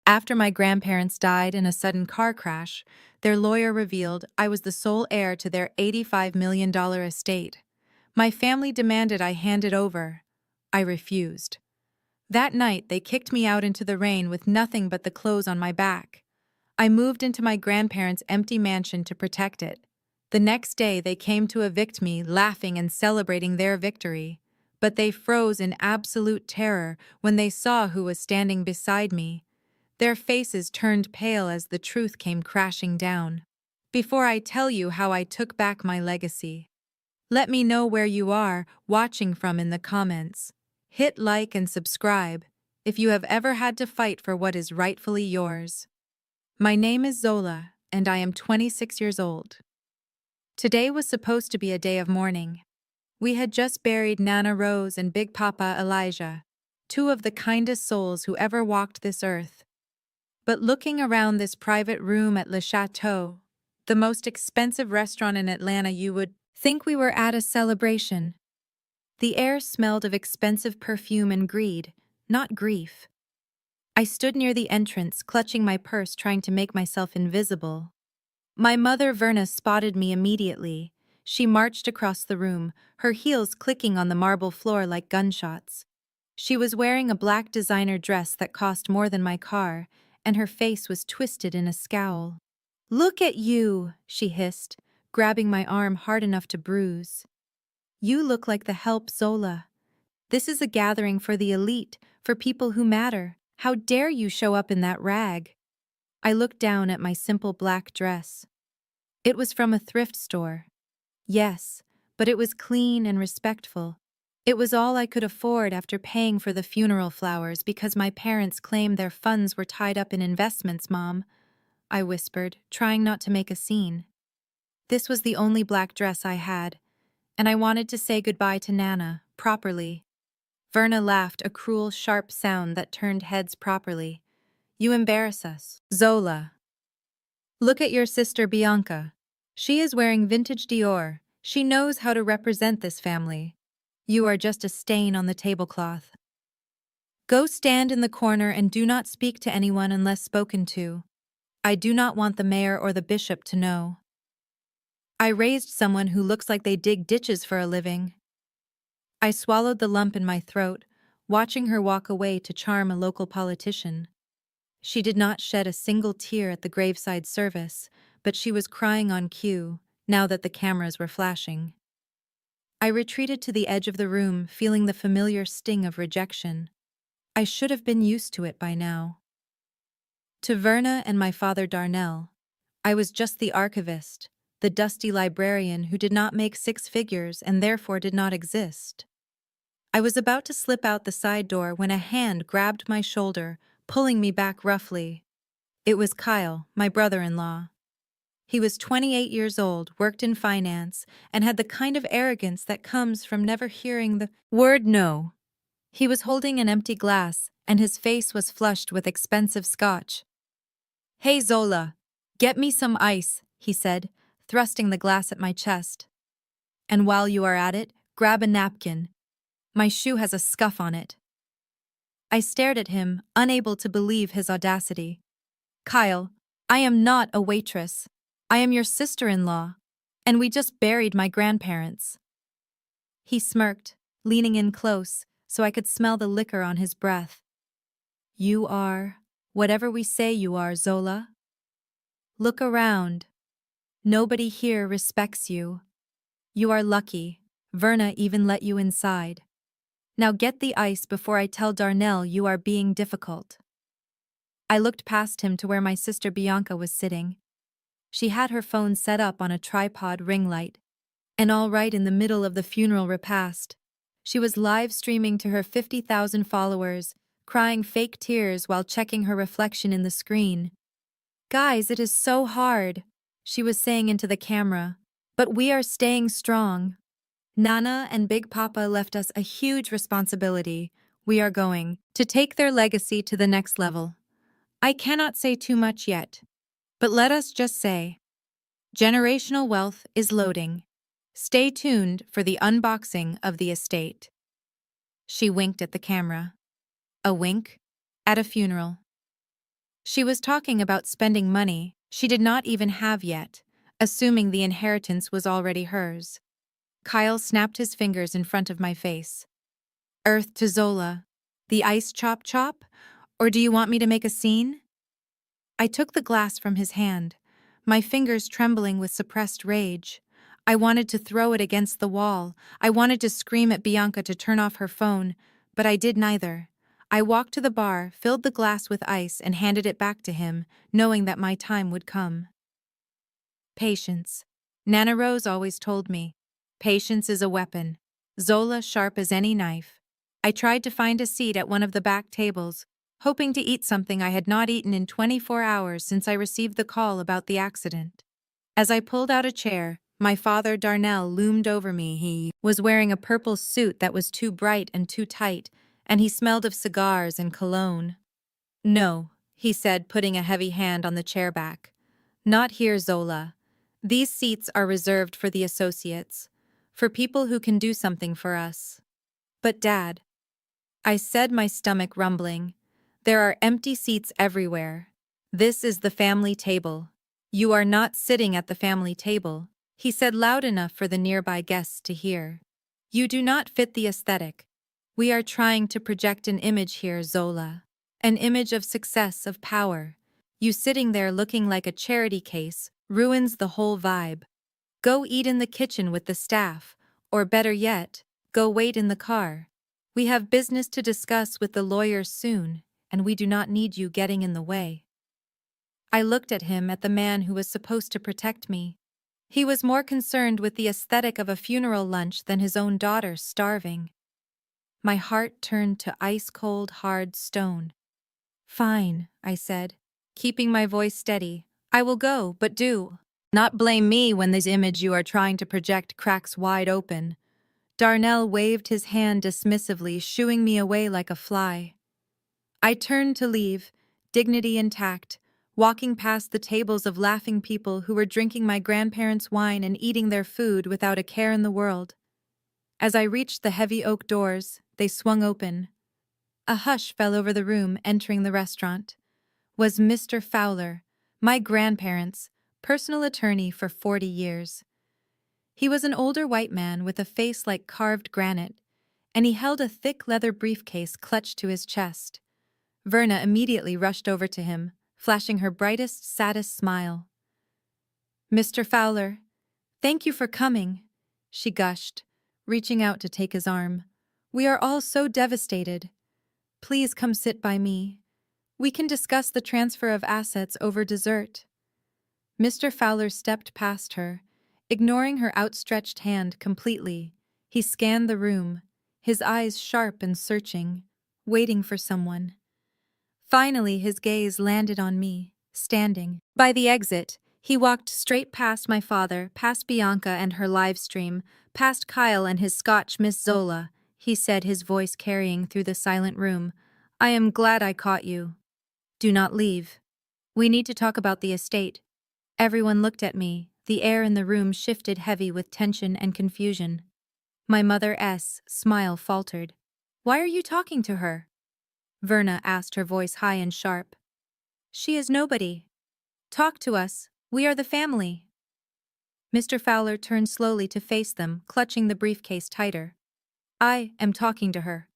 After my grandparents died in a sudden car crash, their lawyer revealed I was the sole heir to their $85 million estate. My family demanded I hand it over. I refused. That night, they kicked me out into the rain with nothing but the clothes on my back. I moved into my grandparents' empty mansion to protect it. The next day, they came to evict me, laughing and celebrating their victory. But they froze in absolute terror when they saw who was standing beside me. Their faces turned pale as the truth came crashing down. Before I tell you how I took back my legacy, let me know where you are watching from in the comments. Hit like and subscribe if you have ever had to fight for what is rightfully yours. My name is Zola, and I am 26 years old. Today was supposed to be a day of mourning. We had just buried Nana Rose and Big Papa Elijah, two of the kindest souls who ever walked this earth. But looking around this private room at Le Chateau, the most expensive restaurant in Atlanta, you would think we were at a celebration. The air smelled of expensive perfume and greed, not grief. I stood near the entrance, clutching my purse, trying to make myself invisible. My mother Verna spotted me immediately. She marched across the room, her heels clicking on the marble floor like gunshots. She was wearing a black designer dress that cost more than my car, and her face was twisted in a scowl. "Look at you," she hissed, grabbing my arm hard enough to bruise. "You look like the help, Zola. This is a gathering for the elite, for people who matter. How dare you show up in that rag?" I looked down at my simple black dress. It was from a thrift store. Yes, but it was clean and respectful. It was all I could afford after paying for the funeral flowers because my parents claimed their funds were tied up in investments, Mom, I whispered, trying not to make a scene. This was the only black dress I had, and I wanted to say goodbye to Nana, properly. Verna laughed, a cruel, sharp sound that turned heads properly. "You embarrass us, Zola. Look at your sister Bianca. She is wearing vintage Dior. She knows how to represent this family. You are just a stain on the tablecloth. Go stand in the corner and do not speak to anyone unless spoken to. I do not want the mayor or the bishop to know." I raised someone who looks like they dig ditches for a living. I swallowed the lump in my throat, watching her walk away to charm a local politician. She did not shed a single tear at the graveside service, but she was crying on cue, now that the cameras were flashing. I retreated to the edge of the room, feeling the familiar sting of rejection. I should have been used to it by now. To Verna and my father Darnell, I was just the archivist, the dusty librarian who did not make six figures and therefore did not exist. I was about to slip out the side door when a hand grabbed my shoulder, pulling me back roughly. It was Kyle, my brother-in-law. He was 28 years old, worked in finance, and had the kind of arrogance that comes from never hearing the word no. He was holding an empty glass, and his face was flushed with expensive scotch. "Hey Zola, get me some ice," he said, thrusting the glass at my chest. "And while you are at it, grab a napkin. My shoe has a scuff on it." I stared at him, unable to believe his audacity. "Kyle, I am not a waitress. I am your sister-in-law, and we just buried my grandparents." He smirked, leaning in close, so I could smell the liquor on his breath. "You are whatever we say you are, Zola. Look around. Nobody here respects you. You are lucky. Verna even let you inside. Now get the ice before I tell Darnell you are being difficult." I looked past him to where my sister Bianca was sitting. She had her phone set up on a tripod ring light, and all right in the middle of the funeral repast. She was live streaming to her 50,000 followers, crying fake tears while checking her reflection in the screen. "Guys, it is so hard," she was saying into the camera, "but we are staying strong. Nana and Big Papa left us a huge responsibility. We are going to take their legacy to the next level. I cannot say too much yet, but let us just say, generational wealth is loading. Stay tuned for the unboxing of the estate." She winked at the camera. A wink at a funeral. She was talking about spending money she did not even have yet, assuming the inheritance was already hers. Kyle snapped his fingers in front of my face. Earth to Zola. The ice chop chop? Or do you want me to make a scene? I took the glass from his hand, my fingers trembling with suppressed rage. I wanted to throw it against the wall. I wanted to scream at Bianca to turn off her phone, but I did neither. I walked to the bar, filled the glass with ice, and handed it back to him, knowing that my time would come. Patience. Nana Rose always told me. Patience is a weapon. Zola sharp as any knife. I tried to find a seat at one of the back tables, hoping to eat something I had not eaten in 24 hours since I received the call about the accident. As I pulled out a chair, my father Darnell loomed over me. He was wearing a purple suit that was too bright and too tight, and he smelled of cigars and cologne. No, he said, putting a heavy hand on the chair back. Not here, Zola. These seats are reserved for the associates, for people who can do something for us. But Dad, I said, my stomach rumbling, there are empty seats everywhere. This is the family table. You are not sitting at the family table, he said loud enough for the nearby guests to hear. You do not fit the aesthetic. We are trying to project an image here, Zola. An image of success, of power. You sitting there looking like a charity case ruins the whole vibe. Go eat in the kitchen with the staff, or better yet, go wait in the car. We have business to discuss with the lawyers soon, and we do not need you getting in the way. I looked at him, at the man who was supposed to protect me. He was more concerned with the aesthetic of a funeral lunch than his own daughter starving. My heart turned to ice-cold, hard stone. Fine, I said, keeping my voice steady. I will go, but do not blame me when this image you are trying to project cracks wide open. Darnell waved his hand dismissively, shooing me away like a fly. I turned to leave, dignity intact, walking past the tables of laughing people who were drinking my grandparents' wine and eating their food without a care in the world. As I reached the heavy oak doors, they swung open. A hush fell over the room entering the restaurant. Was Mr. Fowler, my grandparents' personal attorney for 40 years. He was an older white man with a face like carved granite, and he held a thick leather briefcase clutched to his chest. Verna immediately rushed over to him, flashing her brightest, saddest smile. Mr. Fowler, thank you for coming, she gushed, reaching out to take his arm. We are all so devastated. Please come sit by me. We can discuss the transfer of assets over dessert. Mr. Fowler stepped past her, ignoring her outstretched hand completely. He scanned the room, his eyes sharp and searching, waiting for someone. Finally, his gaze landed on me, standing. By the exit, he walked straight past my father, past Bianca and her live stream, past Kyle and his Scotch Miss Zola. He said, his voice carrying through the silent room, I am glad I caught you. Do not leave. We need to talk about the estate. Everyone looked at me. The air in the room shifted heavy with tension and confusion. My mother's smile faltered. Why are you talking to her? Verna asked, her voice high and sharp. She is nobody. Talk to us. We are the family. Mr. Fowler turned slowly to face them, clutching the briefcase tighter. I am talking to her,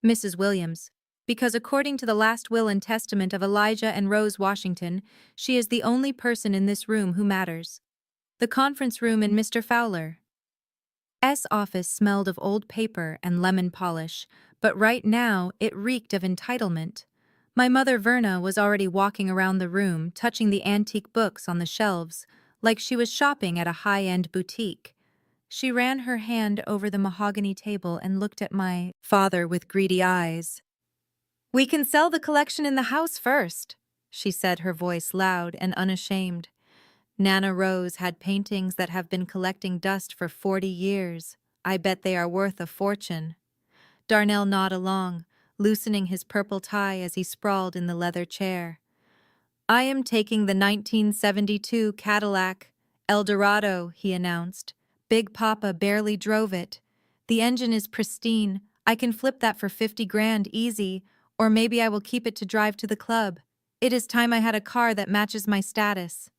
Mrs. Williams, because according to the last will and testament of Elijah and Rose Washington, she is the only person in this room who matters. The conference room in Mr. Fowler's office smelled of old paper and lemon polish, but right now it reeked of entitlement. My mother Verna was already walking around the room, touching the antique books on the shelves, like she was shopping at a high-end boutique. She ran her hand over the mahogany table and looked at my father with greedy eyes. We can sell the collection in the house first, she said, her voice loud and unashamed. Nana Rose had paintings that have been collecting dust for 40 years. I bet they are worth a fortune. Darnell nodded along, loosening his purple tie as he sprawled in the leather chair. I am taking the 1972 Cadillac Eldorado, he announced. Big Papa barely drove it. The engine is pristine. I can flip that for 50 grand easy, or maybe I will keep it to drive to the club. It is time I had a car that matches my status.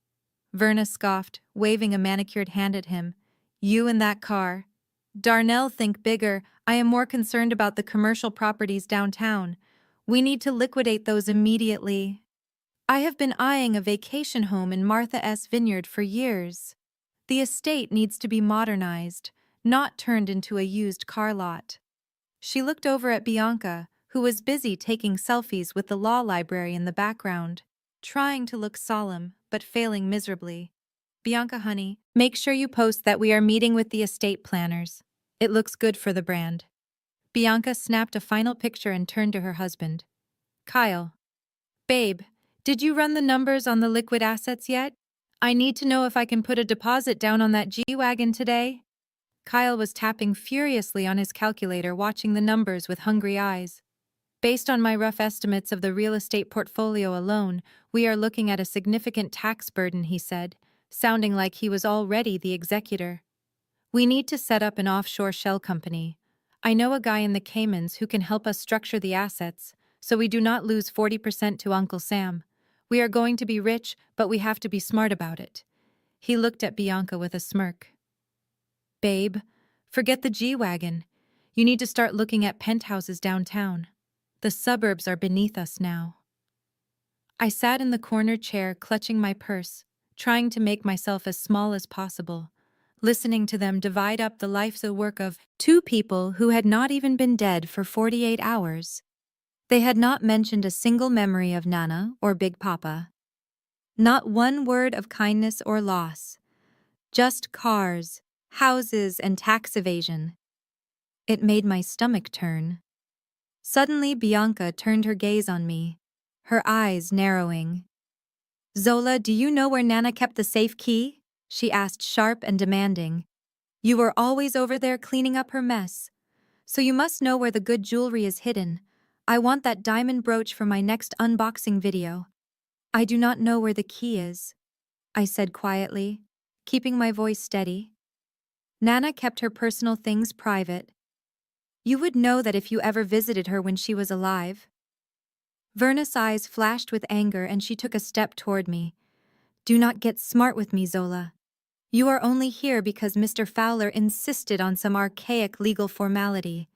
Verna scoffed, waving a manicured hand at him. You and that car. Darnell, think bigger. I am more concerned about the commercial properties downtown. We need to liquidate those immediately. I have been eyeing a vacation home in Martha S. Vineyard for years. The estate needs to be modernized, not turned into a used car lot. She looked over at Bianca, who was busy taking selfies with the law library in the background, trying to look solemn, but failing miserably. Bianca, honey, make sure you post that we are meeting with the estate planners. It looks good for the brand. Bianca snapped a final picture and turned to her husband. Kyle. Babe, did you run the numbers on the liquid assets yet? I need to know if I can put a deposit down on that G-Wagon today. Kyle was tapping furiously on his calculator, watching the numbers with hungry eyes. Based on my rough estimates of the real estate portfolio alone, we are looking at a significant tax burden, he said, sounding like he was already the executor. We need to set up an offshore shell company. I know a guy in the Caymans who can help us structure the assets, so we do not lose 40% to Uncle Sam. We are going to be rich, but we have to be smart about it. He looked at Bianca with a smirk. Babe, forget the G-Wagon. You need to start looking at penthouses downtown. The suburbs are beneath us now. I sat in the corner chair, clutching my purse, trying to make myself as small as possible, listening to them divide up the life's work of two people who had not even been dead for 48 hours. They had not mentioned a single memory of Nana or Big Papa. Not one word of kindness or loss. Just cars, houses, and tax evasion. It made my stomach turn. Suddenly, Bianca turned her gaze on me, her eyes narrowing. Zola, do you know where Nana kept the safe key? She asked, sharp and demanding. You were always over there cleaning up her mess. So you must know where the good jewelry is hidden. I want that diamond brooch for my next unboxing video. I do not know where the key is, I said quietly, keeping my voice steady. Nana kept her personal things private. You would know that if you ever visited her when she was alive. Verna's eyes flashed with anger and she took a step toward me. Do not get smart with me, Zola. You are only here because Mr. Fowler insisted on some archaic legal formality.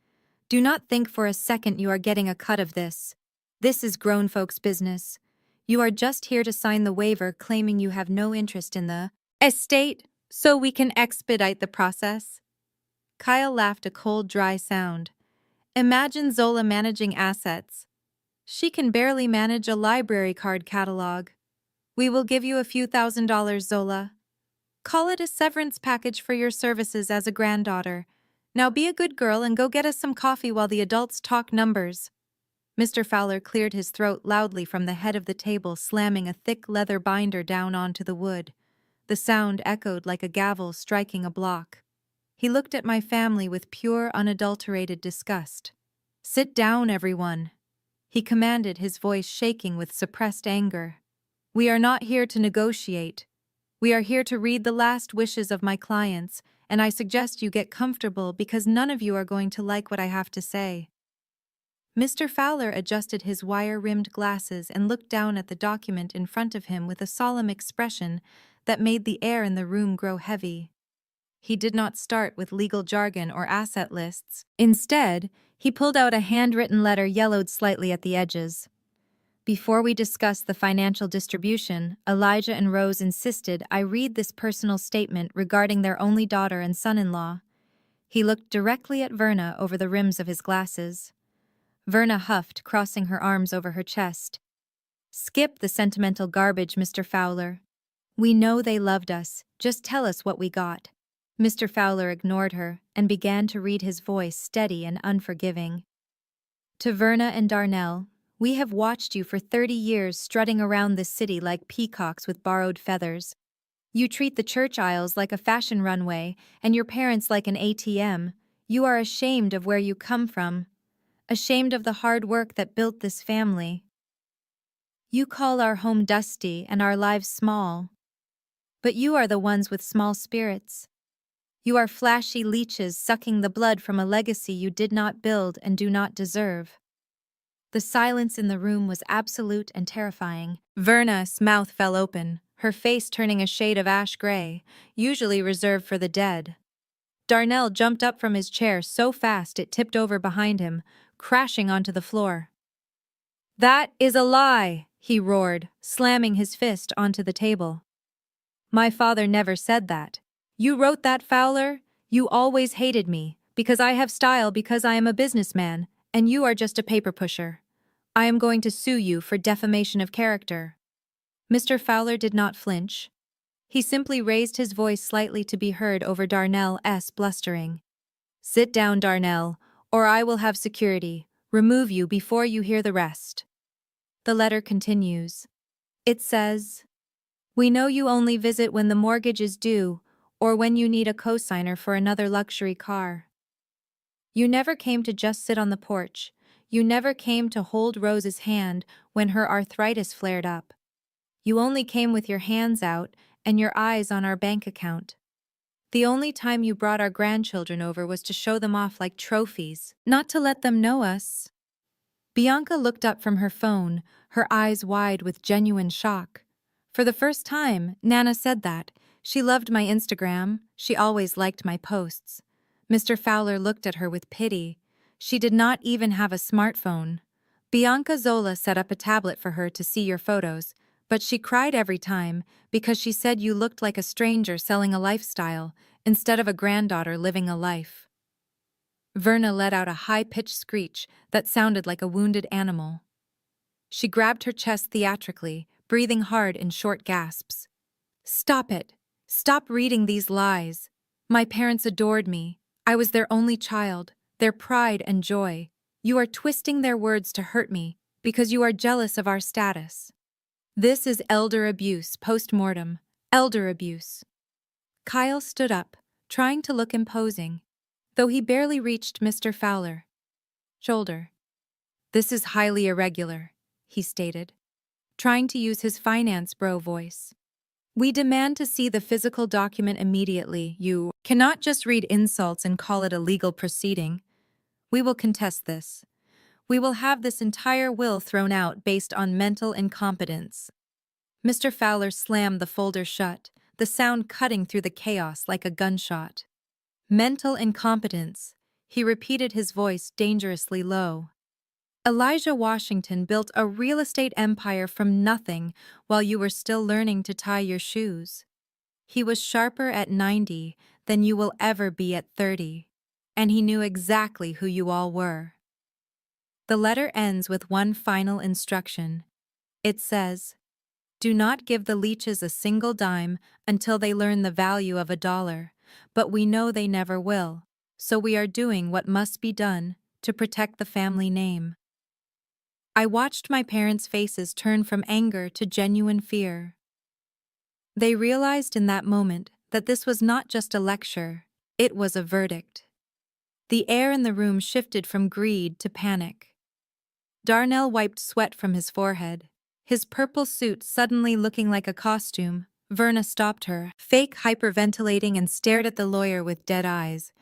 Do not think for a second you are getting a cut of this. This is grown folks' business. You are just here to sign the waiver claiming you have no interest in the estate, so we can expedite the process. Kyle laughed a cold, dry sound. Imagine Zola managing assets. She can barely manage a library card catalog. We will give you a few $1,000s, Zola. Call it a severance package for your services as a granddaughter. Now be a good girl and go get us some coffee while the adults talk numbers. Mr. Fowler cleared his throat loudly from the head of the table, slamming a thick leather binder down onto the wood. The sound echoed like a gavel striking a block. He looked at my family with pure, unadulterated disgust. Sit down, everyone, he commanded, his voice shaking with suppressed anger. We are not here to negotiate. We are here to read the last wishes of my clients, and I suggest you get comfortable because none of you are going to like what I have to say. Mr. Fowler adjusted his wire-rimmed glasses and looked down at the document in front of him with a solemn expression that made the air in the room grow heavy. He did not start with legal jargon or asset lists. Instead, he pulled out a handwritten letter yellowed slightly at the edges. Before we discuss the financial distribution, Elijah and Rose insisted I read this personal statement regarding their only daughter and son-in-law. He looked directly at Verna over the rims of his glasses. Verna huffed, crossing her arms over her chest. Skip the sentimental garbage, Mr. Fowler. We know they loved us. Just tell us what we got. Mr. Fowler ignored her and began to read, his voice steady and unforgiving. To Verna and Darnell, we have watched you for 30 years strutting around this city like peacocks with borrowed feathers. You treat the church aisles like a fashion runway and your parents like an ATM. You are ashamed of where you come from. Ashamed of the hard work that built this family. You call our home dusty and our lives small. But you are the ones with small spirits. You are flashy leeches sucking the blood from a legacy you did not build and do not deserve. The silence in the room was absolute and terrifying. Verna's mouth fell open, her face turning a shade of ash gray, usually reserved for the dead. Darnell jumped up from his chair so fast it tipped over behind him, crashing onto the floor. "That is a lie!" he roared, slamming his fist onto the table. "My father never said that. You wrote that, Fowler? You always hated me, because I have style, because I am a businessman, and you are just a paper pusher. I am going to sue you for defamation of character." Mr. Fowler did not flinch. He simply raised his voice slightly to be heard over Darnell's blustering. "Sit down, Darnell, or I will have security remove you before you hear the rest." The letter continues. It says, "We know you only visit when the mortgage is due or when you need a cosigner for another luxury car. You never came to just sit on the porch. You never came to hold Rose's hand when her arthritis flared up. You only came with your hands out and your eyes on our bank account. The only time you brought our grandchildren over was to show them off like trophies, not to let them know us." Bianca looked up from her phone, her eyes wide with genuine shock. For the first time, Nana said that. She loved my Instagram, she always liked my posts. Mr. Fowler looked at her with pity. She did not even have a smartphone. "Bianca Zola set up a tablet for her to see your photos, but she cried every time because she said you looked like a stranger selling a lifestyle instead of a granddaughter living a life." Verna let out a high-pitched screech that sounded like a wounded animal. She grabbed her chest theatrically, breathing hard in short gasps. "Stop it! Stop reading these lies! My parents adored me. I was their only child, their pride and joy. You are twisting their words to hurt me because you are jealous of our status. This is elder abuse post-mortem, elder abuse." Kyle stood up, trying to look imposing, though he barely reached Mr. Fowler's shoulder. "This is highly irregular," he stated, trying to use his finance bro voice. "We demand to see the physical document immediately. You cannot just read insults and call it a legal proceeding. We will contest this. We will have this entire will thrown out based on mental incompetence." Mr. Fowler slammed the folder shut, the sound cutting through the chaos like a gunshot. "Mental incompetence," he repeated, his voice dangerously low. "Elijah Washington built a real estate empire from nothing while you were still learning to tie your shoes. He was sharper at 90 than you will ever be at 30, and he knew exactly who you all were." The letter ends with one final instruction. It says, "Do not give the leeches a single dime until they learn the value of $1, but we know they never will, so we are doing what must be done to protect the family name." I watched my parents' faces turn from anger to genuine fear. They realized in that moment that this was not just a lecture, it was a verdict. The air in the room shifted from greed to panic. Darnell wiped sweat from his forehead, his purple suit suddenly looking like a costume. Verna stopped her, fake hyperventilating, and stared at the lawyer with dead eyes.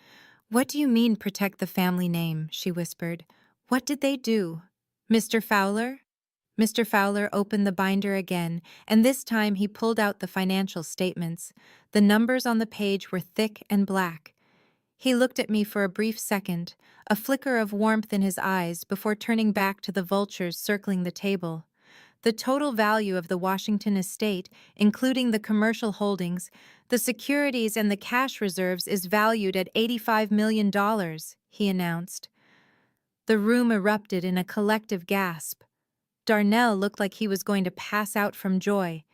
"What do you mean, protect the family name?" she whispered. "What did they do?" "Mr. Fowler?" Mr. Fowler opened the binder again, and this time he pulled out the financial statements. The numbers on the page were thick and black. He looked at me for a brief second, a flicker of warmth in his eyes before turning back to the vultures circling the table. "The total value of the Washington estate, including the commercial holdings, the securities and the cash reserves, is valued at $85 million, he announced. The room erupted in a collective gasp. Darnell looked like he was going to pass out from joy.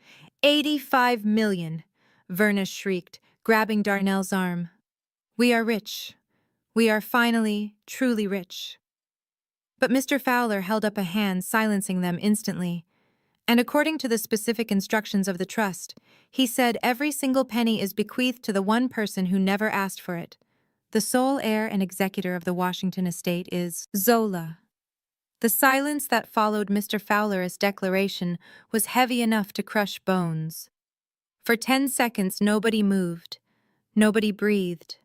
$85 million, Verna shrieked, grabbing Darnell's arm. "We are rich. We are finally, truly rich." But Mr. Fowler held up a hand, silencing them instantly. "And according to the specific instructions of the trust," he said, "every single penny is bequeathed to the one person who never asked for it. The sole heir and executor of the Washington estate is Zola." The silence that followed Mr. Fowler's declaration was heavy enough to crush bones. For 10 seconds nobody moved. Nobody breathed.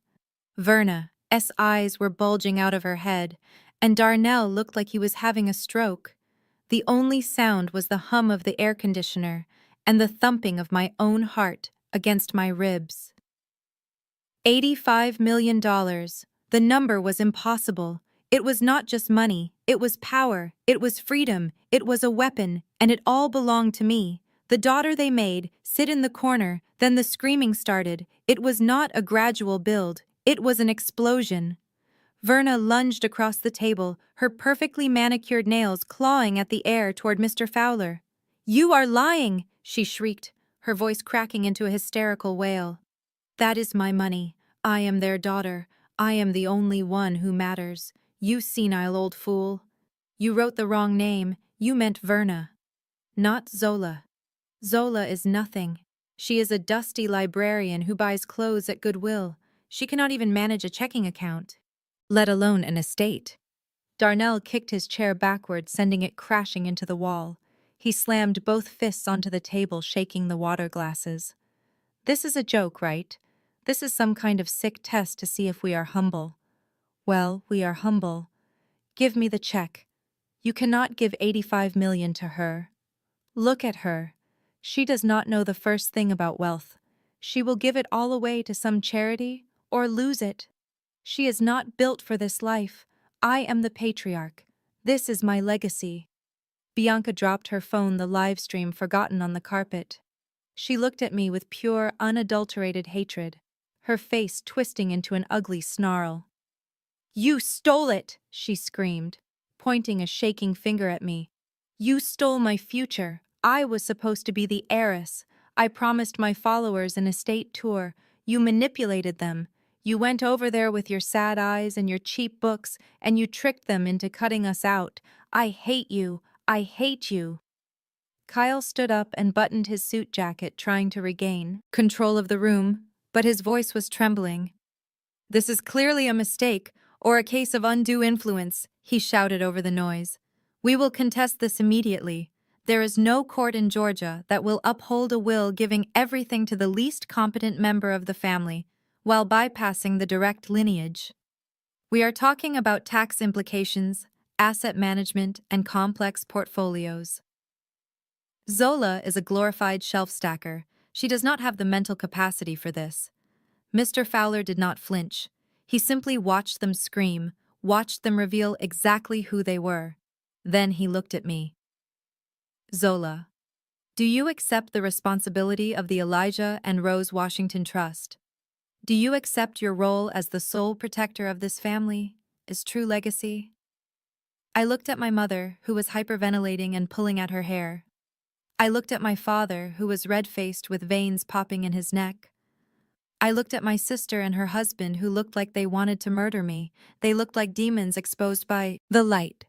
Verna's eyes were bulging out of her head, and Darnell looked like he was having a stroke. The only sound was the hum of the air conditioner and the thumping of my own heart against my ribs. $85 million. The number was impossible. It was not just money, it was power, it was freedom, it was a weapon, and it all belonged to me. The daughter they made sit in the corner, then the screaming started. It was not a gradual build, it was an explosion. Verna lunged across the table, her perfectly manicured nails clawing at the air toward Mr. Fowler. "You are lying!" she shrieked, her voice cracking into a hysterical wail. "That is my money. I am their daughter. I am the only one who matters. You senile old fool. You wrote the wrong name. You meant Verna, not Zola. Zola is nothing. She is a dusty librarian who buys clothes at Goodwill. She cannot even manage a checking account, let alone an estate." Darnell kicked his chair backward, sending it crashing into the wall. He slammed both fists onto the table, shaking the water glasses. "This is a joke, right? This is some kind of sick test to see if we are humble. Well, we are humble. Give me the check. You cannot give 85 million to her. Look at her. She does not know the first thing about wealth. She will give it all away to some charity or lose it. She is not built for this life. I am the patriarch. This is my legacy." Bianca dropped her phone, the live stream forgotten on the carpet. She looked at me with pure, unadulterated hatred, her face twisting into an ugly snarl. "You stole it!" she screamed, pointing a shaking finger at me. "You stole my future. I was supposed to be the heiress. I promised my followers an estate tour. You manipulated them. You went over there with your sad eyes and your cheap books, and you tricked them into cutting us out. I hate you. I hate you." Kyle stood up and buttoned his suit jacket, trying to regain control of the room, but his voice was trembling. "This is clearly a mistake, or a case of undue influence," he shouted over the noise. "We will contest this immediately. There is no court in Georgia that will uphold a will giving everything to the least competent member of the family, while bypassing the direct lineage. We are talking about tax implications, asset management, and complex portfolios. Zola is a glorified shelf stacker. She does not have the mental capacity for this." Mr. Fowler did not flinch. He simply watched them scream, watched them reveal exactly who they were. Then he looked at me. "Zola, do you accept the responsibility of the Elijah and Rose Washington Trust? Do you accept your role as the sole protector of this family, its true legacy?" I looked at my mother, who was hyperventilating and pulling at her hair. I looked at my father, who was red-faced with veins popping in his neck. I looked at my sister and her husband, who looked like they wanted to murder me. They looked like demons exposed by the light.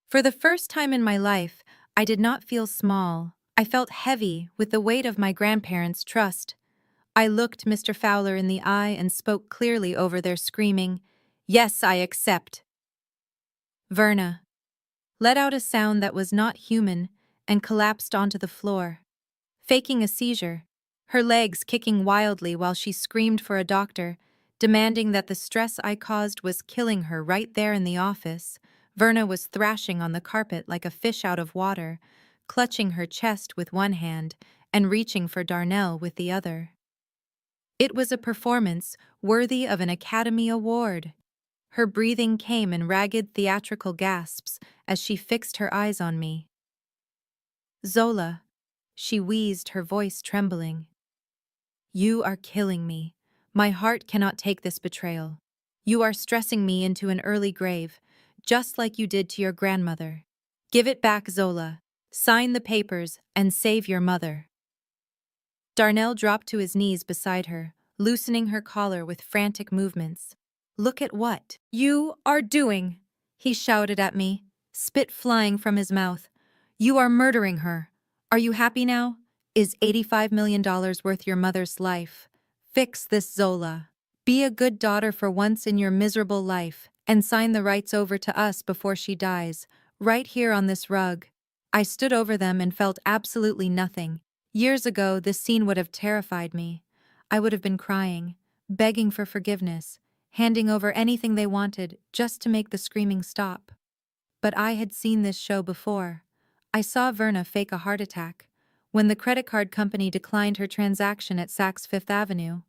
For the first time in my life, I did not feel small. I felt heavy with the weight of my grandparents' trust. I looked Mr. Fowler in the eye and spoke clearly over their screaming. "Yes, I accept." Verna let out a sound that was not human and collapsed onto the floor, faking a seizure, her legs kicking wildly while she screamed for a doctor, demanding that the stress I caused was killing her right there in the office. Verna was thrashing on the carpet like a fish out of water, clutching her chest with one hand and reaching for Darnell with the other. It was a performance worthy of an Academy Award. Her breathing came in ragged theatrical gasps as she fixed her eyes on me. "Zola," she wheezed, her voice trembling. "You are killing me. My heart cannot take this betrayal. You are stressing me into an early grave, just like you did to your grandmother. Give it back, Zola. Sign the papers and save your mother." Darnell dropped to his knees beside her, loosening her collar with frantic movements. "Look at what you are doing," he shouted at me, spit flying from his mouth. "You are murdering her. Are you happy now? Is $85 million worth your mother's life? Fix this, Zola. Be a good daughter for once in your miserable life and sign the rights over to us before she dies, right here on this rug." I stood over them and felt absolutely nothing. Years ago, this scene would have terrified me. I would have been crying, begging for forgiveness, handing over anything they wanted just to make the screaming stop. But I had seen this show before. I saw Verna fake a heart attack when the credit card company declined her transaction at Saks Fifth Avenue.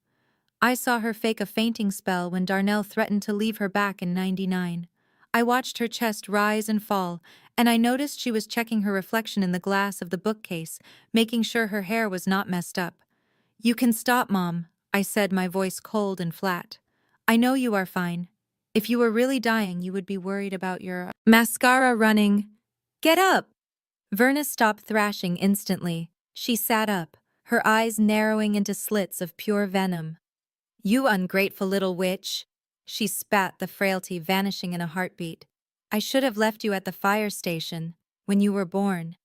I saw her fake a fainting spell when Darnell threatened to leave her back in '99. I watched her chest rise and fall, and I noticed she was checking her reflection in the glass of the bookcase, making sure her hair was not messed up. "You can stop, Mom," I said, my voice cold and flat. "I know you are fine. If you were really dying, you would be worried about your mascara running. Get up!" Verna stopped thrashing instantly. She sat up, her eyes narrowing into slits of pure venom. "You ungrateful little witch!" She spat, the frailty vanishing in a heartbeat. "I should have left you at the fire station when you were born."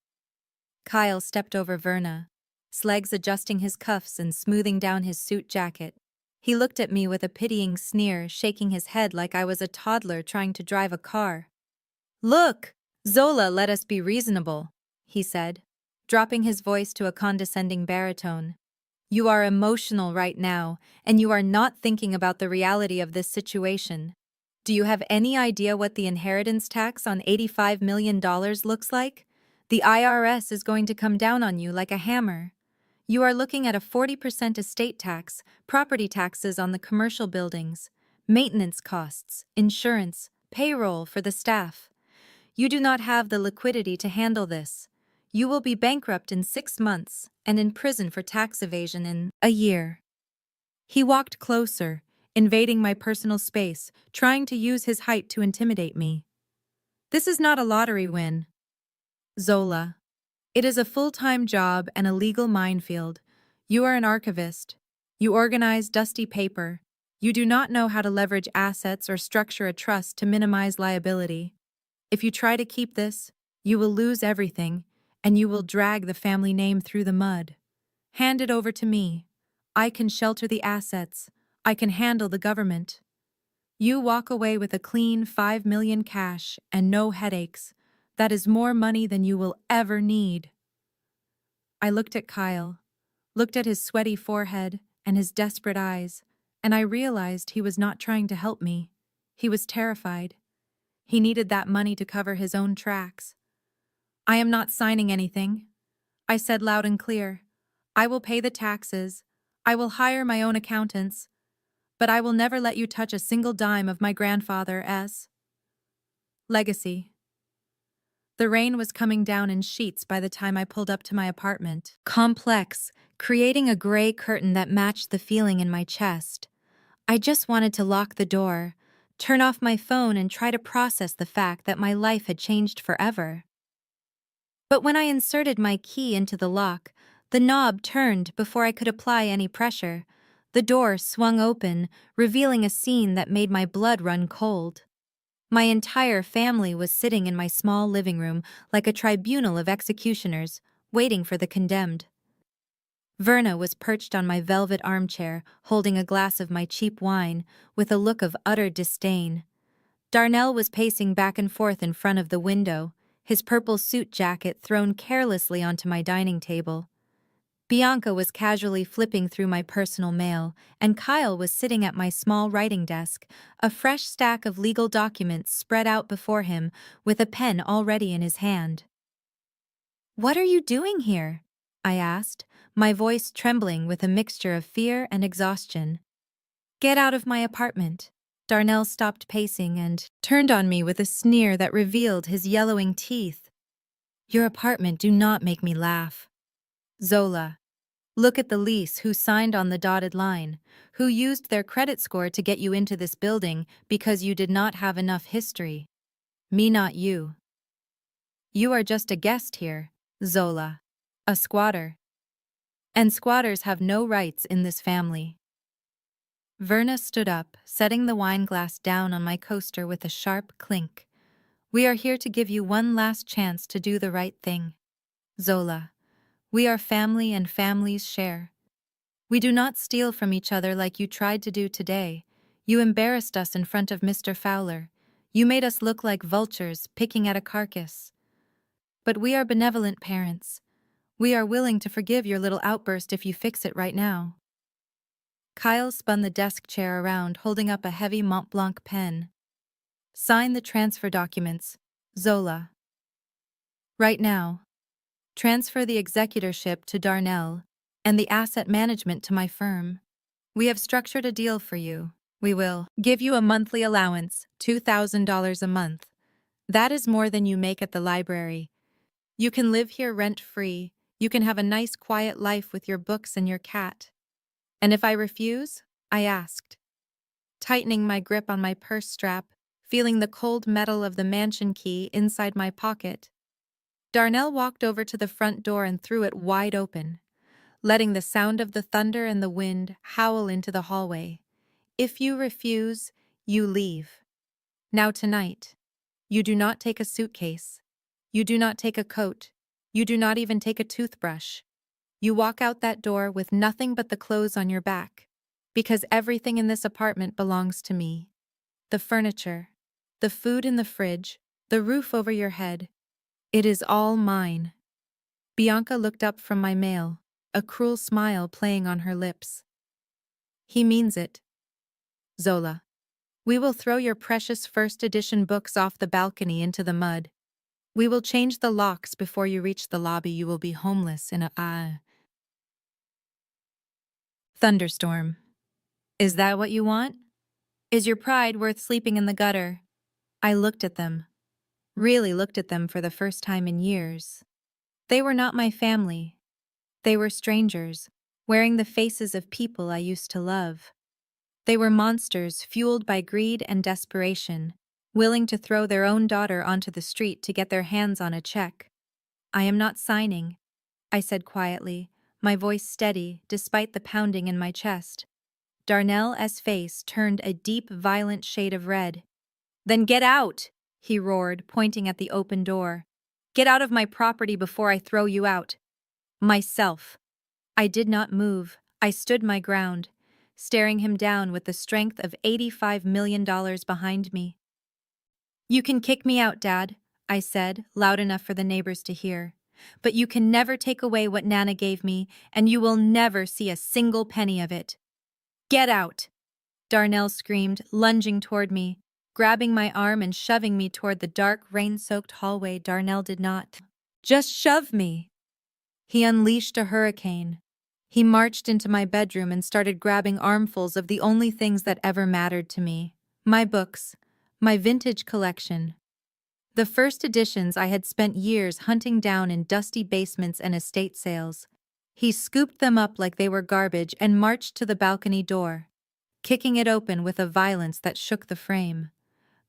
Kyle stepped over Verna, Slegs adjusting his cuffs and smoothing down his suit jacket. He looked at me with a pitying sneer, shaking his head like I was a toddler trying to drive a car. "Look, Zola, let us be reasonable," he said, dropping his voice to a condescending baritone. "You are emotional right now, and you are not thinking about the reality of this situation. Do you have any idea what the inheritance tax on $85 million looks like? The IRS is going to come down on you like a hammer. You are looking at a 40% estate tax, property taxes on the commercial buildings, maintenance costs, insurance, payroll for the staff. You do not have the liquidity to handle this. You will be bankrupt in 6 months and in prison for tax evasion in a year." He walked closer, invading my personal space, trying to use his height to intimidate me. "This is not a lottery win, Zola. It is a full-time job and a legal minefield. You are an archivist. You organize dusty paper. You do not know how to leverage assets or structure a trust to minimize liability. If you try to keep this, you will lose everything, and you will drag the family name through the mud. Hand it over to me. I can shelter the assets. I can handle the government. You walk away with a clean $5 million cash and no headaches. That is more money than you will ever need." I looked at Kyle, looked at his sweaty forehead and his desperate eyes, and I realized he was not trying to help me. He was terrified. He needed that money to cover his own tracks. "I am not signing anything," I said loud and clear. "I will pay the taxes. I will hire my own accountants. But I will never let you touch a single dime of my grandfather's legacy." The rain was coming down in sheets by the time I pulled up to my apartment. Complex, creating a gray curtain that matched the feeling in my chest. I just wanted to lock the door, turn off my phone, and try to process the fact that my life had changed forever. But when I inserted my key into the lock, the knob turned before I could apply any pressure. The door swung open, revealing a scene that made my blood run cold. My entire family was sitting in my small living room like a tribunal of executioners, waiting for the condemned. Verna was perched on my velvet armchair, holding a glass of my cheap wine, with a look of utter disdain. Darnell was pacing back and forth in front of the window, his purple suit jacket thrown carelessly onto my dining table. Bianca was casually flipping through my personal mail, and Kyle was sitting at my small writing desk, a fresh stack of legal documents spread out before him, with a pen already in his hand. "What are you doing here?" I asked, my voice trembling with a mixture of fear and exhaustion. "Get out of my apartment." Darnell stopped pacing and turned on me with a sneer that revealed his yellowing teeth. "Your apartment do not make me laugh. Zola. Look at the lease, who signed on the dotted line, who used their credit score to get you into this building because you did not have enough history. Me, not you. You are just a guest here, Zola. A squatter. And squatters have no rights in this family." Verna stood up, setting the wine glass down on my coaster with a sharp clink. "We are here to give you one last chance to do the right thing, Zola. We are family and families share. We do not steal from each other like you tried to do today. You embarrassed us in front of Mr. Fowler. You made us look like vultures picking at a carcass. But we are benevolent parents. We are willing to forgive your little outburst if you fix it right now." Kyle spun the desk chair around, holding up a heavy Mont Blanc pen. Sign the transfer documents, Zola. Right now. Transfer the executorship to Darnell and the asset management to my firm. We have structured a deal for you. We will give you a monthly allowance, $2,000 a month. That is more than you make at the library. You can live here rent-free. You can have a nice quiet life with your books and your cat. And if I refuse? I asked, tightening my grip on my purse strap, feeling the cold metal of the mansion key inside my pocket. Darnell walked over to the front door and threw it wide open, letting the sound of the thunder and the wind howl into the hallway. If you refuse, you leave. Now tonight, you do not take a suitcase. You do not take a coat. You do not even take a toothbrush. You walk out that door with nothing but the clothes on your back, because everything in this apartment belongs to me. The furniture, the food in the fridge, the roof over your head. It is all mine. Bianca looked up from my mail, a cruel smile playing on her lips. He means it. Zola. We will throw your precious first edition books off the balcony into the mud. We will change the locks before you reach the lobby. You will be homeless in a thunderstorm. Is that what you want? Is your pride worth sleeping in the gutter? I looked at them. Really looked at them for the first time in years. They were not my family. They were strangers, wearing the faces of people I used to love. They were monsters fueled by greed and desperation, willing to throw their own daughter onto the street to get their hands on a check. I am not signing, I said quietly, my voice steady despite the pounding in my chest. Darnell's face turned a deep, violent shade of red. Then get out, he roared, pointing at the open door. Get out of my property before I throw you out. Myself. I did not move. I stood my ground, staring him down with the strength of $85 million behind me. You can kick me out, Dad, I said, loud enough for the neighbors to hear. But you can never take away what Nana gave me, and you will never see a single penny of it. Get out! Darnell screamed, lunging toward me, grabbing my arm and shoving me toward the dark, rain-soaked hallway. Darnell did not just shove me. He unleashed a hurricane. He marched into my bedroom and started grabbing armfuls of the only things that ever mattered to me. My books, my vintage collection. The first editions I had spent years hunting down in dusty basements and estate sales. He scooped them up like they were garbage and marched to the balcony door, kicking it open with a violence that shook the frame.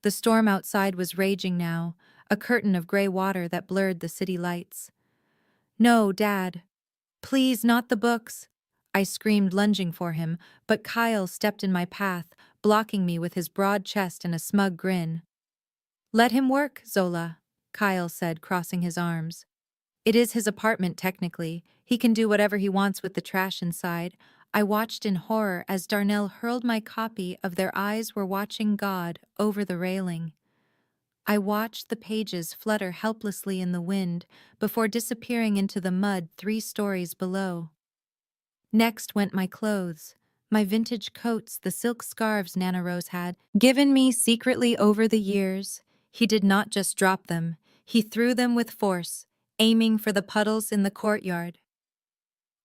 The storm outside was raging now, a curtain of gray water that blurred the city lights. No, Dad. Please, not the books. I screamed, lunging for him, but Kyle stepped in my path, blocking me with his broad chest and a smug grin. Let him work, Zola, Kyle said, crossing his arms. It is his apartment, technically. He can do whatever he wants with the trash inside. I watched in horror as Darnell hurled my copy of Their Eyes Were Watching God over the railing. I watched the pages flutter helplessly in the wind before disappearing into the mud 3 stories below. Next went my clothes, my vintage coats, the silk scarves Nana Rose had given me secretly over the years. He did not just drop them, he threw them with force, aiming for the puddles in the courtyard.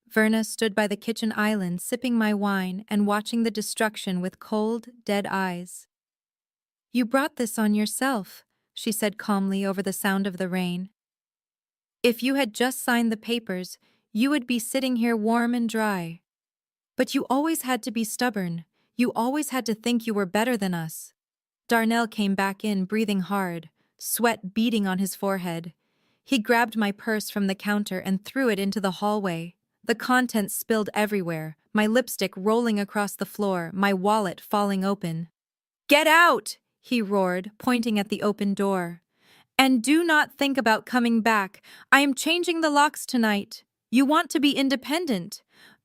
Verna stood by the kitchen island sipping my wine and watching the destruction with cold, dead eyes. You brought this on yourself, she said calmly over the sound of the rain. If you had just signed the papers, you would be sitting here warm and dry. But you always had to be stubborn. You always had to think you were better than us. Darnell came back in, breathing hard, sweat beading on his forehead. He grabbed my purse from the counter and threw it into the hallway. The contents spilled everywhere, my lipstick rolling across the floor, my wallet falling open. Get out! He roared, pointing at the open door. And do not think about coming back. I am changing the locks tonight. You want to be independent.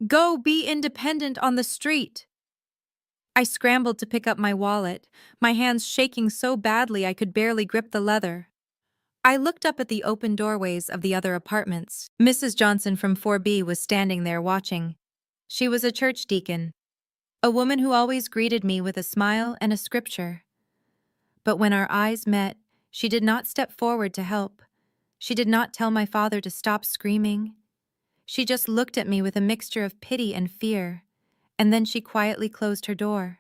Go be independent on the street. I scrambled to pick up my wallet, my hands shaking so badly I could barely grip the leather. I looked up at the open doorways of the other apartments. Mrs. Johnson from 4B was standing there watching. She was a church deacon. a woman who always greeted me with a smile and a scripture. But when our eyes met, she did not step forward to help. She did not tell my father to stop screaming. She just looked at me with a mixture of pity and fear, and then she quietly closed her door.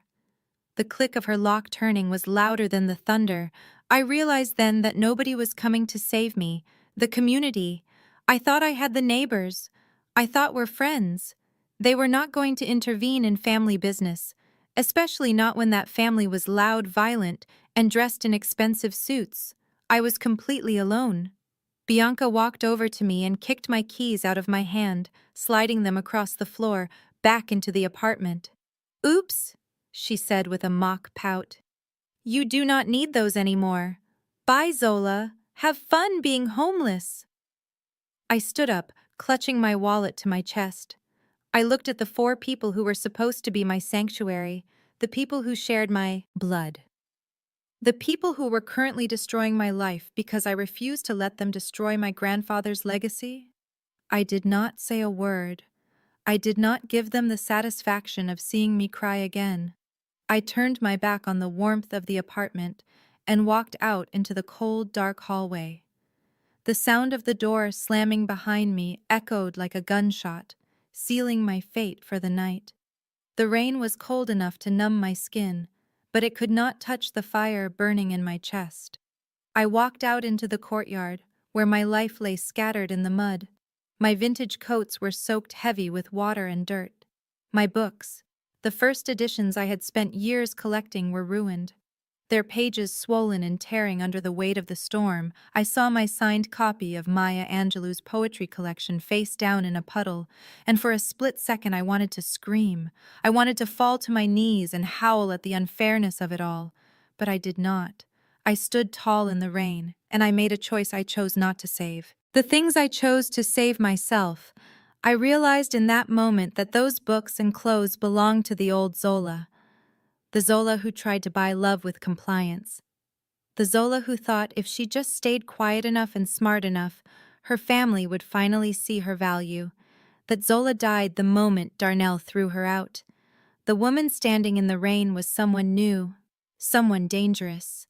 The click of her lock turning was louder than the thunder. I realized then that nobody was coming to save me. The community. I thought I had the neighbors. I thought we're friends. They were not going to intervene in family business, especially not when that family was loud, violent, and dressed in expensive suits. I was completely alone. Bianca walked over to me and kicked my keys out of my hand, sliding them across the floor, back into the apartment. "Oops," she said with a mock pout. "You do not need those anymore. Bye, Zola. Have fun being homeless." I stood up, clutching my wallet to my chest. I looked at the 4 people who were supposed to be my sanctuary, the people who shared my blood. The people who were currently destroying my life because I refused to let them destroy my grandfather's legacy. I did not say a word. I did not give them the satisfaction of seeing me cry again. I turned my back on the warmth of the apartment and walked out into the cold, dark hallway. The sound of the door slamming behind me echoed like a gunshot, sealing my fate for the night. The rain was cold enough to numb my skin, but it could not touch the fire burning in my chest. I walked out into the courtyard, where my life lay scattered in the mud. My vintage coats were soaked heavy with water and dirt. My books, the first editions I had spent years collecting, were ruined. Their pages swollen and tearing under the weight of the storm. I saw my signed copy of Maya Angelou's poetry collection face down in a puddle, and for a split second I wanted to scream. I wanted to fall to my knees and howl at the unfairness of it all. But I did not. I stood tall in the rain, and I made a choice I chose not to save. The things I chose to save myself. I realized in that moment that those books and clothes belonged to the old Zola. The Zola who tried to buy love with compliance. The Zola who thought if she just stayed quiet enough and smart enough, her family would finally see her value. That Zola died the moment Darnell threw her out. The woman standing in the rain was someone new, someone dangerous.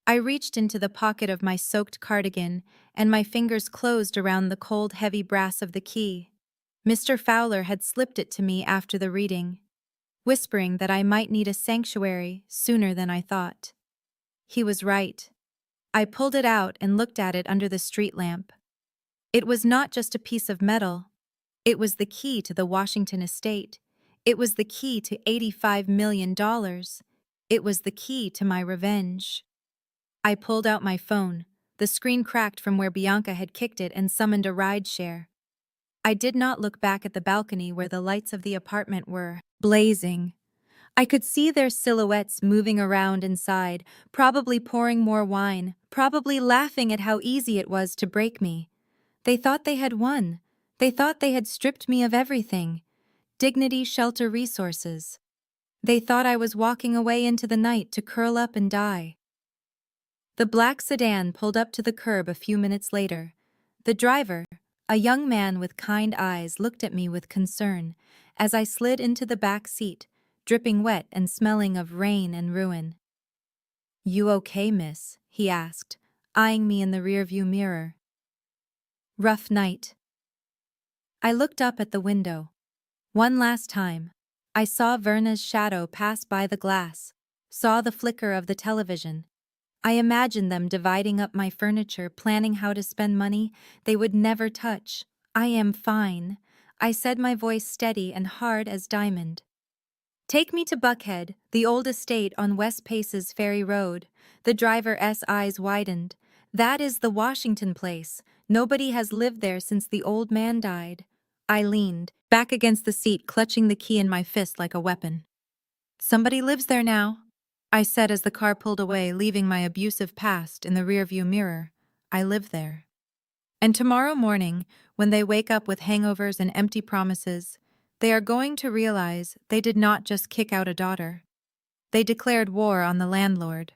I reached into the pocket of my soaked cardigan, and my fingers closed around the cold, heavy brass of the key. Mr. Fowler had slipped it to me after the reading, whispering that I might need a sanctuary sooner than I thought. He was right. I pulled it out and looked at it under the street lamp. It was not just a piece of metal. It was the key to the Washington estate. It was the key to $85 million. It was the key to my revenge. I pulled out my phone. The screen cracked from where Bianca had kicked it and summoned a rideshare. I did not look back at the balcony where the lights of the apartment were blazing. I could see their silhouettes moving around inside, probably pouring more wine, probably laughing at how easy it was to break me. They thought they had won. They thought they had stripped me of everything. Dignity, shelter, resources. They thought I was walking away into the night to curl up and die. The black sedan pulled up to the curb a few minutes later. The driver, a young man with kind eyes, looked at me with concern as I slid into the back seat, dripping wet and smelling of rain and ruin. "You okay, miss?" he asked, eyeing me in the rearview mirror. "Rough night." I looked up at the window. One last time. I saw Verna's shadow pass by the glass, saw the flicker of the television. I imagined them dividing up my furniture, planning how to spend money they would never touch. "I am fine," I said, my voice steady and hard as diamond. "Take me to Buckhead, the old estate on West Pace's Ferry Road." The driver's eyes widened. "That is the Washington place. Nobody has lived there since the old man died." I leaned back against the seat, clutching the key in my fist like a weapon. "Somebody lives there now," I said as the car pulled away, leaving my abusive past in the rearview mirror. "I live there." And tomorrow morning, when they wake up with hangovers and empty promises, they are going to realize they did not just kick out a daughter. They declared war on the landlord.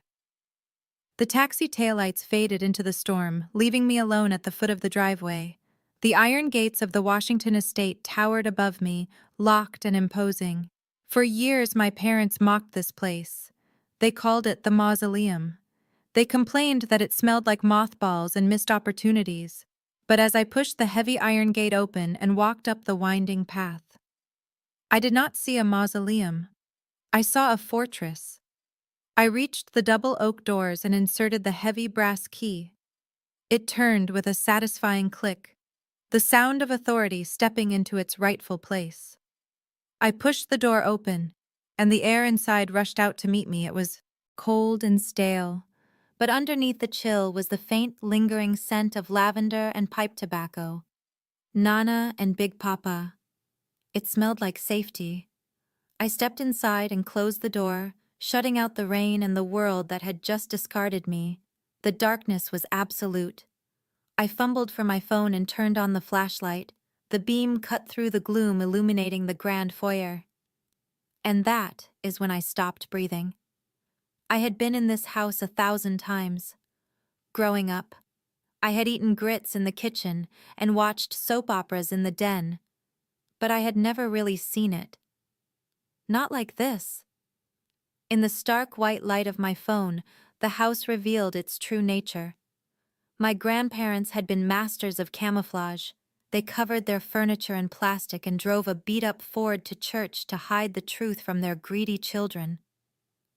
The taxi taillights faded into the storm, leaving me alone at the foot of the driveway. The iron gates of the Washington estate towered above me, locked and imposing. For years, my parents mocked this place. They called it the mausoleum. They complained that it smelled like mothballs and missed opportunities. But as I pushed the heavy iron gate open and walked up the winding path, I did not see a mausoleum. I saw a fortress. I reached the double oak doors and inserted the heavy brass key. It turned with a satisfying click, the sound of authority stepping into its rightful place. I pushed the door open, and the air inside rushed out to meet me. It was cold and stale, but underneath the chill was the faint, lingering scent of lavender and pipe tobacco. Nana and Big Papa. It smelled like safety. I stepped inside and closed the door, shutting out the rain and the world that had just discarded me. The darkness was absolute. I fumbled for my phone and turned on the flashlight. The beam cut through the gloom, illuminating the grand foyer. And that is when I stopped breathing. I had been in this house 1,000 times. Growing up, I had eaten grits in the kitchen and watched soap operas in the den, but I had never really seen it. Not like this. In the stark white light of my phone, the house revealed its true nature. My grandparents had been masters of camouflage. They covered their furniture in plastic and drove a beat-up Ford to church to hide the truth from their greedy children.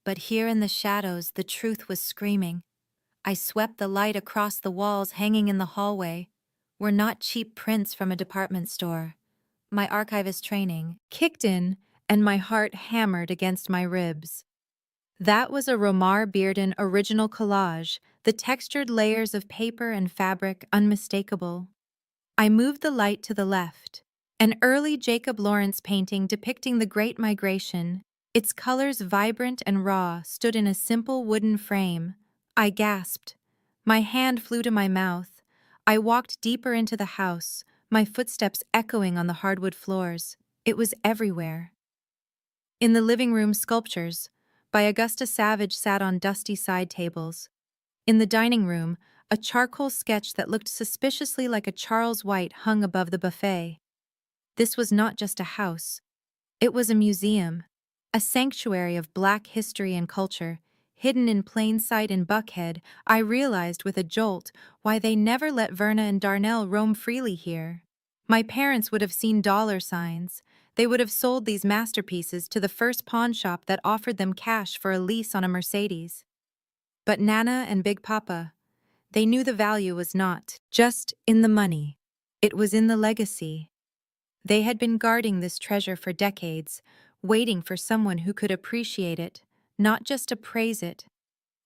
But here in the shadows, the truth was screaming. I swept the light across the walls hanging in the hallway. Were not cheap prints from a department store. My archivist training kicked in, and my heart hammered against my ribs. That was a Romar Bearden original collage, the textured layers of paper and fabric unmistakable. I moved the light to the left. An early Jacob Lawrence painting depicting the Great Migration, its colors vibrant and raw, stood in a simple wooden frame. I gasped. My hand flew to my mouth. I walked deeper into the house, my footsteps echoing on the hardwood floors. It was everywhere. In the living room, sculptures by Augusta Savage sat on dusty side tables. In the dining room, a charcoal sketch that looked suspiciously like a Charles White hung above the buffet. This was not just a house. It was a museum, a sanctuary of Black history and culture. Hidden in plain sight in Buckhead, I realized with a jolt why they never let Verna and Darnell roam freely here. My parents would have seen dollar signs. They would have sold these masterpieces to the first pawn shop that offered them cash for a lease on a Mercedes. But Nana and Big Papa, they knew the value was not just in the money. It was in the legacy. They had been guarding this treasure for decades, waiting for someone who could appreciate it, not just appraise it.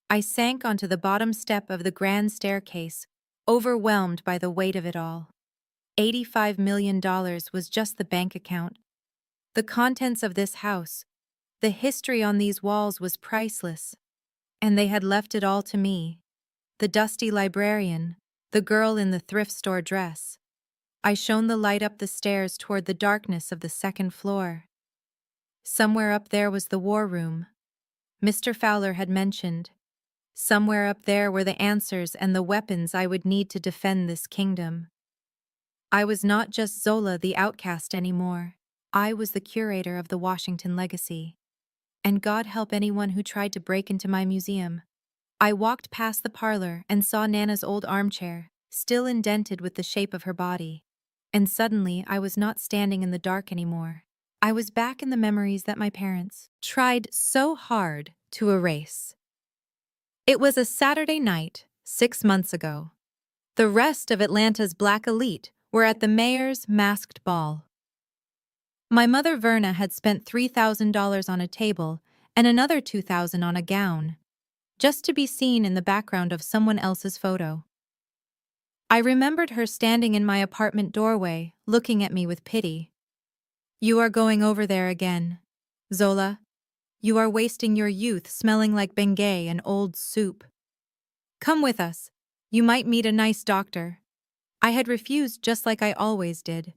I sank onto the bottom step of the grand staircase, overwhelmed by the weight of it all. $85 million was just the bank account. The contents of this house, the history on these walls was priceless. And they had left it all to me, the dusty librarian, the girl in the thrift store dress. I shone the light up the stairs toward the darkness of the second floor. Somewhere up there was the war room. Mr. Fowler had mentioned. Somewhere up there were the answers and the weapons I would need to defend this kingdom. I was not just Zola the outcast anymore. I was the curator of the Washington legacy. And God help anyone who tried to break into my museum. I walked past the parlor and saw Nana's old armchair, still indented with the shape of her body. And suddenly I was not standing in the dark anymore. I was back in the memories that my parents tried so hard to erase. It was a Saturday night, 6 months ago. The rest of Atlanta's black elite were at the mayor's masked ball. My mother Verna had spent $3,000 on a table and another $2,000 on a gown, just to be seen in the background of someone else's photo. I remembered her standing in my apartment doorway, looking at me with pity. "You are going over there again, Zola. You are wasting your youth smelling like Bengay and old soup. Come with us. You might meet a nice doctor." I had refused just like I always did.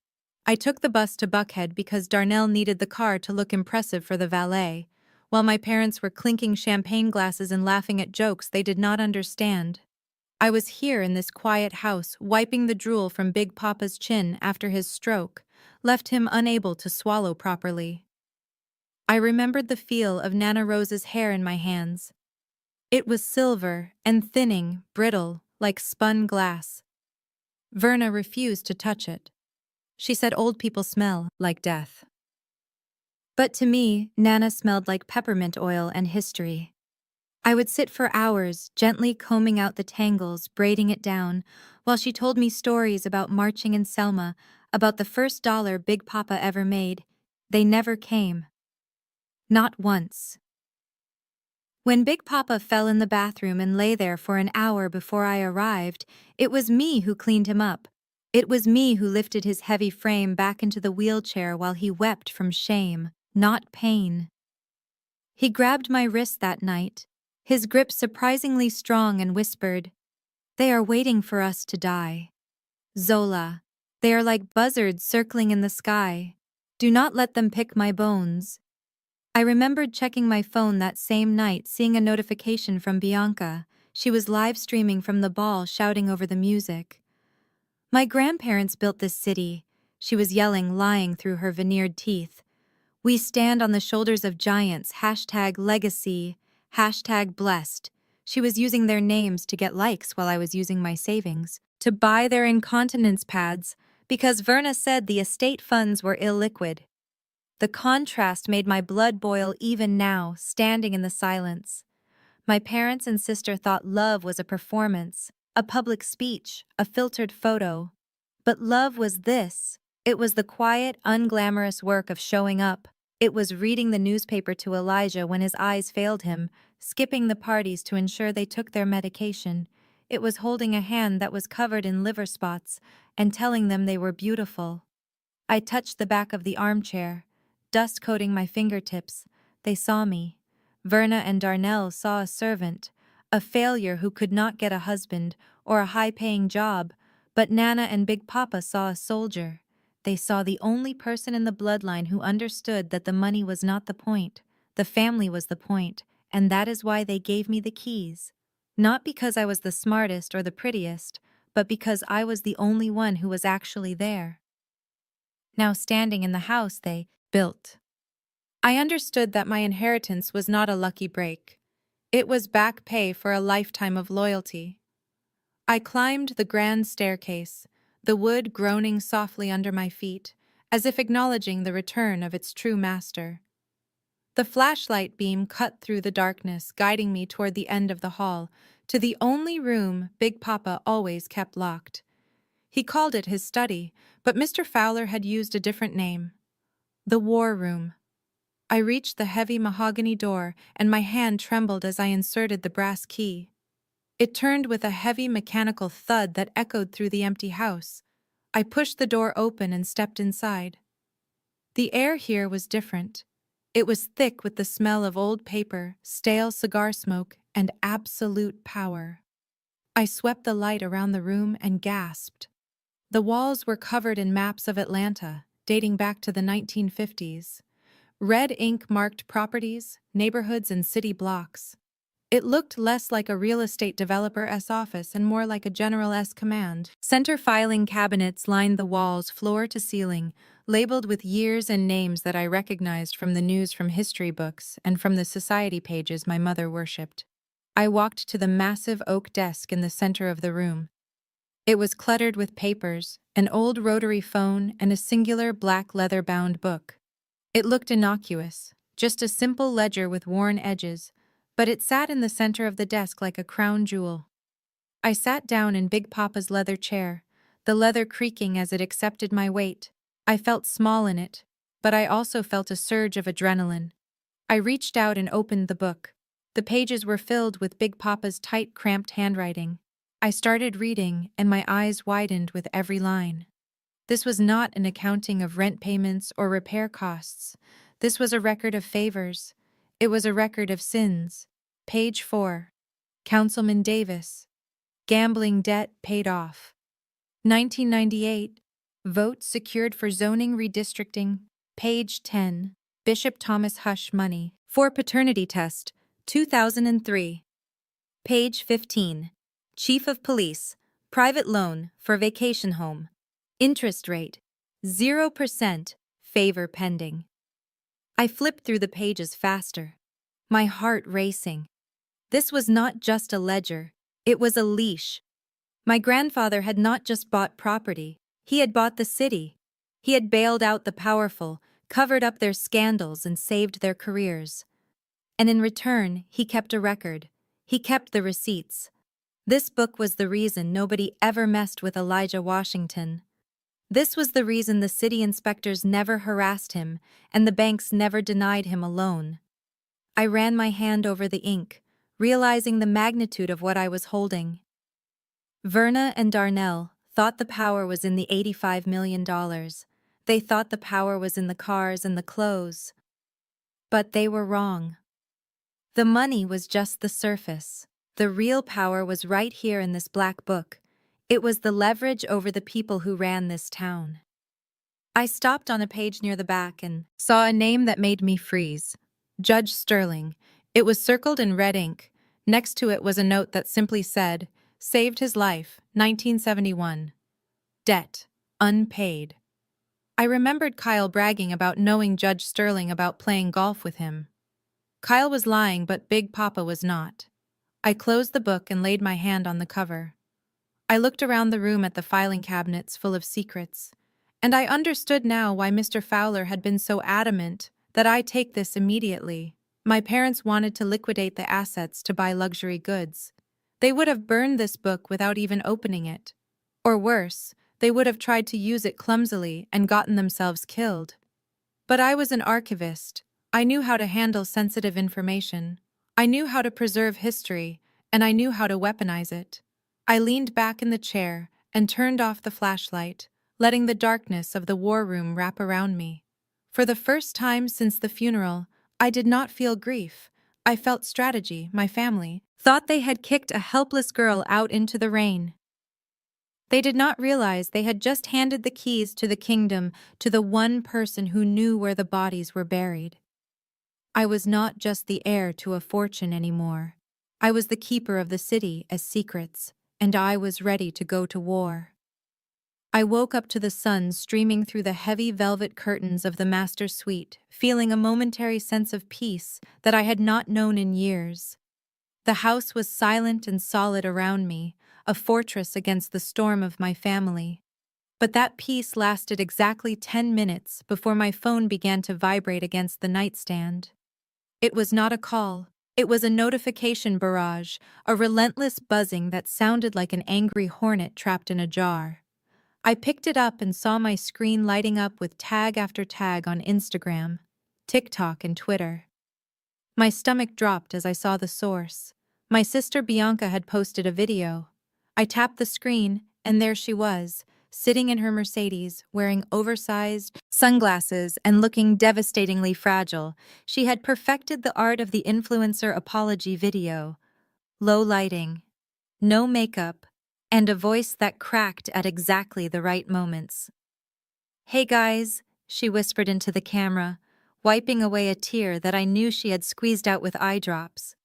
I took the bus to Buckhead because Darnell needed the car to look impressive for the valet, while my parents were clinking champagne glasses and laughing at jokes they did not understand. I was here in this quiet house, wiping the drool from Big Papa's chin after his stroke left him unable to swallow properly. I remembered the feel of Nana Rose's hair in my hands. It was silver and thinning, brittle, like spun glass. Verna refused to touch it. She said old people smell like death. But to me, Nana smelled like peppermint oil and history. I would sit for hours, gently combing out the tangles, braiding it down, while she told me stories about marching in Selma, about the first dollar Big Papa ever made. They never came. Not once. When Big Papa fell in the bathroom and lay there for an hour before I arrived, it was me who cleaned him up. It was me who lifted his heavy frame back into the wheelchair while he wept from shame, not pain. He grabbed my wrist that night, his grip surprisingly strong, and whispered, "They are waiting for us to die. Zola, they are like buzzards circling in the sky. Do not let them pick my bones." I remembered checking my phone that same night, seeing a notification from Bianca. She was live streaming from the ball, shouting over the music. "My grandparents built this city," she was yelling, lying through her veneered teeth. "We stand on the shoulders of giants, #legacy, #blessed. She was using their names to get likes while I was using my savings to buy their incontinence pads because Verna said the estate funds were illiquid. The contrast made my blood boil even now, standing in the silence. My parents and sister thought love was a performance, a public speech, a filtered photo. But love was this. It was the quiet, unglamorous work of showing up. It was reading the newspaper to Elijah when his eyes failed him, skipping the parties to ensure they took their medication. It was holding a hand that was covered in liver spots and telling them they were beautiful. I touched the back of the armchair, dust coating my fingertips. They saw me. Verna and Darnell saw a servant, a failure who could not get a husband or a high-paying job, but Nana and Big Papa saw a soldier. They saw the only person in the bloodline who understood that the money was not the point, the family was the point, and that is why they gave me the keys. Not because I was the smartest or the prettiest, but because I was the only one who was actually there. Now standing in the house they built. I understood that my inheritance was not a lucky break. It was back pay for a lifetime of loyalty. I climbed the grand staircase, the wood groaning softly under my feet, as if acknowledging the return of its true master. The flashlight beam cut through the darkness, guiding me toward the end of the hall, to the only room Big Papa always kept locked. He called it his study, but Mr. Fowler had used a different name. The War Room. I reached the heavy mahogany door, and my hand trembled as I inserted the brass key. It turned with a heavy mechanical thud that echoed through the empty house. I pushed the door open and stepped inside. The air here was different. It was thick with the smell of old paper, stale cigar smoke, and absolute power. I swept the light around the room and gasped. The walls were covered in maps of Atlanta, dating back to the 1950s. Red ink marked properties, neighborhoods, and city blocks. It looked less like a real estate developer's office and more like a general's command. Center filing cabinets lined the walls floor to ceiling, labeled with years and names that I recognized from the news from history books and from the society pages my mother worshipped. I walked to the massive oak desk in the center of the room. It was cluttered with papers, an old rotary phone, and a singular black leather-bound book. It looked innocuous, just a simple ledger with worn edges, but it sat in the center of the desk like a crown jewel. I sat down in Big Papa's leather chair, the leather creaking as it accepted my weight. I felt small in it, but I also felt a surge of adrenaline. I reached out and opened the book. The pages were filled with Big Papa's tight, cramped handwriting. I started reading, and my eyes widened with every line. This was not an accounting of rent payments or repair costs. This was a record of favors. It was a record of sins. Page 4. Councilman Davis. Gambling debt paid off. 1998. Vote secured for zoning redistricting. Page 10. Bishop Thomas Hush money. For paternity test. 2003. Page 15. Chief of Police. Private loan for vacation home. Interest rate. 0%. Favor pending. I flipped through the pages faster, my heart racing. This was not just a ledger, it was a leash. My grandfather had not just bought property, he had bought the city. He had bailed out the powerful, covered up their scandals, and saved their careers. And in return, he kept a record. He kept the receipts. This book was the reason nobody ever messed with Elijah Washington. This was the reason the city inspectors never harassed him and the banks never denied him a loan. I ran my hand over the ink, realizing the magnitude of what I was holding. Verna and Darnell thought the power was in the $85 million. They thought the power was in the cars and the clothes. But they were wrong. The money was just the surface. The real power was right here in this black book. It was the leverage over the people who ran this town. I stopped on a page near the back and saw a name that made me freeze. Judge Sterling. It was circled in red ink. Next to it was a note that simply said, "Saved his life, 1971. Debt, unpaid." I remembered Kyle bragging about knowing Judge Sterling about playing golf with him. Kyle was lying, but Big Papa was not. I closed the book and laid my hand on the cover. I looked around the room at the filing cabinets full of secrets, and I understood now why Mr. Fowler had been so adamant that I take this immediately. My parents wanted to liquidate the assets to buy luxury goods. They would have burned this book without even opening it. Or worse, they would have tried to use it clumsily and gotten themselves killed. But I was an archivist. I knew how to handle sensitive information. I knew how to preserve history, and I knew how to weaponize it. I leaned back in the chair and turned off the flashlight, letting the darkness of the war room wrap around me. For the first time since the funeral, I did not feel grief. I felt strategy. My family thought they had kicked a helpless girl out into the rain. They did not realize they had just handed the keys to the kingdom to the one person who knew where the bodies were buried. I was not just the heir to a fortune anymore. I was the keeper of the city as secrets, and I was ready to go to war. I woke up to the sun streaming through the heavy velvet curtains of the master suite, feeling a momentary sense of peace that I had not known in years. The house was silent and solid around me, a fortress against the storm of my family. But that peace lasted exactly 10 minutes before my phone began to vibrate against the nightstand. It was not a call. It was a notification barrage, a relentless buzzing that sounded like an angry hornet trapped in a jar. I picked it up and saw my screen lighting up with tag after tag on Instagram, TikTok, and Twitter. My stomach dropped as I saw the source. My sister Bianca had posted a video. I tapped the screen, and there she was, sitting in her Mercedes, wearing oversized sunglasses and looking devastatingly fragile. She had perfected the art of the influencer apology video. Low lighting, no makeup, and a voice that cracked at exactly the right moments. "Hey guys," she whispered into the camera, wiping away a tear that I knew she had squeezed out with eye drops.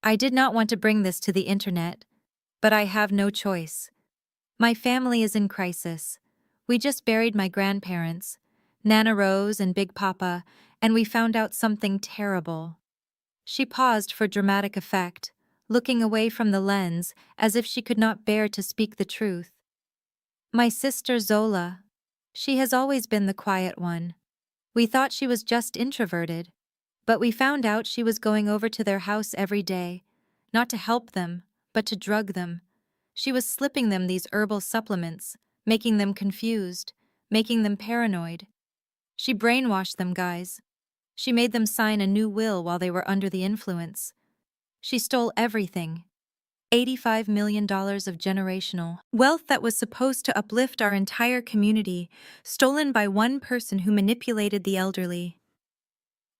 "I did not want to bring this to the internet, but I have no choice. My family is in crisis. We just buried my grandparents, Nana Rose and Big Papa, and we found out something terrible." She paused for dramatic effect, looking away from the lens as if she could not bear to speak the truth. "My sister Zola. She has always been the quiet one. We thought she was just introverted, but we found out she was going over to their house every day, not to help them, but to drug them. She was slipping them these herbal supplements, making them confused, making them paranoid. She brainwashed them, guys. She made them sign a new will while they were under the influence. She stole everything. $85 million of generational wealth that was supposed to uplift our entire community, stolen by one person who manipulated the elderly.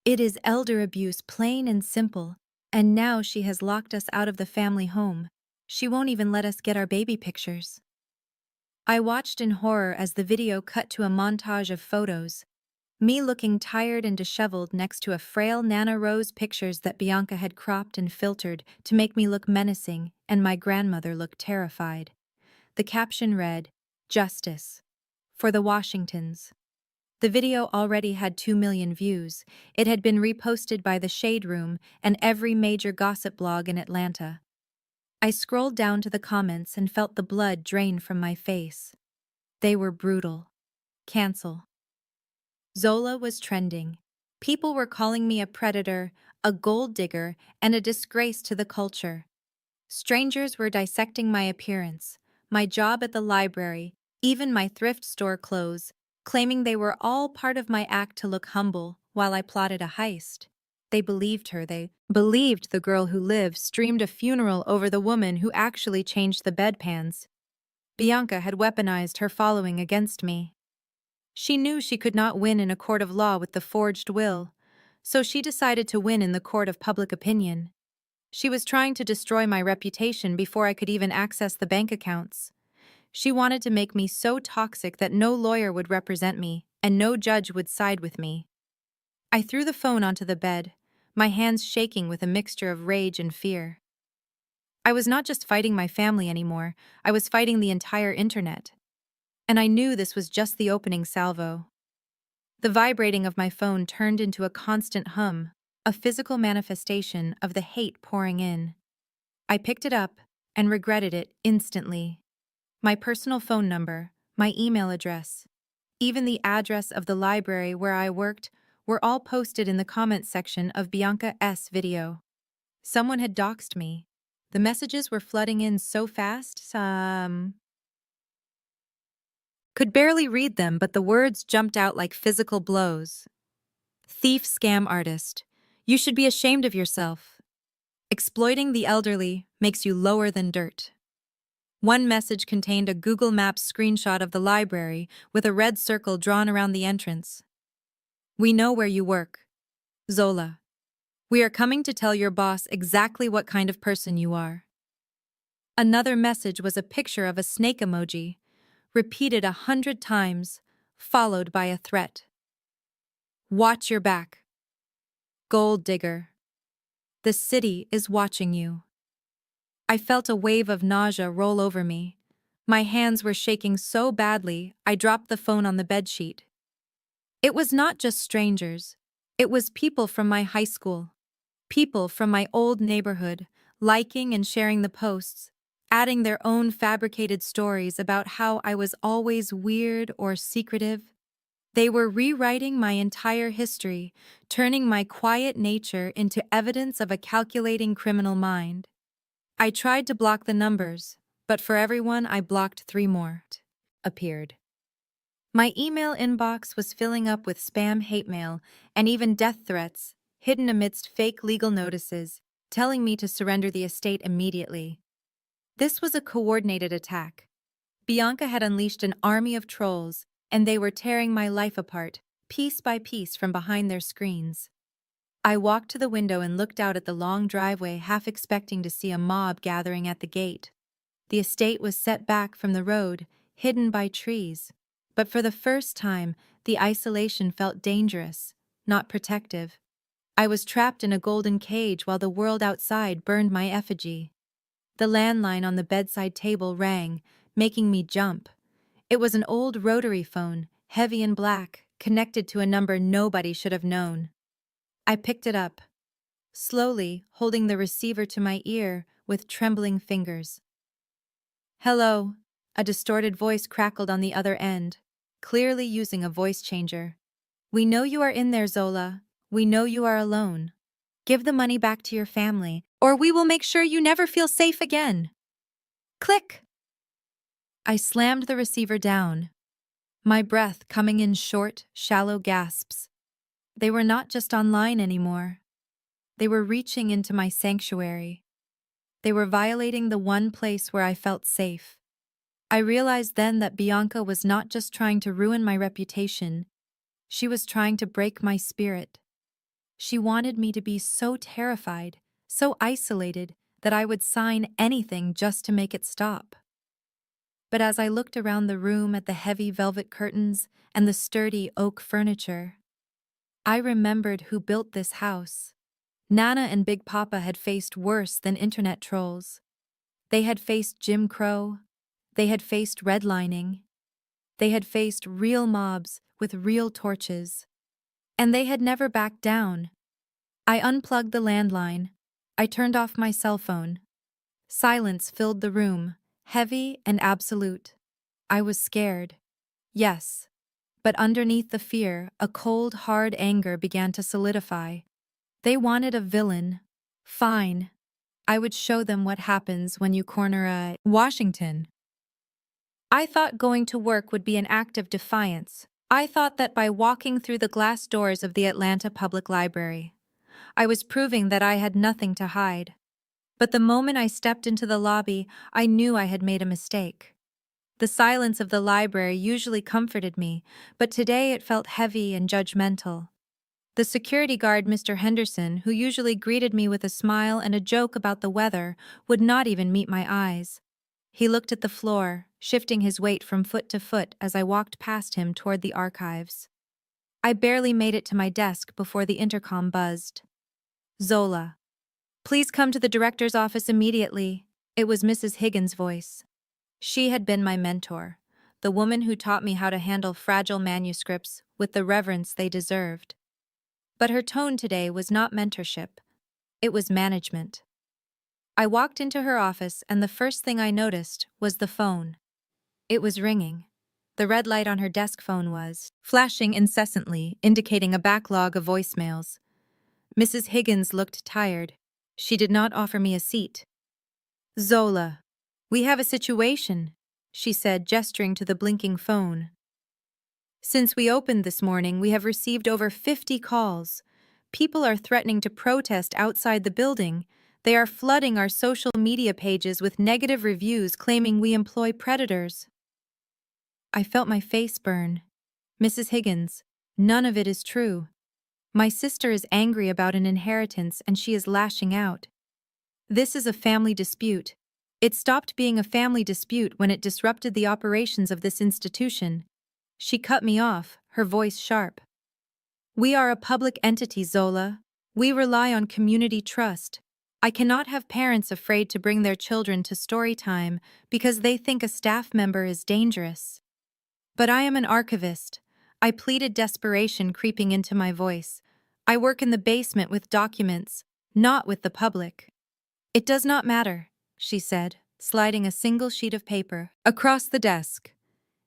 It is elder abuse, plain and simple, and now she has locked us out of the family home. She won't even let us get our baby pictures." I watched in horror as the video cut to a montage of photos. Me looking tired and disheveled next to a frail Nana Rose pictures that Bianca had cropped and filtered to make me look menacing, and my grandmother looked terrified. The caption read, "Justice. For the Washingtons." The video already had 2 million views. It had been reposted by The Shade Room and every major gossip blog in Atlanta. I scrolled down to the comments and felt the blood drain from my face. They were brutal. Cancel. Zola was trending. People were calling me a predator, a gold digger, and a disgrace to the culture. Strangers were dissecting my appearance, my job at the library, even my thrift store clothes, claiming they were all part of my act to look humble while I plotted a heist. They believed her. They believed the girl who lived streamed a funeral over the woman who actually changed the bedpans. Bianca had weaponized her following against me. She knew she could not win in a court of law with the forged will, so she decided to win in the court of public opinion. She was trying to destroy my reputation before I could even access the bank accounts. She wanted to make me so toxic that no lawyer would represent me and no judge would side with me. I threw the phone onto the bed, my hands shaking with a mixture of rage and fear. I was not just fighting my family anymore, I was fighting the entire internet. And I knew this was just the opening salvo. The vibrating of my phone turned into a constant hum, a physical manifestation of the hate pouring in. I picked it up and regretted it instantly. My personal phone number, my email address, even the address of the library where I worked were all posted in the comments section of Bianca's video. Someone had doxed me. The messages were flooding in so fast, could barely read them, but the words jumped out like physical blows. Thief, scam artist. You should be ashamed of yourself. Exploiting the elderly makes you lower than dirt. One message contained a Google Maps screenshot of the library with a red circle drawn around the entrance. We know where you work. Zola. We are coming to tell your boss exactly what kind of person you are. Another message was a picture of a snake emoji, repeated 100 times, followed by a threat. Watch your back. Gold digger. The city is watching you. I felt a wave of nausea roll over me. My hands were shaking so badly, I dropped the phone on the bedsheet. It was not just strangers. It was people from my high school. People from my old neighborhood, liking and sharing the posts, adding their own fabricated stories about how I was always weird or secretive. They were rewriting my entire history, turning my quiet nature into evidence of a calculating criminal mind. I tried to block the numbers, but for everyone I blocked 3 more. Appeared. My email inbox was filling up with spam hate mail and even death threats, hidden amidst fake legal notices, telling me to surrender the estate immediately. This was a coordinated attack. Bianca had unleashed an army of trolls, and they were tearing my life apart, piece by piece from behind their screens. I walked to the window and looked out at the long driveway, half expecting to see a mob gathering at the gate. The estate was set back from the road, hidden by trees. But for the first time, the isolation felt dangerous, not protective. I was trapped in a golden cage while the world outside burned my effigy. The landline on the bedside table rang, making me jump. It was an old rotary phone, heavy and black, connected to a number nobody should have known. I picked it up, slowly holding the receiver to my ear with trembling fingers. Hello, a distorted voice crackled on the other end, clearly using a voice changer. We know you are in there, Zola. We know you are alone. Give the money back to your family, or we will make sure you never feel safe again. Click! I slammed the receiver down, my breath coming in short, shallow gasps. They were not just online anymore. They were reaching into my sanctuary. They were violating the one place where I felt safe. I realized then that Bianca was not just trying to ruin my reputation. She was trying to break my spirit. She wanted me to be so terrified, so isolated, that I would sign anything just to make it stop. But as I looked around the room at the heavy velvet curtains and the sturdy oak furniture, I remembered who built this house. Nana and Big Papa had faced worse than internet trolls. They had faced Jim Crow. They had faced redlining. They had faced real mobs with real torches. And they had never backed down. I unplugged the landline. I turned off my cell phone. Silence filled the room, heavy and absolute. I was scared. Yes. But underneath the fear, a cold, hard anger began to solidify. They wanted a villain. Fine. I would show them what happens when you corner a Washington. I thought going to work would be an act of defiance. I thought that by walking through the glass doors of the Atlanta Public Library, I was proving that I had nothing to hide. But the moment I stepped into the lobby, I knew I had made a mistake. The silence of the library usually comforted me, but today it felt heavy and judgmental. The security guard, Mr. Henderson, who usually greeted me with a smile and a joke about the weather, would not even meet my eyes. He looked at the floor, shifting his weight from foot to foot as I walked past him toward the archives. I barely made it to my desk before the intercom buzzed. Zola. Please come to the director's office immediately. It was Mrs. Higgins' voice. She had been my mentor, the woman who taught me how to handle fragile manuscripts with the reverence they deserved. But her tone today was not mentorship. It was management. I walked into her office and the first thing I noticed was the phone. It was ringing. The red light on her desk phone was flashing incessantly, indicating a backlog of voicemails. Mrs. Higgins looked tired. She did not offer me a seat. Zola, we have a situation, she said, gesturing to the blinking phone. Since we opened this morning, we have received over 50 calls. People are threatening to protest outside the building. They are flooding our social media pages with negative reviews claiming we employ predators. I felt my face burn. Mrs. Higgins, none of it is true. My sister is angry about an inheritance and she is lashing out. This is a family dispute. It stopped being a family dispute when it disrupted the operations of this institution. She cut me off, her voice sharp. We are a public entity, Zola. We rely on community trust. I cannot have parents afraid to bring their children to story time because they think a staff member is dangerous. But I am an archivist. I pleaded, desperation creeping into my voice. I work in the basement with documents, not with the public. It does not matter, she said, sliding a single sheet of paper across the desk.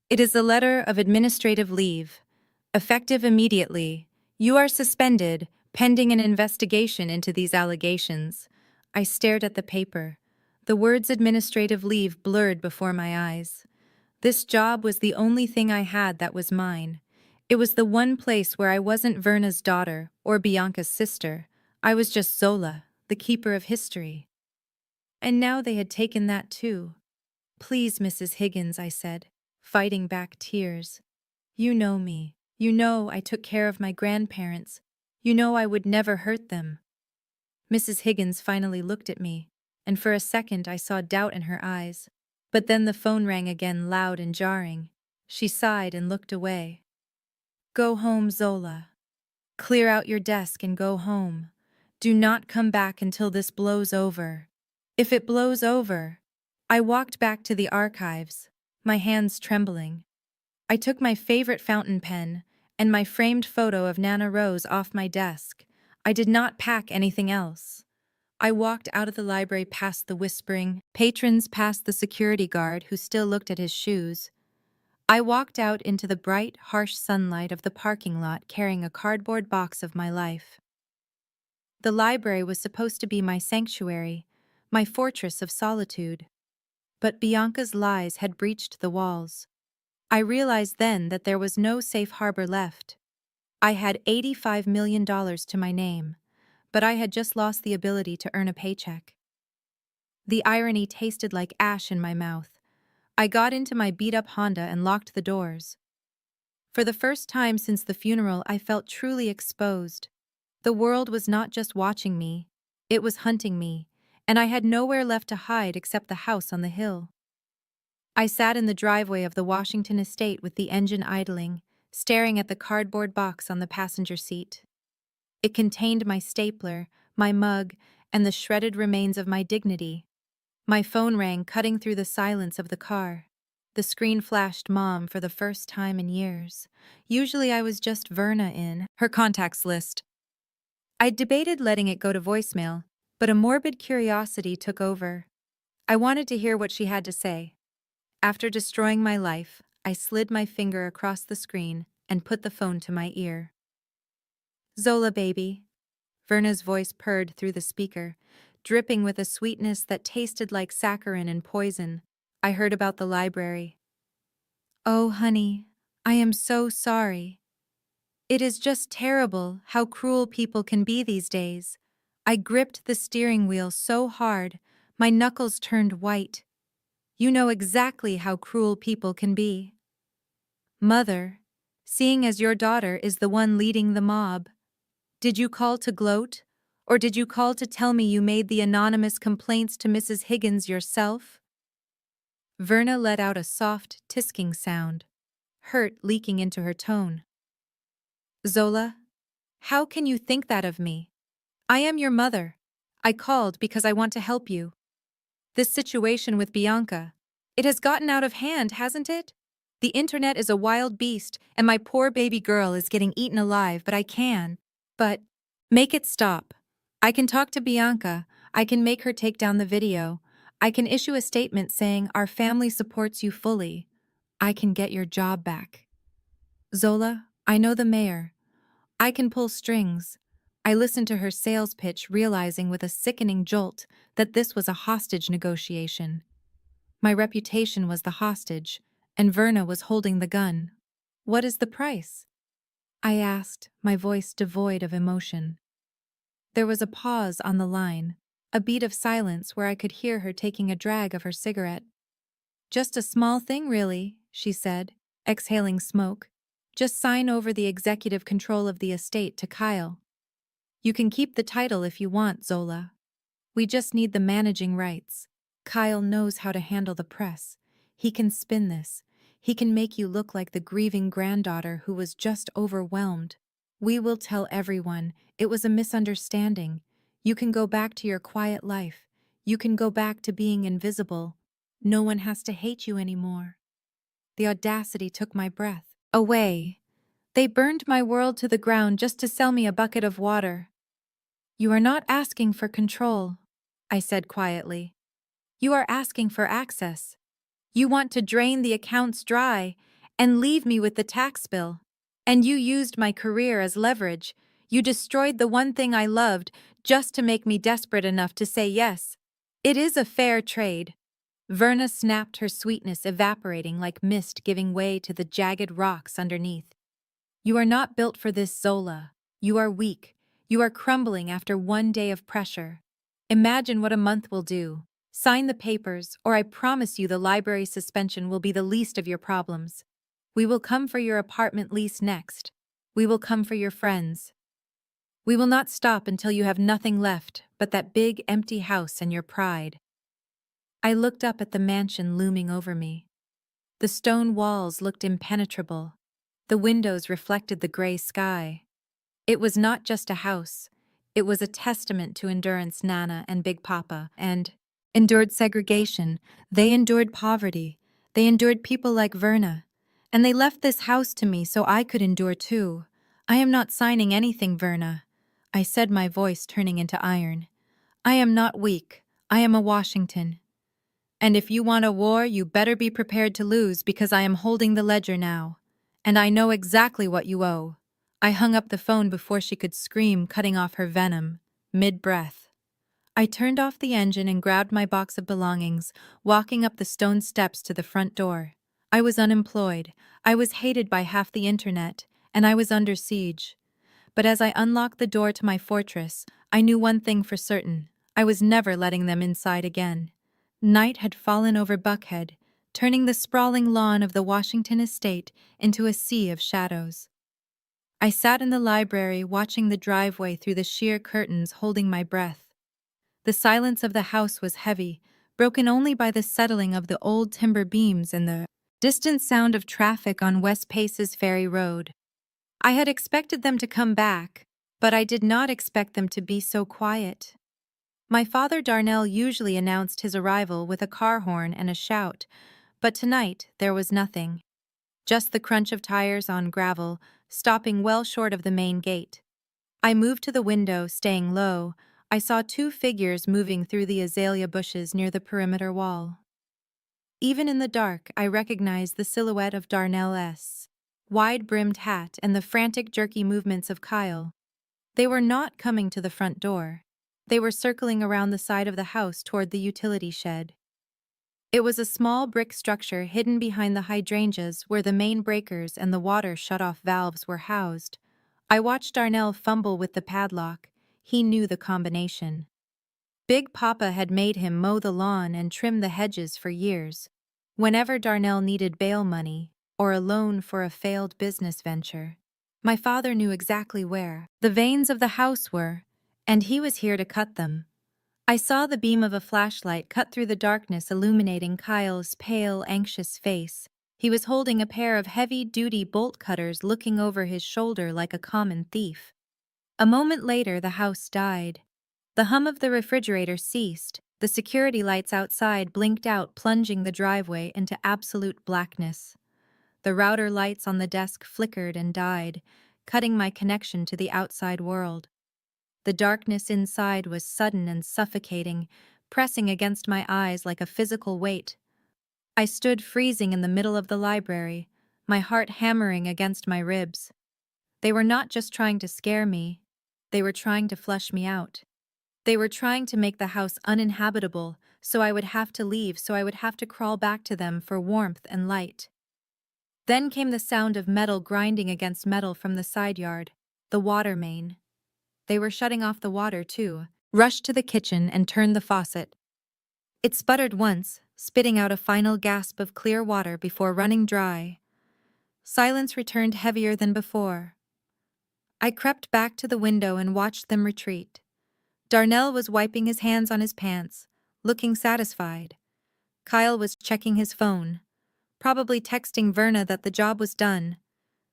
It is a letter of administrative leave. Effective immediately. You are suspended, pending an investigation into these allegations. I stared at the paper. The words administrative leave blurred before my eyes. This job was the only thing I had that was mine. It was the one place where I wasn't Verna's daughter or Bianca's sister. I was just Zola, the keeper of history. And now they had taken that too. Please, Mrs. Higgins, I said, fighting back tears. You know me. You know I took care of my grandparents. You know I would never hurt them. Mrs. Higgins finally looked at me, and for a second I saw doubt in her eyes. But then the phone rang again, loud and jarring. She sighed and looked away. Go home, Zola. Clear out your desk and go home. Do not come back until this blows over. If it blows over. I walked back to the archives, my hands trembling. I took my favorite fountain pen and my framed photo of Nana Rose off my desk. I did not pack anything else. I walked out of the library past the whispering patrons, past the security guard who still looked at his shoes. I walked out into the bright, harsh sunlight of the parking lot carrying a cardboard box of my life. The library was supposed to be my sanctuary, my fortress of solitude. But Bianca's lies had breached the walls. I realized then that there was no safe harbor left. I had $85 million to my name, but I had just lost the ability to earn a paycheck. The irony tasted like ash in my mouth. I got into my beat-up Honda and locked the doors. For the first time since the funeral, I felt truly exposed. The world was not just watching me, it was hunting me, and I had nowhere left to hide except the house on the hill. I sat in the driveway of the Washington estate with the engine idling, staring at the cardboard box on the passenger seat. It contained my stapler, my mug, and the shredded remains of my dignity. My phone rang, cutting through the silence of the car. The screen flashed Mom for the first time in years. Usually I was just Verna in her contacts list. I debated letting it go to voicemail, but a morbid curiosity took over. I wanted to hear what she had to say. After destroying my life, I slid my finger across the screen and put the phone to my ear. Zola, baby. Verna's voice purred through the speaker, dripping with a sweetness that tasted like saccharin and poison. I heard about the library. Oh, honey, I am so sorry. It is just terrible how cruel people can be these days. I gripped the steering wheel so hard, my knuckles turned white. You know exactly how cruel people can be. Mother, seeing as your daughter is the one leading the mob, did you call to gloat, or did you call to tell me you made the anonymous complaints to Mrs. Higgins yourself? Verna let out a soft, tisking sound, hurt leaking into her tone. Zola, how can you think that of me? I am your mother. I called because I want to help you. This situation with Bianca, it has gotten out of hand, hasn't it? The internet is a wild beast, and my poor baby girl is getting eaten alive, but make it stop. I can talk to Bianca, I can make her take down the video, I can issue a statement saying our family supports you fully. I can get your job back. Zola, I know the mayor. I can pull strings. I listened to her sales pitch, realizing with a sickening jolt that this was a hostage negotiation. My reputation was the hostage, and Verna was holding the gun. What is the price? I asked, my voice devoid of emotion. There was a pause on the line, a beat of silence where I could hear her taking a drag of her cigarette. Just a small thing, really, she said, exhaling smoke. Just sign over the executive control of the estate to Kyle. You can keep the title if you want, Zola. We just need the managing rights. Kyle knows how to handle the press. He can spin this. He can make you look like the grieving granddaughter who was just overwhelmed. We will tell everyone it was a misunderstanding. You can go back to your quiet life. You can go back to being invisible. No one has to hate you anymore. The audacity took my breath away. They burned my world to the ground just to sell me a bucket of water. You are not asking for control, I said quietly. You are asking for access. You want to drain the accounts dry and leave me with the tax bill. And you used my career as leverage. You destroyed the one thing I loved just to make me desperate enough to say yes. It is a fair trade. Verna snapped, her sweetness evaporating like mist, giving way to the jagged rocks underneath. You are not built for this, Zola. You are weak. You are crumbling after one day of pressure. Imagine what a month will do. Sign the papers, or I promise you the library suspension will be the least of your problems. We will come for your apartment lease next. We will come for your friends. We will not stop until you have nothing left but that big empty house and your pride. I looked up at the mansion looming over me. The stone walls looked impenetrable. The windows reflected the gray sky. It was not just a house. It was a testament to endurance. Nana and Big Papa and endured segregation. They endured poverty. They endured people like Verna. And they left this house to me so I could endure too. I am not signing anything, Verna, I said, my voice turning into iron. I am not weak. I am a Washington. And if you want a war, you better be prepared to lose, because I am holding the ledger now. And I know exactly what you owe. I hung up the phone before she could scream, cutting off her venom, mid-breath. I turned off the engine and grabbed my box of belongings, walking up the stone steps to the front door. I was unemployed, I was hated by half the internet, and I was under siege. But as I unlocked the door to my fortress, I knew one thing for certain. I was never letting them inside again. Night had fallen over Buckhead, turning the sprawling lawn of the Washington estate into a sea of shadows. I sat in the library, watching the driveway through the sheer curtains, holding my breath. The silence of the house was heavy, broken only by the settling of the old timber beams and the distant sound of traffic on West Pace's Ferry Road. I had expected them to come back, but I did not expect them to be so quiet. My father Darnell usually announced his arrival with a car horn and a shout, But tonight, there was nothing. Just the crunch of tires on gravel, stopping well short of the main gate. I moved to the window, staying low. I saw two figures moving through the azalea bushes near the perimeter wall. Even in the dark, I recognized the silhouette of Darnell's wide-brimmed hat and the frantic, jerky movements of Kyle. They were not coming to the front door. They were circling around the side of the house toward the utility shed. It was a small brick structure hidden behind the hydrangeas where the main breakers and the water shutoff valves were housed. I watched Darnell fumble with the padlock. He knew the combination. Big Papa had made him mow the lawn and trim the hedges for years. Whenever Darnell needed bail money or a loan for a failed business venture, my father knew exactly where the veins of the house were, and he was here to cut them. I saw the beam of a flashlight cut through the darkness, illuminating Kyle's pale, anxious face. He was holding a pair of heavy-duty bolt cutters, looking over his shoulder like a common thief. A moment later, the house died. The hum of the refrigerator ceased. The security lights outside blinked out, plunging the driveway into absolute blackness. The router lights on the desk flickered and died, cutting my connection to the outside world. The darkness inside was sudden and suffocating, pressing against my eyes like a physical weight. I stood freezing in the middle of the library, my heart hammering against my ribs. They were not just trying to scare me, they were trying to flush me out. They were trying to make the house uninhabitable, so I would have to leave, so I would have to crawl back to them for warmth and light. Then came the sound of metal grinding against metal from the side yard, the water main. They were shutting off the water, too. Rushed to the kitchen and turned the faucet. It sputtered once, spitting out a final gasp of clear water before running dry. Silence returned heavier than before. I crept back to the window and watched them retreat. Darnell was wiping his hands on his pants, looking satisfied. Kyle was checking his phone, probably texting Verna that the job was done.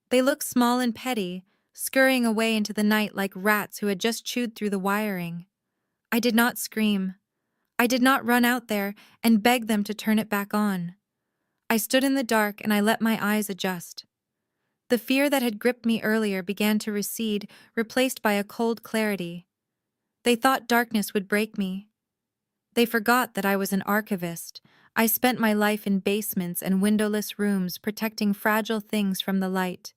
They looked small and petty, scurrying away into the night like rats who had just chewed through the wiring. I did not scream. I did not run out there and beg them to turn it back on. I stood in the dark and I let my eyes adjust. The fear that had gripped me earlier began to recede, replaced by a cold clarity. They thought darkness would break me. They forgot that I was an archivist. I spent my life in basements and windowless rooms, protecting fragile things from the light.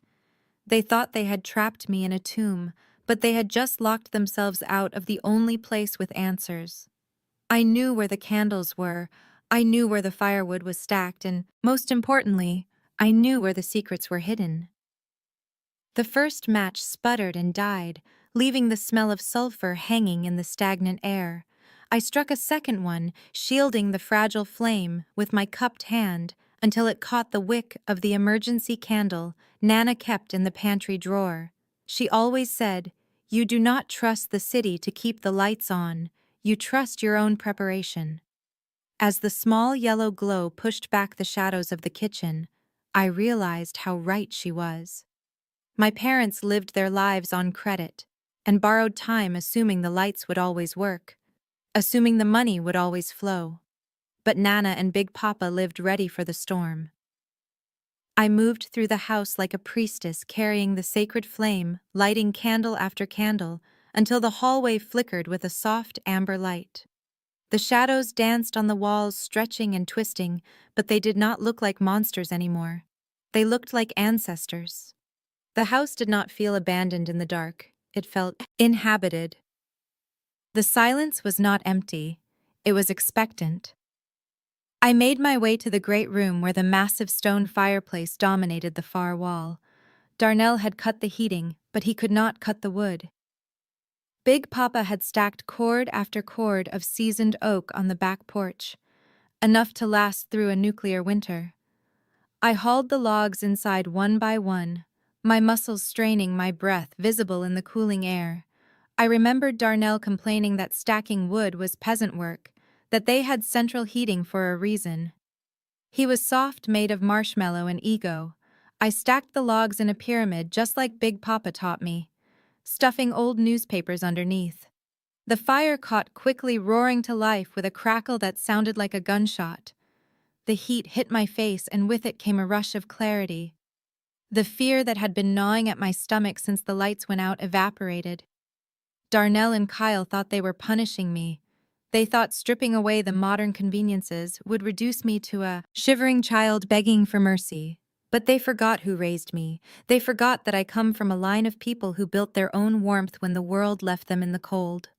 They thought they had trapped me in a tomb, but they had just locked themselves out of the only place with answers. I knew where the candles were, I knew where the firewood was stacked, and, most importantly, I knew where the secrets were hidden. The first match sputtered and died, leaving the smell of sulfur hanging in the stagnant air. I struck a second one, shielding the fragile flame with my cupped hand until it caught the wick of the emergency candle Nana kept in the pantry drawer. She always said, "You do not trust the city to keep the lights on. You trust your own preparation." As the small yellow glow pushed back the shadows of the kitchen, I realized how right she was. My parents lived their lives on credit and borrowed time, assuming the lights would always work, assuming the money would always flow. But Nana and Big Papa lived ready for the storm. I moved through the house like a priestess carrying the sacred flame, lighting candle after candle, until the hallway flickered with a soft amber light. The shadows danced on the walls, stretching and twisting, but they did not look like monsters anymore. They looked like ancestors. The house did not feel abandoned in the dark. It felt inhabited. The silence was not empty. It was expectant. I made my way to the great room where the massive stone fireplace dominated the far wall. Darnell had cut the heating, but he could not cut the wood. Big Papa had stacked cord after cord of seasoned oak on the back porch, enough to last through a nuclear winter. I hauled the logs inside one by one, my muscles straining, my breath visible in the cooling air. I remembered Darnell complaining that stacking wood was peasant work, that they had central heating for a reason. He was soft, made of marshmallow and ego. I stacked the logs in a pyramid just like Big Papa taught me, stuffing old newspapers underneath. The fire caught quickly, roaring to life with a crackle that sounded like a gunshot. The heat hit my face, and with it came a rush of clarity. The fear that had been gnawing at my stomach since the lights went out evaporated. Darnell and Kyle thought they were punishing me. They thought stripping away the modern conveniences would reduce me to a shivering child begging for mercy. But they forgot who raised me. They forgot that I come from a line of people who built their own warmth when the world left them in the cold.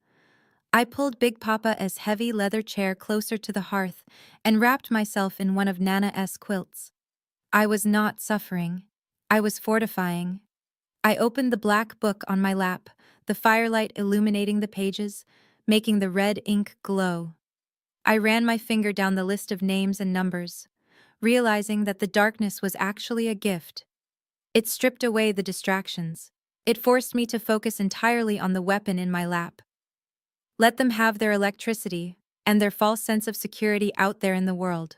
I pulled Big Papa's heavy leather chair closer to the hearth and wrapped myself in one of Nana's quilts. I was not suffering. I was fortifying. I opened the black book on my lap, the firelight illuminating the pages, making the red ink glow. I ran my finger down the list of names and numbers, realizing that the darkness was actually a gift. It stripped away the distractions. It forced me to focus entirely on the weapon in my lap. Let them have their electricity and their false sense of security out there in the world.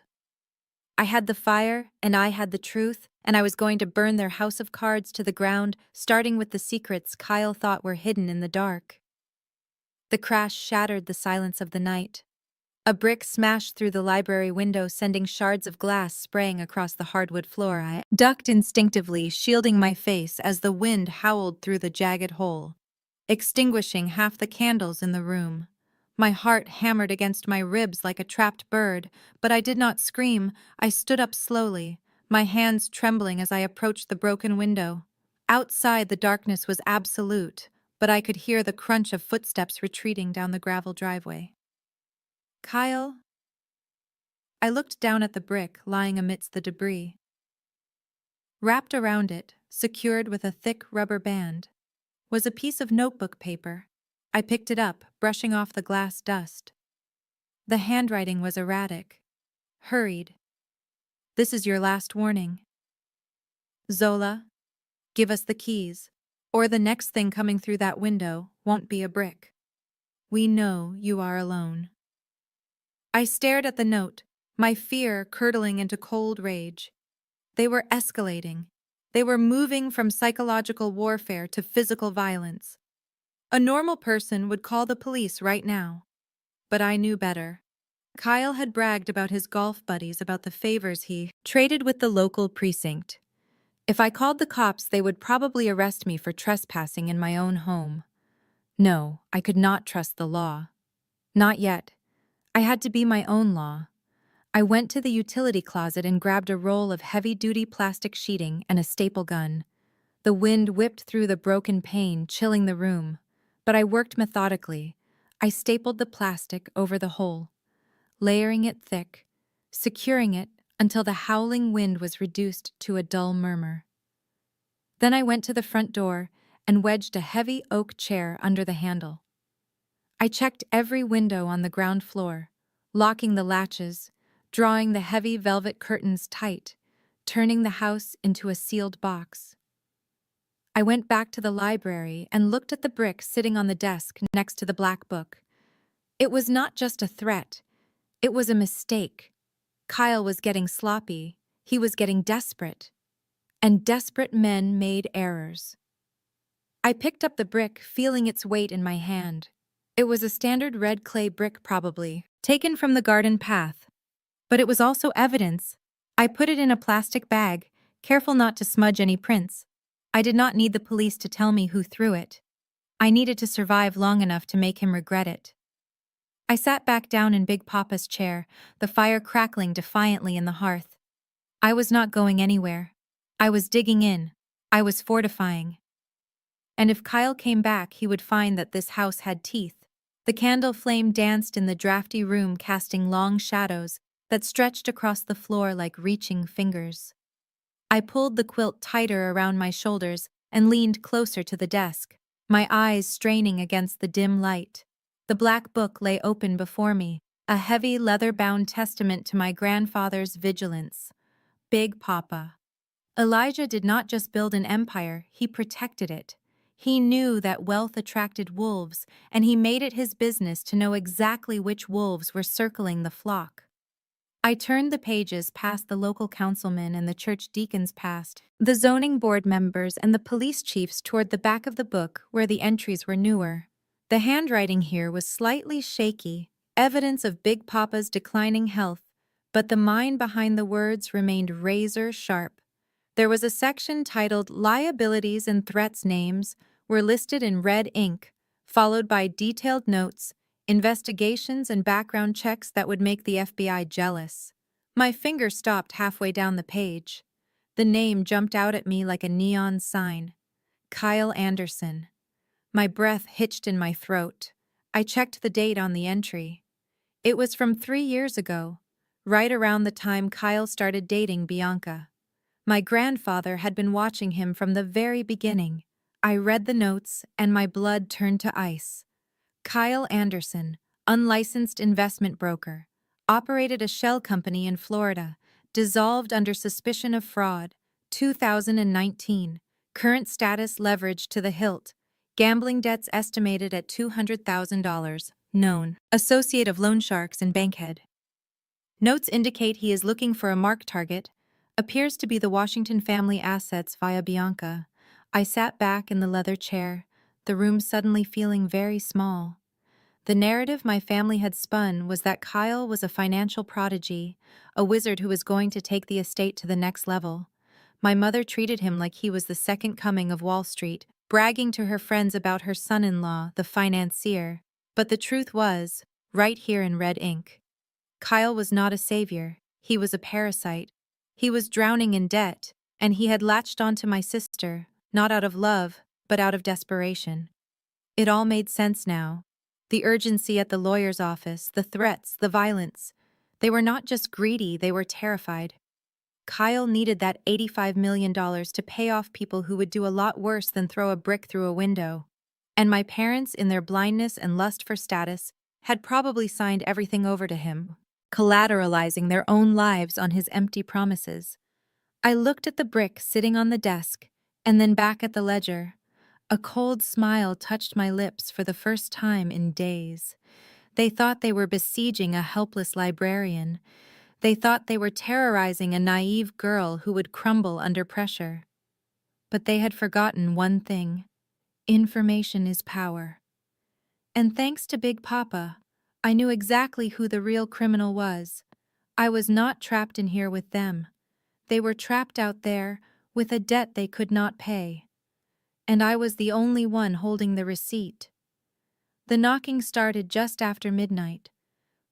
I had the fire, and I had the truth, and I was going to burn their house of cards to the ground, starting with the secrets Kyle thought were hidden in the dark. The crash shattered the silence of the night. A brick smashed through the library window, sending shards of glass spraying across the hardwood floor. I ducked instinctively, shielding my face as the wind howled through the jagged hole, extinguishing half the candles in the room. My heart hammered against my ribs like a trapped bird, but I did not scream. I stood up slowly, my hands trembling as I approached the broken window. Outside, the darkness was absolute, but I could hear the crunch of footsteps retreating down the gravel driveway. Kyle? I looked down at the brick lying amidst the debris. Wrapped around it, secured with a thick rubber band, was a piece of notebook paper. I picked it up, brushing off the glass dust. The handwriting was erratic, hurried. "This is your last warning. Zola, give us the keys, or the next thing coming through that window won't be a brick. We know you are alone." I stared at the note, my fear curdling into cold rage. They were escalating. They were moving from psychological warfare to physical violence. A normal person would call the police right now. But I knew better. Kyle had bragged about his golf buddies about the favors he traded with the local precinct. If I called the cops, they would probably arrest me for trespassing in my own home. No, I could not trust the law. Not yet. I had to be my own law. I went to the utility closet and grabbed a roll of heavy-duty plastic sheeting and a staple gun. The wind whipped through the broken pane, chilling the room. But I worked methodically. I stapled the plastic over the hole, layering it thick, securing it until the howling wind was reduced to a dull murmur. Then I went to the front door and wedged a heavy oak chair under the handle. I checked every window on the ground floor, locking the latches, drawing the heavy velvet curtains tight, turning the house into a sealed box. I went back to the library and looked at the brick sitting on the desk next to the black book. It was not just a threat. It was a mistake. Kyle was getting sloppy. He was getting desperate. And desperate men made errors. I picked up the brick, feeling its weight in my hand. It was a standard red clay brick, probably, taken from the garden path. But it was also evidence. I put it in a plastic bag, careful not to smudge any prints. I did not need the police to tell me who threw it. I needed to survive long enough to make him regret it. I sat back down in Big Papa's chair, the fire crackling defiantly in the hearth. I was not going anywhere. I was digging in. I was fortifying. And if Kyle came back, he would find that this house had teeth. The candle flame danced in the drafty room, casting long shadows that stretched across the floor like reaching fingers. I pulled the quilt tighter around my shoulders and leaned closer to the desk, my eyes straining against the dim light. The black book lay open before me, a heavy leather-bound testament to my grandfather's vigilance. Big Papa. Elijah did not just build an empire, he protected it. He knew that wealth attracted wolves, and he made it his business to know exactly which wolves were circling the flock. I turned the pages past the local councilmen and the church deacons, past the zoning board members and the police chiefs, toward the back of the book where the entries were newer. The handwriting here was slightly shaky, evidence of Big Papa's declining health, but the mind behind the words remained razor sharp. There was a section titled Liabilities and Threats. Names were listed in red ink, followed by detailed notes, investigations, and background checks that would make the FBI jealous. My finger stopped halfway down the page. The name jumped out at me like a neon sign. Kyle Anderson. My breath hitched in my throat. I checked the date on the entry. It was from 3 years ago, right around the time Kyle started dating Bianca. My grandfather had been watching him from the very beginning. I read the notes, and my blood turned to ice. Kyle Anderson, unlicensed investment broker, operated a shell company in Florida, dissolved under suspicion of fraud, 2019. Current status leveraged to the hilt, gambling debts estimated at $200,000. Known associate of loan sharks and bankhead. Notes indicate he is looking for a mark target, appears to be the Washington family assets via Bianca. I sat back in the leather chair, the room suddenly feeling very small. The narrative my family had spun was that Kyle was a financial prodigy, a wizard who was going to take the estate to the next level. My mother treated him like he was the second coming of Wall Street, bragging to her friends about her son-in-law, the financier. But the truth was, right here in red ink, Kyle was not a savior, he was a parasite. He was drowning in debt, and he had latched onto my sister, not out of love, but out of desperation. It all made sense now. The urgency at the lawyer's office, the threats, the violence. They were not just greedy, they were terrified. Kyle needed that $85 million to pay off people who would do a lot worse than throw a brick through a window. And my parents, in their blindness and lust for status, had probably signed everything over to him, collateralizing their own lives on his empty promises. I looked at the brick sitting on the desk, and then back at the ledger. A cold smile touched my lips for the first time in days. They thought they were besieging a helpless librarian. They thought they were terrorizing a naive girl who would crumble under pressure. But they had forgotten one thing. Information is power. And thanks to Big Papa, I knew exactly who the real criminal was. I was not trapped in here with them. They were trapped out there with a debt they could not pay. And I was the only one holding the receipt. The knocking started just after midnight,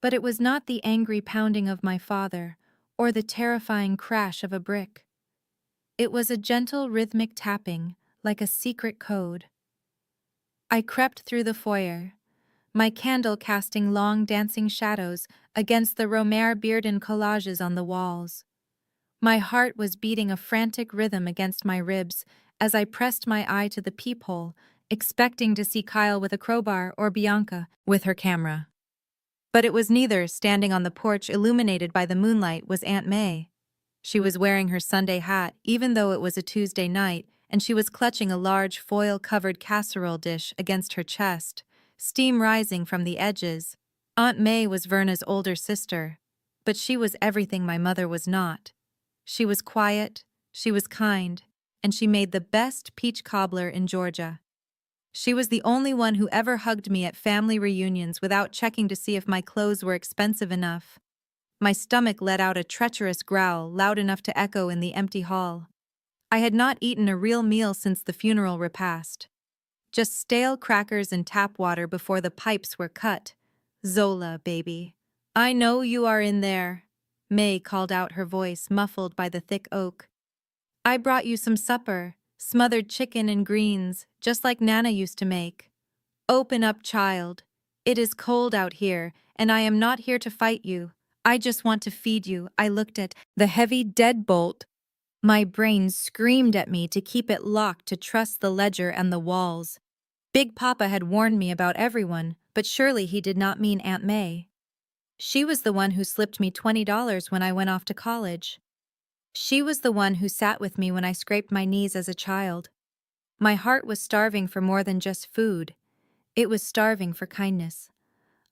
but it was not the angry pounding of my father or the terrifying crash of a brick. It was a gentle rhythmic tapping, like a secret code. I crept through the foyer, my candle casting long dancing shadows against the Romare Bearden collages on the walls. My heart was beating a frantic rhythm against my ribs as I pressed my eye to the peephole, expecting to see Kyle with a crowbar or Bianca with her camera. But it was neither. Standing on the porch illuminated by the moonlight was Aunt May. She was wearing her Sunday hat, even though it was a Tuesday night, and she was clutching a large foil-covered casserole dish against her chest, steam rising from the edges. Aunt May was Verna's older sister, but she was everything my mother was not. She was quiet, she was kind, and she made the best peach cobbler in Georgia. She was the only one who ever hugged me at family reunions without checking to see if my clothes were expensive enough. My stomach let out a treacherous growl loud enough to echo in the empty hall. I had not eaten a real meal since the funeral repast. Just stale crackers and tap water before the pipes were cut. Zola, baby. I know you are in there. May called out, her voice muffled by the thick oak. I brought you some supper, smothered chicken and greens, just like Nana used to make. Open up, child. It is cold out here, and I am not here to fight you. I just want to feed you. I looked at the heavy deadbolt. My brain screamed at me to keep it locked, to trust the ledger and the walls. Big Papa had warned me about everyone, but surely he did not mean Aunt May. She was the one who slipped me $20 when I went off to college. She was the one who sat with me when I scraped my knees as a child. My heart was starving for more than just food. It was starving for kindness.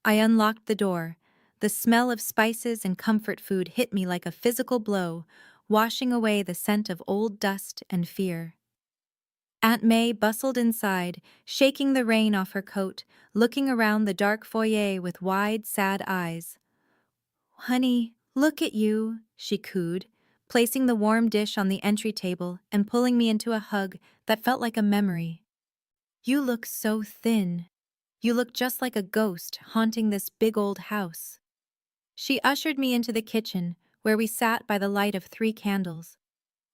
I unlocked the door. The smell of spices and comfort food hit me like a physical blow, washing away the scent of old dust and fear. Aunt May bustled inside, shaking the rain off her coat, looking around the dark foyer with wide, sad eyes. "Honey, Look at you, she cooed, placing the warm dish on the entry table and pulling me into a hug that felt like a memory. You look so thin. You look just like a ghost haunting this big old house. She ushered me into the kitchen, where we sat by the light of 3 candles.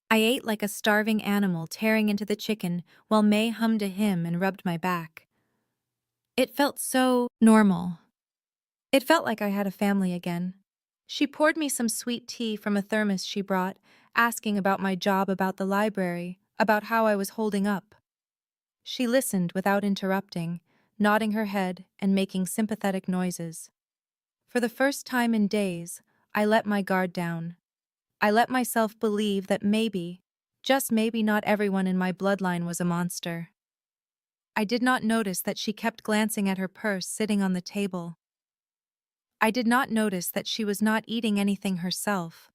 I ate like a starving animal tearing into the chicken while May hummed a hymn and rubbed my back. It felt so normal. It felt like I had a family again. She poured me some sweet tea from a thermos she brought, asking about my job, about the library, about how I was holding up. She listened without interrupting, nodding her head and making sympathetic noises. For the first time in days, I let my guard down. I let myself believe that maybe, just maybe, not everyone in my bloodline was a monster. I did not notice that she kept glancing at her purse sitting on the table. I did not notice that she was not eating anything herself.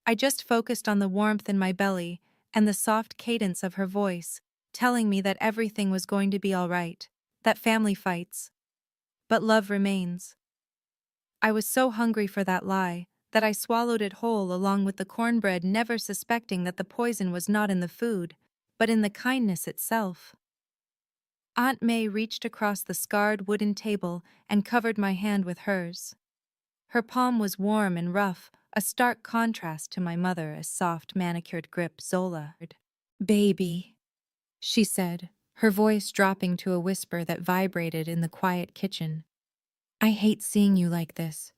I just focused on the warmth in my belly and the soft cadence of her voice, telling me that everything was going to be all right, that family fights, but love remains. I was so hungry for that lie that I swallowed it whole along with the cornbread, never suspecting that the poison was not in the food, but in the kindness itself. Aunt May reached across the scarred wooden table and covered my hand with hers. Her palm was warm and rough, a stark contrast to my mother's soft, manicured grip. Zola. "Baby," she said, her voice dropping to a whisper that vibrated in the quiet kitchen. "I hate seeing you like this,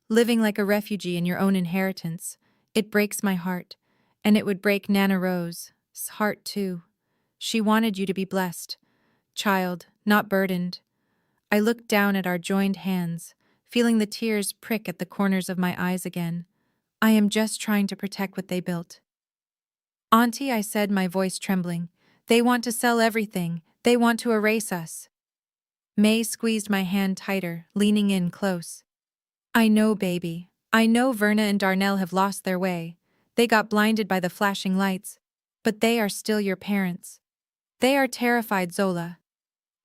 living like a refugee in your own inheritance. It breaks my heart, and it would break Nana Rose's heart too. She wanted you to be blessed, child, not burdened." I looked down at our joined hands, feeling the tears prick at the corners of my eyes again. "I am just trying to protect what they built." "Auntie," I said, my voice trembling, "they want to sell everything. They want to erase us." May squeezed my hand tighter, leaning in close. "I know, baby. I know Verna and Darnell have lost their way. They got blinded by the flashing lights. But they are still your parents. They are terrified, Zola.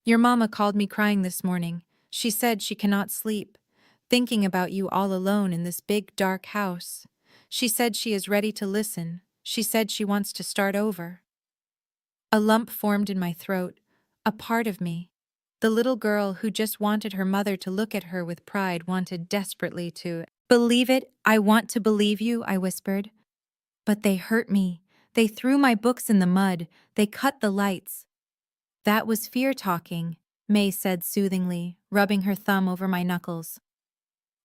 Your mama called me crying this morning. She said she cannot sleep, thinking about you all alone in this big, dark house. She said she is ready to listen. She said she wants to start over." A lump formed in my throat, a part of me. The little girl who just wanted her mother to look at her with pride wanted desperately to believe it. "I want to believe you," I whispered. "But they hurt me. They threw my books in the mud. They cut the lights." "That was fear talking," May said soothingly, rubbing her thumb over my knuckles.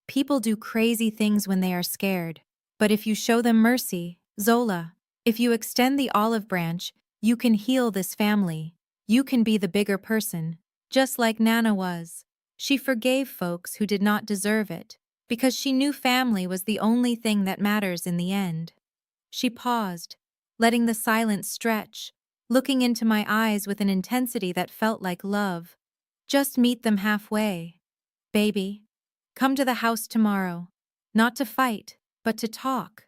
"People do crazy things when they are scared. But if you show them mercy, Zola, if you extend the olive branch, you can heal this family. You can be the bigger person, just like Nana was. She forgave folks who did not deserve it, because she knew family was the only thing that matters in the end." She paused, letting the silence stretch, looking into my eyes with an intensity that felt like love. "Just meet them halfway. Baby, come to the house tomorrow. Not to fight, but to talk.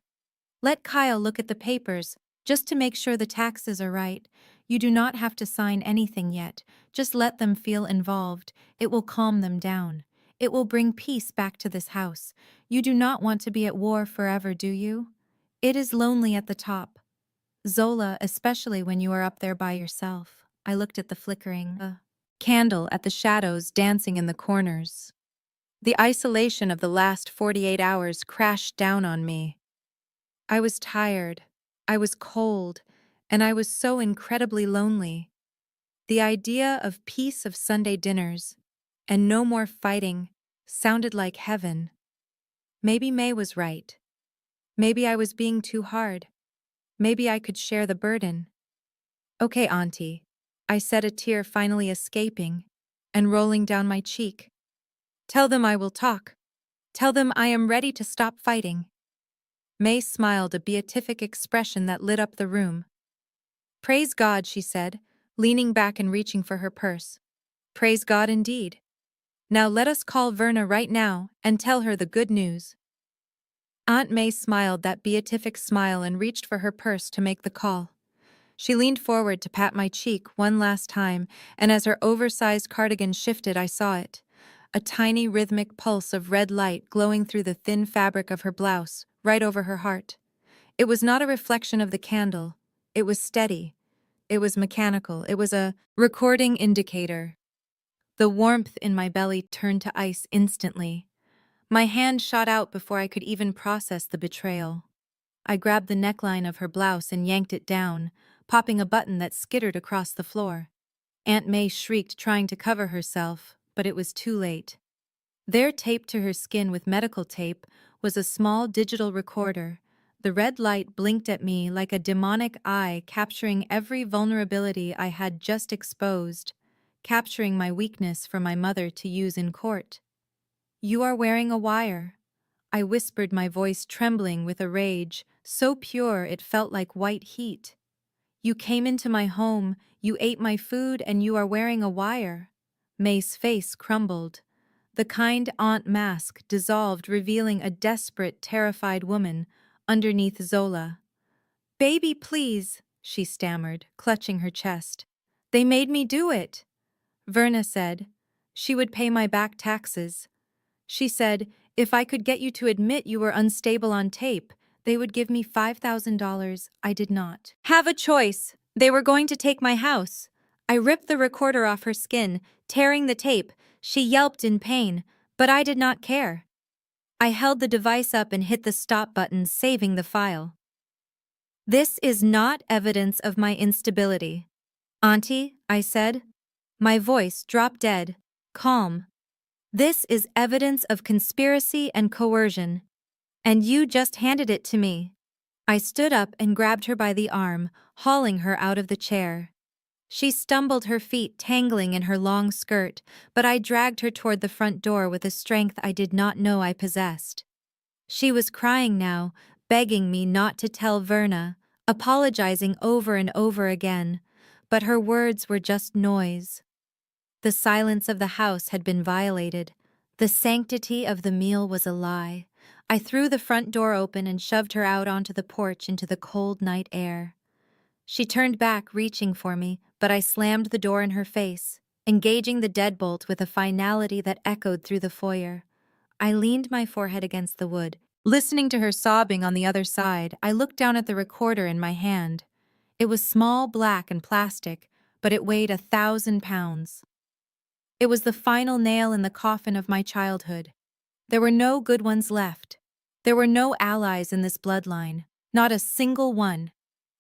Let Kyle look at the papers, just to make sure the taxes are right. You do not have to sign anything yet. Just let them feel involved. It will calm them down. It will bring peace back to this house. You do not want to be at war forever, do you? It is lonely at the top, Zola, especially when you are up there by yourself." I looked at the flickering candle, at the shadows dancing in the corners. The isolation of the last 48 hours crashed down on me. I was tired, I was cold, and I was so incredibly lonely. The idea of peace, of Sunday dinners, and no more fighting sounded like heaven. Maybe May was right. Maybe I was being too hard. Maybe I could share the burden. "Okay, Auntie," I said, a tear finally escaping and rolling down my cheek. "Tell them I will talk. Tell them I am ready to stop fighting." May smiled, a beatific expression that lit up the room. "Praise God," she said, leaning back and reaching for her purse. "Praise God indeed. Now let us call Verna right now and tell her the good news." Aunt May smiled that beatific smile and reached for her purse to make the call. She leaned forward to pat my cheek one last time, and as her oversized cardigan shifted, I saw it. a tiny rhythmic pulse of red light glowing through the thin fabric of her blouse, right over her heart. It was not a reflection of the candle. It was steady. It was mechanical. It was a recording indicator. The warmth in my belly turned to ice instantly. My hand shot out before I could even process the betrayal. I grabbed the neckline of her blouse and yanked it down, popping a button that skittered across the floor. Aunt May shrieked, trying to cover herself, but it was too late. There, taped to her skin with medical tape, was a small digital recorder. The red light blinked at me like a demonic eye, capturing every vulnerability I had just exposed, capturing my weakness for my mother to use in court. "You are wearing a wire," I whispered, my voice trembling with a rage so pure it felt like white heat. "You came into my home, you ate my food, and you are wearing a wire." May's face crumbled. The kind aunt mask dissolved, revealing a desperate, terrified woman underneath Zola. "Baby, please," she stammered, clutching her chest. "They made me do it." Verna said she would pay my back taxes. She said, if I could get you to admit you were unstable on tape, they would give me $5,000. I did not have a choice. They were going to take my house. I ripped the recorder off her skin, tearing the tape. She yelped in pain, but I did not care. I held the device up and hit the stop button, saving the file. "This is not evidence of my instability." "Auntie," I said. My voice dropped dead, calm. "This is evidence of conspiracy and coercion. And you just handed it to me." I stood up and grabbed her by the arm, hauling her out of the chair. She stumbled, her feet tangling in her long skirt, but I dragged her toward the front door with a strength I did not know I possessed. She was crying now, begging me not to tell Verna, apologizing over and over again, but her words were just noise. The silence of the house had been violated. The sanctity of the meal was a lie. I threw the front door open and shoved her out onto the porch into the cold night air. She turned back, reaching for me, but I slammed the door in her face, engaging the deadbolt with a finality that echoed through the foyer. I leaned my forehead against the wood. Listening to her sobbing on the other side, I looked down at the recorder in my hand. It was small, black, and plastic, but it weighed 1,000 pounds. It was the final nail in the coffin of my childhood. There were no good ones left. There were no allies in this bloodline, not a single one.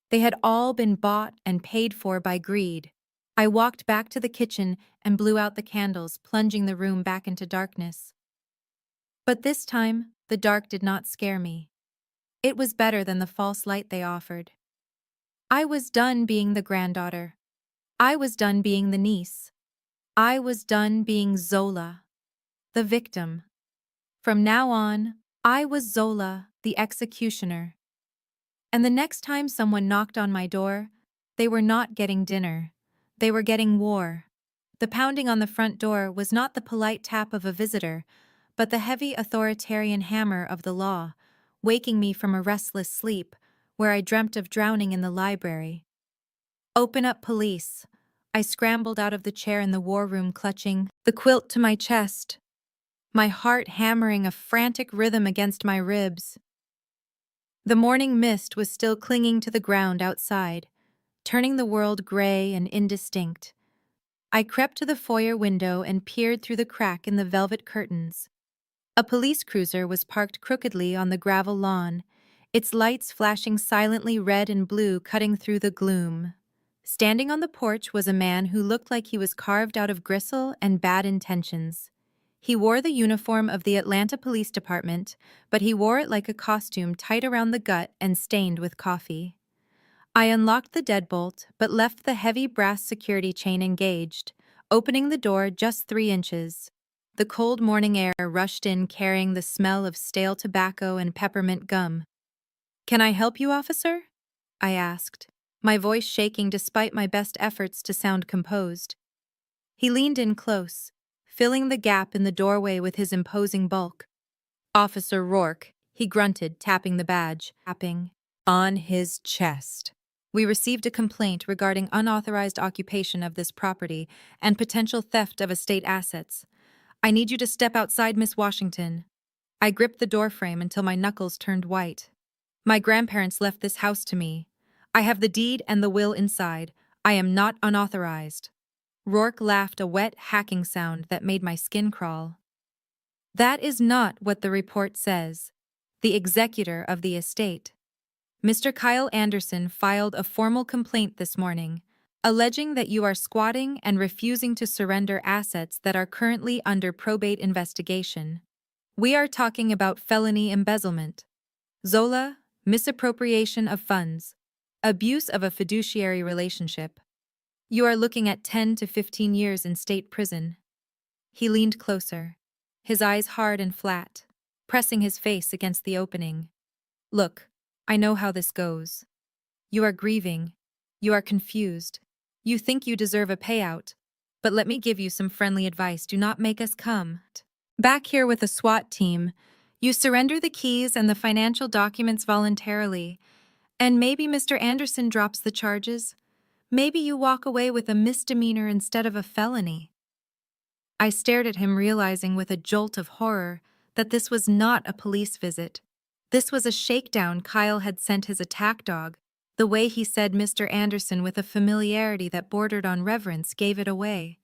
They had all been bought and paid for by greed. I walked back to the kitchen and blew out the candles, plunging the room back into darkness. But this time, the dark did not scare me. It was better than the false light they offered. I was done being the granddaughter. I was done being the niece. I was done being Zola, the victim. From now on, I was Zola, the executioner. And the next time someone knocked on my door, they were not getting dinner. They were getting war. The pounding on the front door was not the polite tap of a visitor, but the heavy authoritarian hammer of the law, waking me from a restless sleep where I dreamt of drowning in the library. "Open up, police." I scrambled out of the chair in the war room, clutching the quilt to my chest, my heart hammering a frantic rhythm against my ribs. The morning mist was still clinging to the ground outside, turning the world gray and indistinct. I crept to the foyer window and peered through the crack in the velvet curtains. A police cruiser was parked crookedly on the gravel lawn, its lights flashing silently red and blue, cutting through the gloom. Standing on the porch was a man who looked like he was carved out of gristle and bad intentions. He wore the uniform of the Atlanta Police Department, but he wore it like a costume, tight around the gut and stained with coffee. I unlocked the deadbolt, but left the heavy brass security chain engaged, opening the door just 3 inches. The cold morning air rushed in, carrying the smell of stale tobacco and peppermint gum. "Can I help you, officer?" I asked, my voice shaking despite my best efforts to sound composed. He leaned in close, filling the gap in the doorway with his imposing bulk. "Officer Rourke," he grunted, tapping the badge, tapping on his chest. "We received a complaint regarding unauthorized occupation of this property and potential theft of estate assets. I need you to step outside, Miss Washington. I gripped the doorframe until my knuckles turned white. My grandparents left this house to me. I have the deed and the will inside. I am not unauthorized. Rourke laughed a wet, hacking sound that made my skin crawl. That is not what the report says. The executor of the estate, Mr. Kyle Anderson, filed a formal complaint this morning, alleging that you are squatting and refusing to surrender assets that are currently under probate investigation. We are talking about felony embezzlement, Zola, misappropriation of funds, abuse of a fiduciary relationship. You are looking at 10 to 15 years in state prison. He leaned closer, his eyes hard and flat, pressing his face against the opening. Look, I know how this goes. You are grieving. You are confused. You think you deserve a payout. But let me give you some friendly advice. Do not make us come back here with a SWAT team. You surrender the keys and the financial documents voluntarily. And maybe Mr. Anderson drops the charges. Maybe you walk away with a misdemeanor instead of a felony. I stared at him, realizing with a jolt of horror that this was not a police visit. This was a shakedown. Kyle had sent his attack dog. The way he said Mr. Anderson with a familiarity that bordered on reverence gave it away.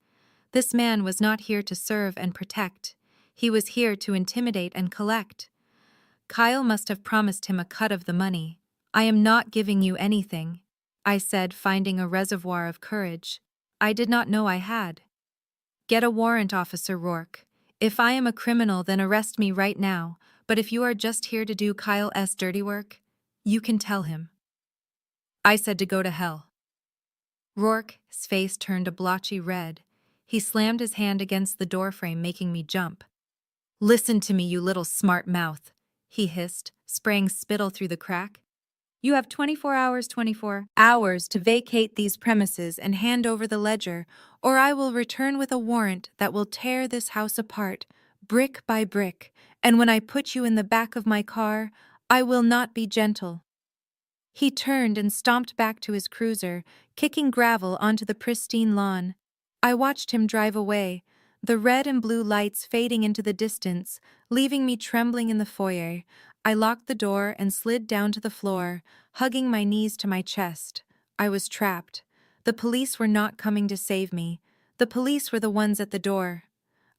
This man was not here to serve and protect. He was here to intimidate and collect. Kyle must have promised him a cut of the money. I am not giving you anything, I said, finding a reservoir of courage I did not know I had. Get a warrant, Officer Rourke. If I am a criminal, then arrest me right now, but if you are just here to do Kyle's dirty work, you can tell him. I said to go to hell. Rourke's face turned a blotchy red. He slammed his hand against the doorframe, making me jump. Listen to me, you little smart mouth, he hissed, spraying spittle through the crack. You have 24 hours to vacate these premises and hand over the ledger, or I will return with a warrant that will tear this house apart, brick by brick, and when I put you in the back of my car, I will not be gentle. He turned and stomped back to his cruiser, kicking gravel onto the pristine lawn. I watched him drive away, the red and blue lights fading into the distance, leaving me trembling in the foyer. I locked the door and slid down to the floor, hugging my knees to my chest. I was trapped. The police were not coming to save me. The police were the ones at the door.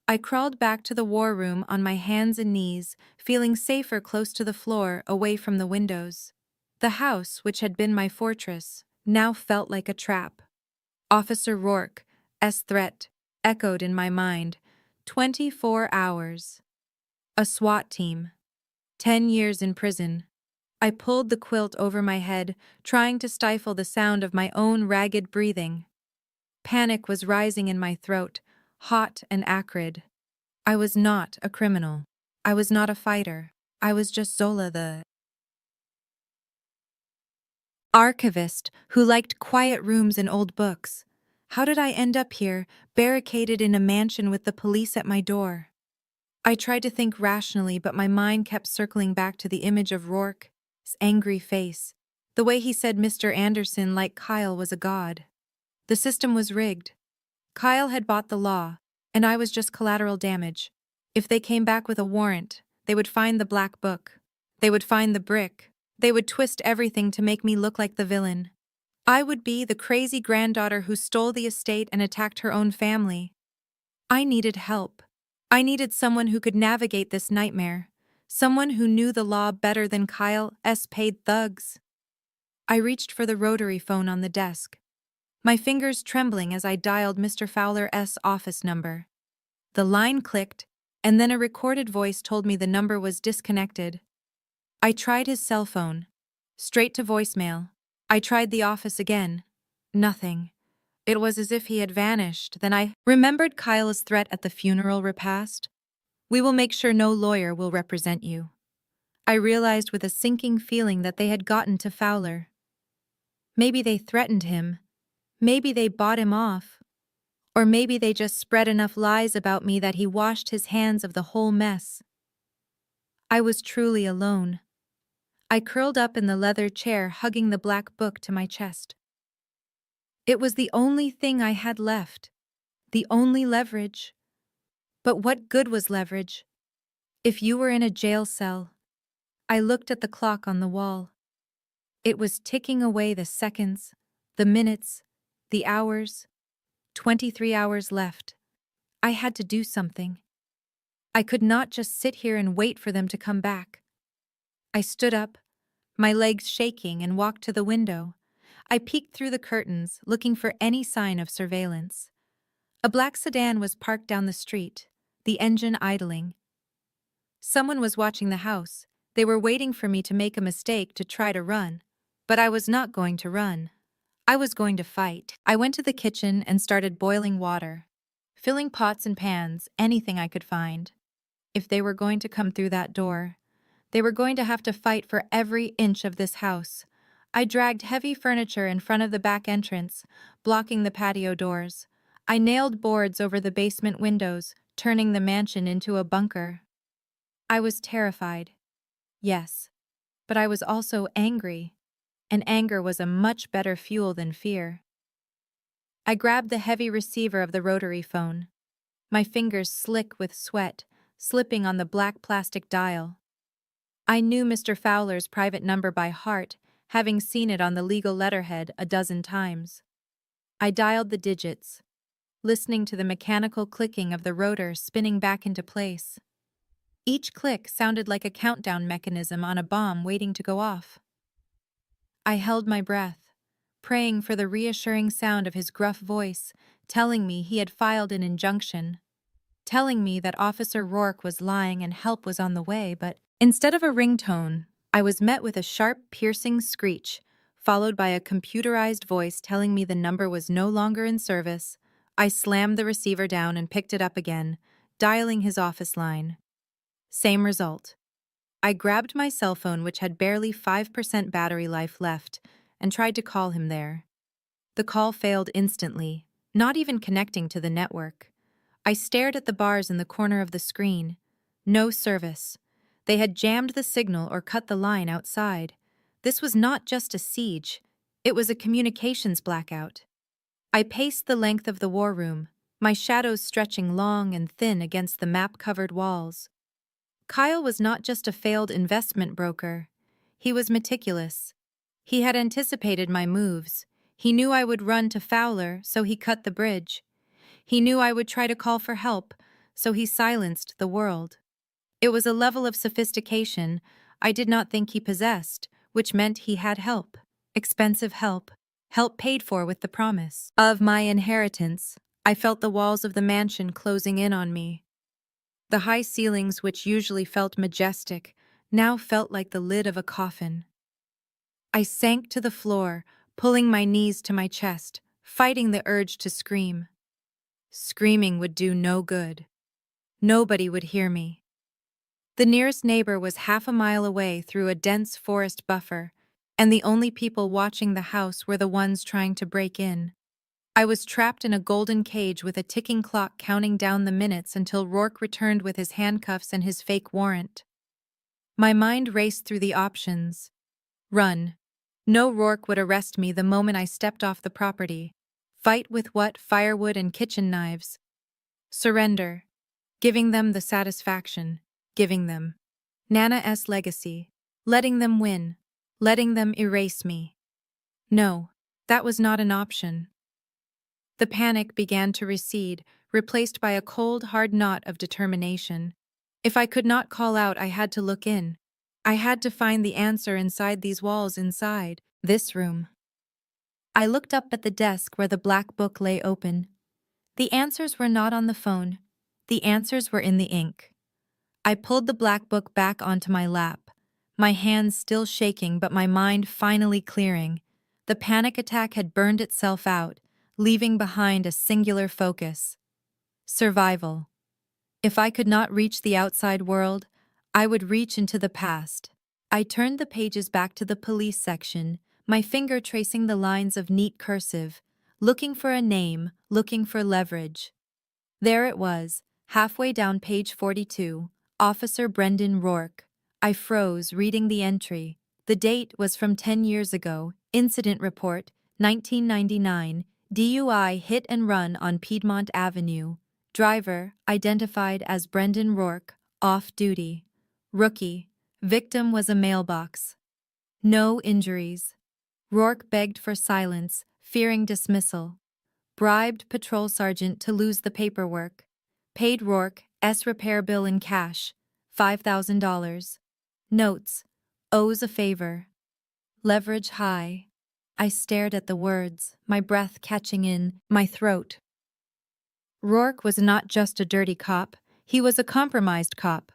I crawled back to the war room on my hands and knees, feeling safer close to the floor, away from the windows. The house, which had been my fortress, now felt like a trap. Officer Rourke's threat echoed in my mind. 24 hours. A SWAT team. 10 years in prison. I pulled the quilt over my head, trying to stifle the sound of my own ragged breathing. Panic was rising in my throat, hot and acrid. I was not a criminal. I was not a fighter. I was just Zola, the archivist who liked quiet rooms and old books. How did I end up here, barricaded in a mansion with the police at my door? I tried to think rationally, but my mind kept circling back to the image of Rourke's angry face, the way he said Mr. Anderson, like Kyle, was a god. The system was rigged. Kyle had bought the law, and I was just collateral damage. If they came back with a warrant, they would find the black book. They would find the brick. They would twist everything to make me look like the villain. I would be the crazy granddaughter who stole the estate and attacked her own family. I needed help. I needed someone who could navigate this nightmare, someone who knew the law better than Kyle's paid thugs. I reached for the rotary phone on the desk, my fingers trembling as I dialed Mr. Fowler's office number. The line clicked, and then a recorded voice told me the number was disconnected. I tried his cell phone. Straight to voicemail. I tried the office again. Nothing. It was as if he had vanished. Then I remembered Kyle's threat at the funeral repast. We will make sure no lawyer will represent you. I realized with a sinking feeling that they had gotten to Fowler. Maybe they threatened him. Maybe they bought him off. Or maybe they just spread enough lies about me that he washed his hands of the whole mess. I was truly alone. I curled up in the leather chair, hugging the black book to my chest. It was the only thing I had left, the only leverage. But what good was leverage? If you were in a jail cell. I looked at the clock on the wall. It was ticking away the seconds, the minutes, the hours. 23 hours left. I had to do something. I could not just sit here and wait for them to come back. I stood up, my legs shaking, and walked to the window. I peeked through the curtains, looking for any sign of surveillance. A black sedan was parked down the street, the engine idling. Someone was watching the house. They were waiting for me to make a mistake to try to run. But I was not going to run. I was going to fight. I went to the kitchen and started boiling water, filling pots and pans, anything I could find. If they were going to come through that door, they were going to have to fight for every inch of this house. I dragged heavy furniture in front of the back entrance, blocking the patio doors. I nailed boards over the basement windows, turning the mansion into a bunker. I was terrified. Yes, but I was also angry, and anger was a much better fuel than fear. I grabbed the heavy receiver of the rotary phone, my fingers slick with sweat, slipping on the black plastic dial. I knew Mr. Fowler's private number by heart, having seen it on the legal letterhead a dozen times. I dialed the digits, listening to the mechanical clicking of the rotor spinning back into place. Each click sounded like a countdown mechanism on a bomb waiting to go off. I held my breath, praying for the reassuring sound of his gruff voice, telling me he had filed an injunction, telling me that Officer Rourke was lying and help was on the way, but instead of a ringtone, I was met with a sharp, piercing screech, followed by a computerized voice telling me the number was no longer in service. I slammed the receiver down and picked it up again, dialing his office line. Same result. I grabbed my cell phone, which had barely 5% battery life left, and tried to call him there. The call failed instantly, not even connecting to the network. I stared at the bars in the corner of the screen. No service. They had jammed the signal or cut the line outside. This was not just a siege. It was a communications blackout. I paced the length of the war room, my shadows stretching long and thin against the map-covered walls. Kyle was not just a failed investment broker. He was meticulous. He had anticipated my moves. He knew I would run to Fowler, so he cut the bridge. He knew I would try to call for help, so he silenced the world. It was a level of sophistication I did not think he possessed, which meant he had help. Expensive help. Help paid for with the promise of my inheritance. I felt the walls of the mansion closing in on me. The high ceilings, which usually felt majestic, now felt like the lid of a coffin. I sank to the floor, pulling my knees to my chest, fighting the urge to scream. Screaming would do no good. Nobody would hear me. The nearest neighbor was half a mile away through a dense forest buffer, and the only people watching the house were the ones trying to break in. I was trapped in a golden cage with a ticking clock counting down the minutes until Rourke returned with his handcuffs and his fake warrant. My mind raced through the options. Run. No, Rourke would arrest me the moment I stepped off the property. Fight with what? Firewood and kitchen knives. Surrender. Giving them the satisfaction. Giving them Nana's legacy. Letting them win. Letting them erase me. No, that was not an option. The panic began to recede, replaced by a cold, hard knot of determination. If I could not call out, I had to look in. I had to find the answer inside these walls, inside this room. I looked up at the desk where the black book lay open. The answers were not on the phone. The answers were in the ink. I pulled the black book back onto my lap, my hands still shaking but my mind finally clearing. The panic attack had burned itself out, leaving behind a singular focus. Survival. If I could not reach the outside world, I would reach into the past. I turned the pages back to the police section, my finger tracing the lines of neat cursive, looking for a name, looking for leverage. There it was, halfway down page 42, Officer Brendan Rourke. I froze reading the entry. The date was from 10 years ago. Incident report, 1999, DUI hit and run on Piedmont Avenue. Driver, identified as Brendan Rourke, off duty. Rookie, victim was a mailbox. No injuries. Rourke begged for silence, fearing dismissal. Bribed patrol sergeant to lose the paperwork. Paid Rourke's repair bill in cash, $5,000. Notes, owes a favor. Leverage high. I stared at the words, my breath catching in my throat. Rourke was not just a dirty cop, he was a compromised cop.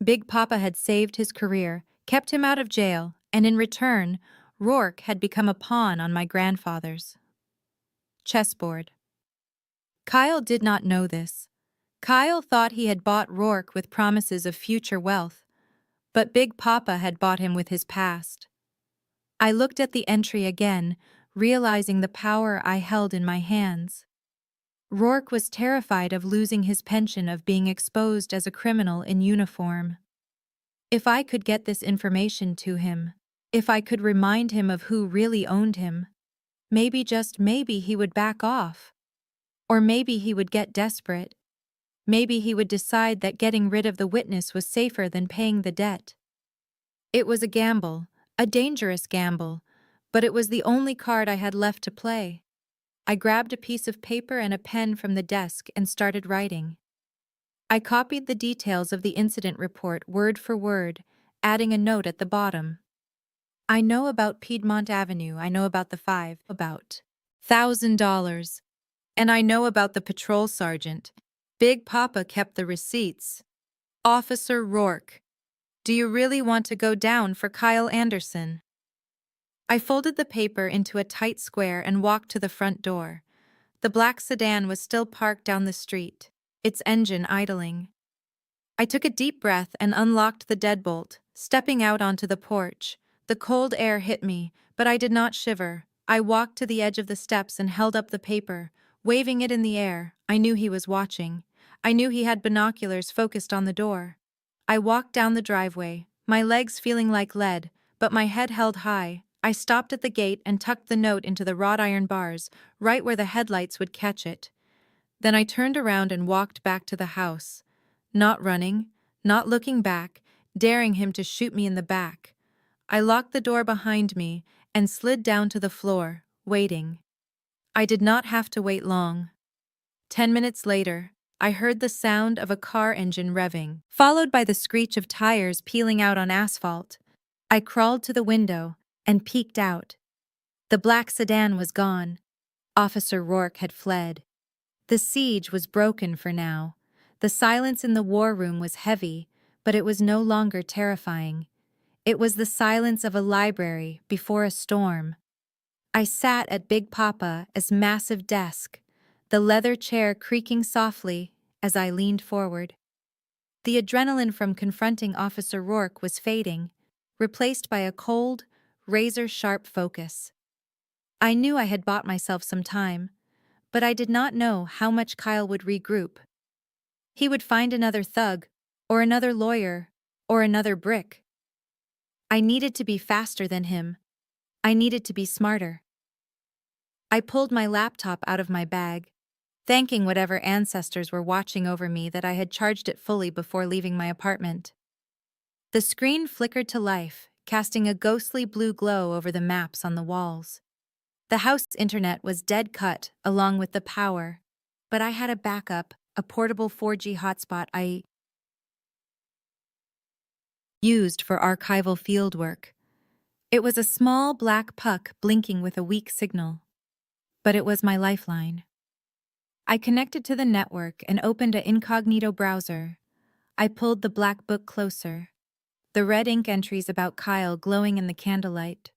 Big Papa had saved his career, kept him out of jail, and in return, Rourke had become a pawn on my grandfather's chessboard. Kyle did not know this. Kyle thought he had bought Rourke with promises of future wealth, but Big Papa had bought him with his past. I looked at the entry again, realizing the power I held in my hands. Rourke was terrified of losing his pension, of being exposed as a criminal in uniform. If I could get this information to him, if I could remind him of who really owned him, maybe, just maybe, he would back off. Or maybe he would get desperate. Maybe he would decide that getting rid of the witness was safer than paying the debt. It was a gamble, a dangerous gamble, but it was the only card I had left to play. I grabbed a piece of paper and a pen from the desk and started writing. I copied the details of the incident report word for word, adding a note at the bottom. I know about Piedmont Avenue, I know about the about $1,000, and I know about the patrol sergeant. Big Papa kept the receipts. Officer Rourke, do you really want to go down for Kyle Anderson? I folded the paper into a tight square and walked to the front door. The black sedan was still parked down the street, its engine idling. I took a deep breath and unlocked the deadbolt, stepping out onto the porch. The cold air hit me, but I did not shiver. I walked to the edge of the steps and held up the paper, waving it in the air. I knew he was watching. I knew he had binoculars focused on the door. I walked down the driveway, my legs feeling like lead, but my head held high. I stopped at the gate and tucked the note into the wrought iron bars, right where the headlights would catch it. Then I turned around and walked back to the house. Not running, not looking back, daring him to shoot me in the back. I locked the door behind me and slid down to the floor, waiting. I did not have to wait long. 10 minutes later, I heard the sound of a car engine revving, followed by the screech of tires peeling out on asphalt. I crawled to the window and peeked out. The black sedan was gone. Officer Rourke had fled. The siege was broken for now. The silence in the war room was heavy, but it was no longer terrifying. It was the silence of a library before a storm. I sat at Big Papa's massive desk, the leather chair creaking softly as I leaned forward. The adrenaline from confronting Officer Rourke was fading, replaced by a cold, razor-sharp focus. I knew I had bought myself some time, but I did not know how much Kyle would regroup. He would find another thug, or another lawyer, or another brick. I needed to be faster than him. I needed to be smarter. I pulled my laptop out of my bag, thanking whatever ancestors were watching over me that I had charged it fully before leaving my apartment. The screen flickered to life, casting a ghostly blue glow over the maps on the walls. The house's internet was dead cut, along with the power, but I had a backup, a portable 4G hotspot I used for archival fieldwork. It was a small black puck blinking with a weak signal, but it was my lifeline. I connected to the network and opened an incognito browser. I pulled the black book closer, the red ink entries about Kyle glowing in the candlelight.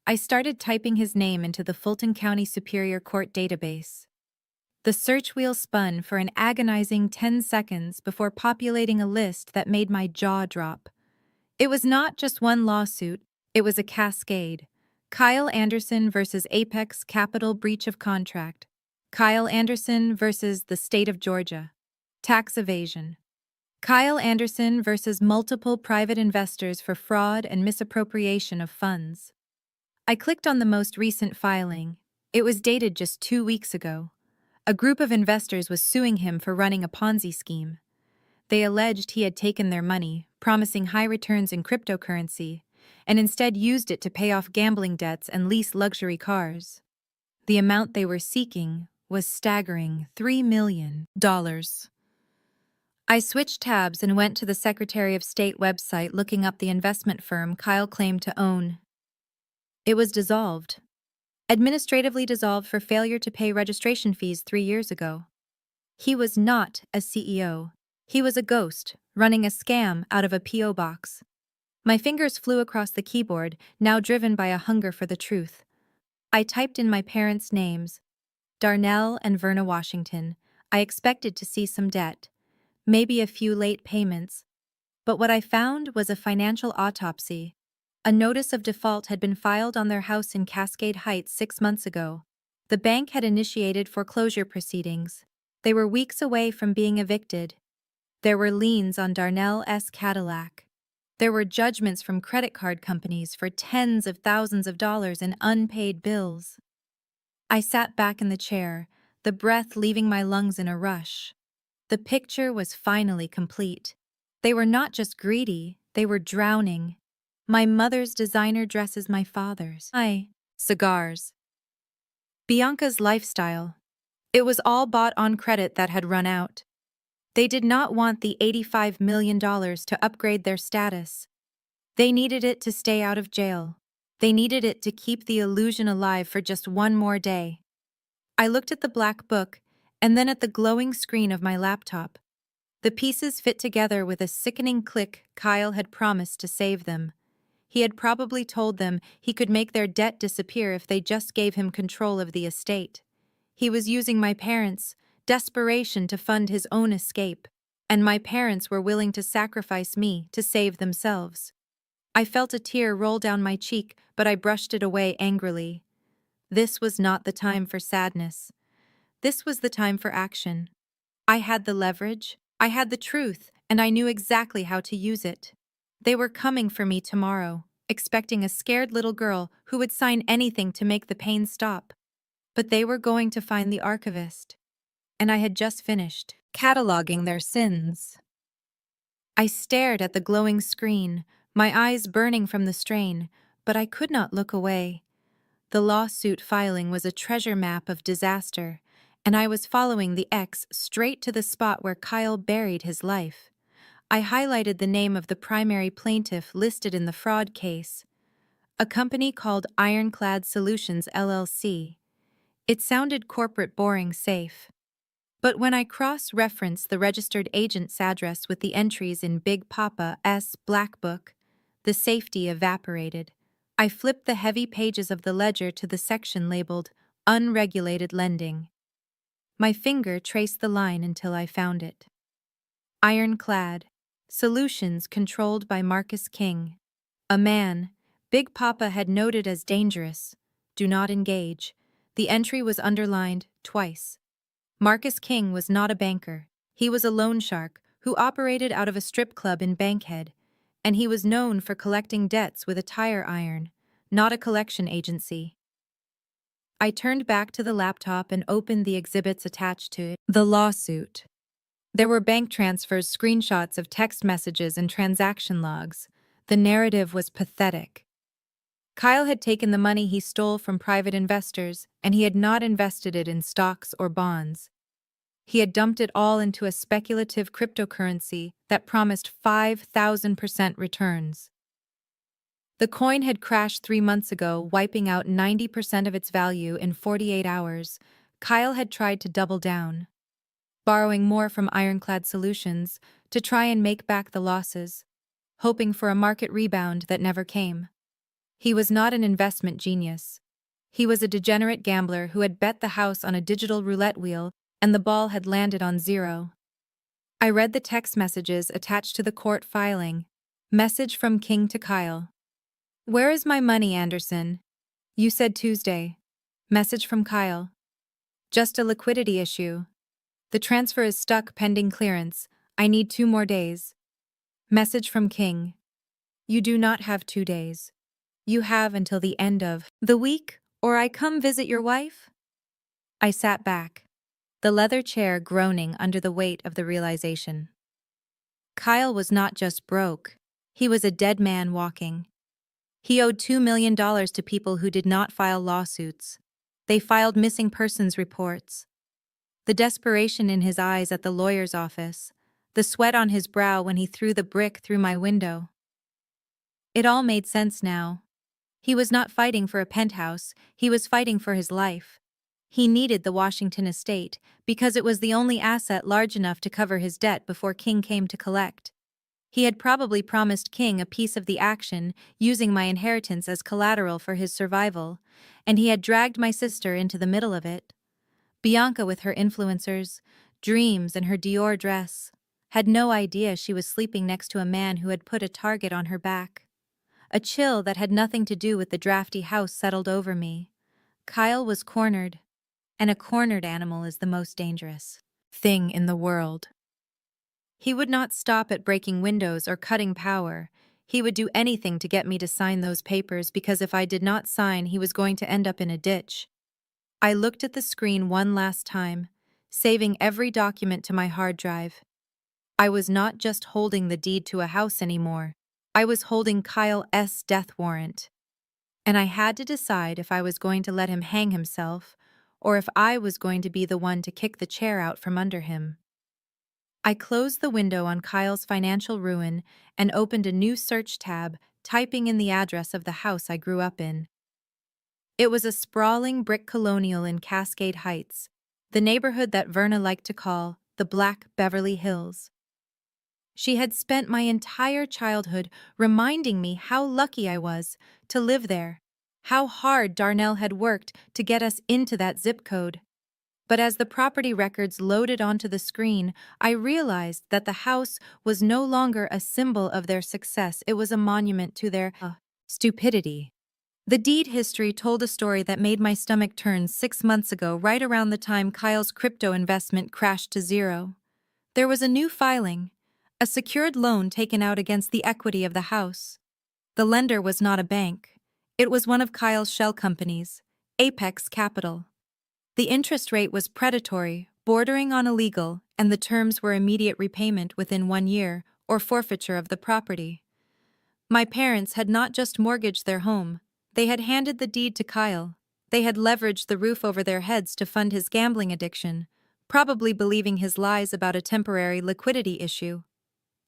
I started typing his name into the Fulton County Superior Court database. The search wheel spun for an agonizing 10 seconds before populating a list that made my jaw drop. It was not just one lawsuit, it was a cascade. Kyle Anderson versus Apex Capital breach of contract. Kyle Anderson versus the state of Georgia. Tax evasion. Kyle Anderson versus multiple private investors for fraud and misappropriation of funds. I clicked on the most recent filing. It was dated just 2 weeks ago. A group of investors was suing him for running a Ponzi scheme. They alleged he had taken their money, promising high returns in cryptocurrency, and instead used it to pay off gambling debts and lease luxury cars. The amount they were seeking was staggering $3 million. I switched tabs and went to the Secretary of State website looking up the investment firm Kyle claimed to own. It was dissolved. Administratively dissolved for failure to pay registration fees 3 years ago. He was not a CEO. He was a ghost, running a scam out of a P.O. box. My fingers flew across the keyboard, now driven by a hunger for the truth. I typed in my parents' names, Darnell and Verna Washington. I expected to see some debt, maybe a few late payments. But what I found was a financial autopsy. A notice of default had been filed on their house in Cascade Heights 6 months ago. The bank had initiated foreclosure proceedings. They were weeks away from being evicted. There were liens on Darnell's Cadillac. There were judgments from credit card companies for tens of thousands of dollars in unpaid bills. I sat back in the chair, the breath leaving my lungs in a rush. The picture was finally complete. They were not just greedy, they were drowning. My mother's designer dresses, my father's. Cigars. Bianca's lifestyle. It was all bought on credit that had run out. They did not want the $85 million to upgrade their status. They needed it to stay out of jail. They needed it to keep the illusion alive for just one more day. I looked at the black book and then at the glowing screen of my laptop. The pieces fit together with a sickening click. Kyle had promised to save them. He had probably told them he could make their debt disappear if they just gave him control of the estate. He was using my parents' desperation to fund his own escape, and my parents were willing to sacrifice me to save themselves. I felt a tear roll down my cheek, but I brushed it away angrily. This was not the time for sadness. This was the time for action. I had the leverage, I had the truth, and I knew exactly how to use it. They were coming for me tomorrow, expecting a scared little girl who would sign anything to make the pain stop. But they were going to find the archivist. And I had just finished cataloging their sins. I stared at the glowing screen, my eyes burning from the strain, but I could not look away. The lawsuit filing was a treasure map of disaster, and I was following the X straight to the spot where Kyle buried his life. I highlighted the name of the primary plaintiff listed in the fraud case, a company called Ironclad Solutions LLC. It sounded corporate boring safe. But when I cross-referenced the registered agent's address with the entries in Big Papa's Black Book, the safety evaporated. I flipped the heavy pages of the ledger to the section labeled Unregulated Lending. My finger traced the line until I found it. Ironclad. Solutions controlled by Marcus King. A man Big Papa had noted as dangerous. Do not engage. The entry was underlined twice. Marcus King was not a banker. He was a loan shark who operated out of a strip club in Bankhead, and he was known for collecting debts with a tire iron, not a collection agency. I turned back to the laptop and opened the exhibits attached to it. The lawsuit. There were bank transfers, screenshots of text messages, and transaction logs. The narrative was pathetic. Kyle had taken the money he stole from private investors, and he had not invested it in stocks or bonds. He had dumped it all into a speculative cryptocurrency that promised 5,000% returns. The coin had crashed 3 months ago, wiping out 90% of its value in 48 hours. Kyle had tried to double down, borrowing more from Ironclad Solutions to try and make back the losses, hoping for a market rebound that never came. He was not an investment genius. He was a degenerate gambler who had bet the house on a digital roulette wheel, and the ball had landed on zero. I read the text messages attached to the court filing. Message from King to Kyle. Where is my money, Anderson? You said Tuesday. Message from Kyle. Just a liquidity issue. The transfer is stuck pending clearance. I need 2 more days. Message from King. You do not have 2 days. You have until the end of the week, or I come visit your wife? I sat back. the leather chair groaning under the weight of the realization. Kyle was not just broke, he was a dead man walking. He owed $2 million to people who did not file lawsuits. They filed missing persons reports. The desperation in his eyes at the lawyer's office, the sweat on his brow when he threw the brick through my window. It all made sense now. He was not fighting for a penthouse, he was fighting for his life. He needed the Washington estate because it was the only asset large enough to cover his debt before King came to collect. He had probably promised King a piece of the action, using my inheritance as collateral for his survival, and he had dragged my sister into the middle of it. Bianca, with her influencers, dreams, and her Dior dress, had no idea she was sleeping next to a man who had put a target on her back. A chill that had nothing to do with the drafty house settled over me. Kyle was cornered, and a cornered animal is the most dangerous thing in the world. He would not stop at breaking windows or cutting power. He would do anything to get me to sign those papers because if I did not sign, he was going to end up in a ditch. I looked at the screen one last time, saving every document to my hard drive. I was not just holding the deed to a house anymore. I was holding Kyle's death warrant. And I had to decide if I was going to let him hang himself or if I was going to be the one to kick the chair out from under him. I closed the window on Kyle's financial ruin and opened a new search tab, typing in the address of the house I grew up in. It was a sprawling brick colonial in Cascade Heights, the neighborhood that Verna liked to call the Black Beverly Hills. She had spent my entire childhood reminding me how lucky I was to live there, how hard Darnell had worked to get us into that zip code. But as the property records loaded onto the screen, I realized that the house was no longer a symbol of their success, it was a monument to their stupidity. The deed history told a story that made my stomach turn 6 months ago, right around the time Kyle's crypto investment crashed to zero. There was a new filing, a secured loan taken out against the equity of the house. The lender was not a bank. It was one of Kyle's shell companies, Apex Capital. The interest rate was predatory, bordering on illegal, and the terms were immediate repayment within 1 year or forfeiture of the property. My parents had not just mortgaged their home, they had handed the deed to Kyle. They had leveraged the roof over their heads to fund his gambling addiction, probably believing his lies about a temporary liquidity issue.